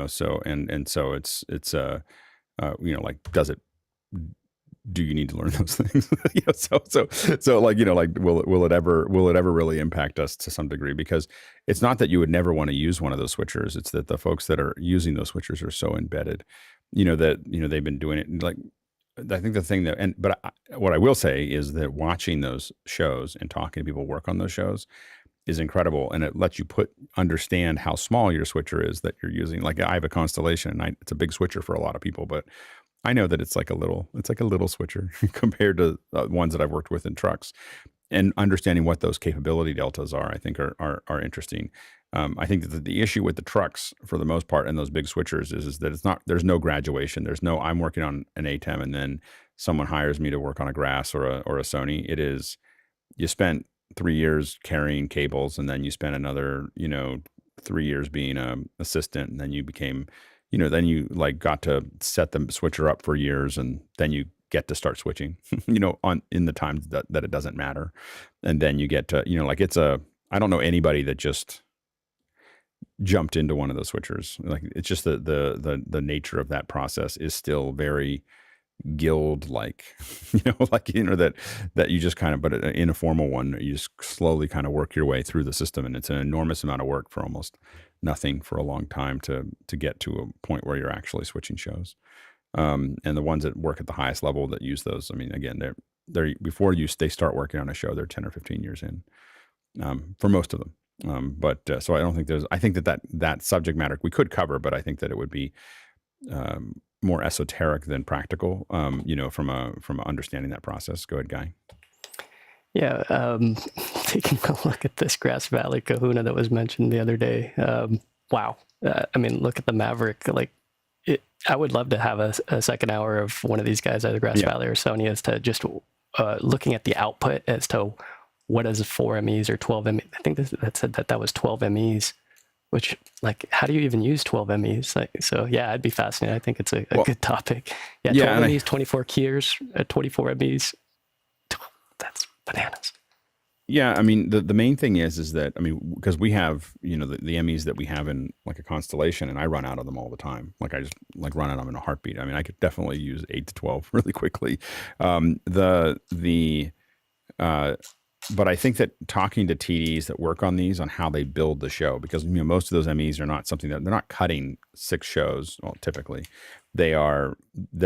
Speaker 1: So so it's like, do you need to learn those things? Will it ever really impact us to some degree? Because it's not that you would never want to use one of those switchers. It's that the folks that are using those switchers are so embedded, they've been doing it. Like, I think the thing what I will say is that watching those shows and talking to people who work on those shows is incredible. And it lets you understand how small your switcher is that you're using. Like, I have a Constellation and it's a big switcher for a lot of people, but I know that it's like a little switcher compared to ones that I've worked with in trucks, and understanding what those capability deltas are, I think are interesting. I think that the issue with the trucks for the most part and those big switchers is that there's no graduation. I'm working on an Atem and then someone hires me to work on a Grass or a Sony. It is, you spent 3 years carrying cables and then you spent another, 3 years being an assistant, and then you became, then you got to set the switcher up for years, and then you get to start switching, in the times that it doesn't matter. And then you get to, I don't know anybody that just jumped into one of those switchers. Like, it's just the nature of that process is still very guild that you just kind of, but in a formal one, you just slowly kind of work your way through the system, and it's an enormous amount of work for almost nothing for a long time to get to a point where you're actually switching shows. And the ones that work at the highest level that use those, I mean, again, they're before they start working on a show, they're 10 or 15 years in, for most of them. So I don't think I think that subject matter we could cover, but I think that it would be more esoteric than practical, from understanding that process. Go ahead, Guy.
Speaker 5: Yeah, taking a look at this Grass Valley Kahuna that was mentioned the other day. Wow. I mean, look at the Maverick. I would love to have a second hour of one of these guys, either Grass Valley or Sony, as to just looking at the output as to what is 4 MEs or 12 MEs. I think that said that was 12 MEs, which, how do you even use 12 MEs? So yeah, I'd be fascinated. I think it's a good topic. Yeah, 12 MEs, 24 keys, 24 MEs. That's bananas.
Speaker 1: Yeah, I mean, the main thing is that, I mean, because we have, the MEs that we have in like a Constellation, and I run out of them all the time. Like, I just run out of them in a heartbeat. I mean, I could definitely use 8 to 12 really quickly. But I think that talking to TDs that work on these, on how they build the show, because most of those MEs are not something that they're not cutting 6 shows. Well, typically, they're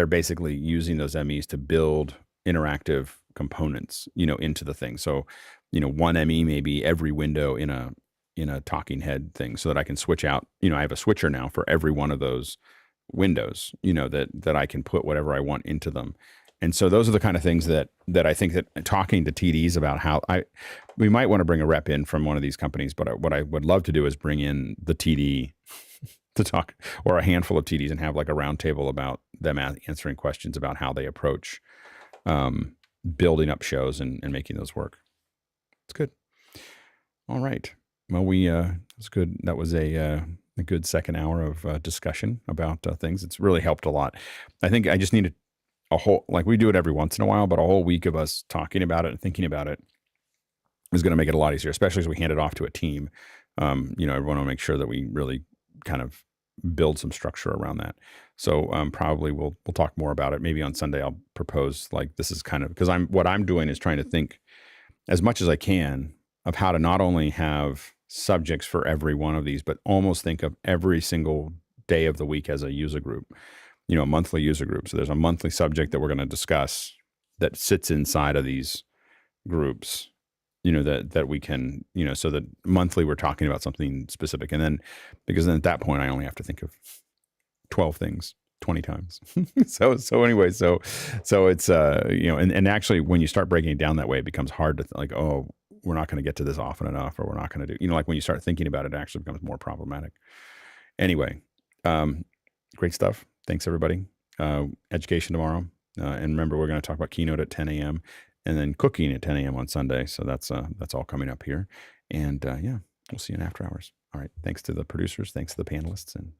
Speaker 1: basically using those MEs to build interactive components, into the thing. So, one ME may be every window in a talking head thing, so that I can switch out. I have a switcher now for every one of those windows, that I can put whatever I want into them. And so those are the kind of things that I think that talking to TDs about how we might want to bring a rep in from one of these companies, but what I would love to do is bring in the TD to talk, or a handful of TDs, and have like a round table about them answering questions about how they approach building up shows and making those work. It's good. All right. Well, it was good. That was a good second hour of discussion about things. It's really helped a lot. I think I just needed a whole, like we do it every once in a while, but a whole week of us talking about it and thinking about it is going to make it a lot easier, especially as we hand it off to a team. Everyone will make sure that we really kind of build some structure around that. So probably we'll talk more about it. Maybe on Sunday I'll propose, like, this is kind of, because what I'm doing is trying to think as much as I can of how to not only have subjects for every one of these, but almost think of every single day of the week as a user group, a monthly user group. So there's a monthly subject that we're going to discuss that sits inside of these groups, that we can, so that monthly we're talking about something specific. And then, because then at that point I only have to think of 12 things 20 times. so anyway, so it's, and actually when you start breaking it down that way, it becomes hard to like, oh, we're not going to get to this often enough, or we're not going to do, like when you start thinking about it, it actually becomes more problematic. Anyway, great stuff. Thanks everybody. Education tomorrow. And remember, we're going to talk about Keynote at 10 a.m. and then cooking at 10 a.m. on Sunday. So that's all coming up here. And we'll see you in after hours. All right. Thanks to the producers. Thanks to the panelists. And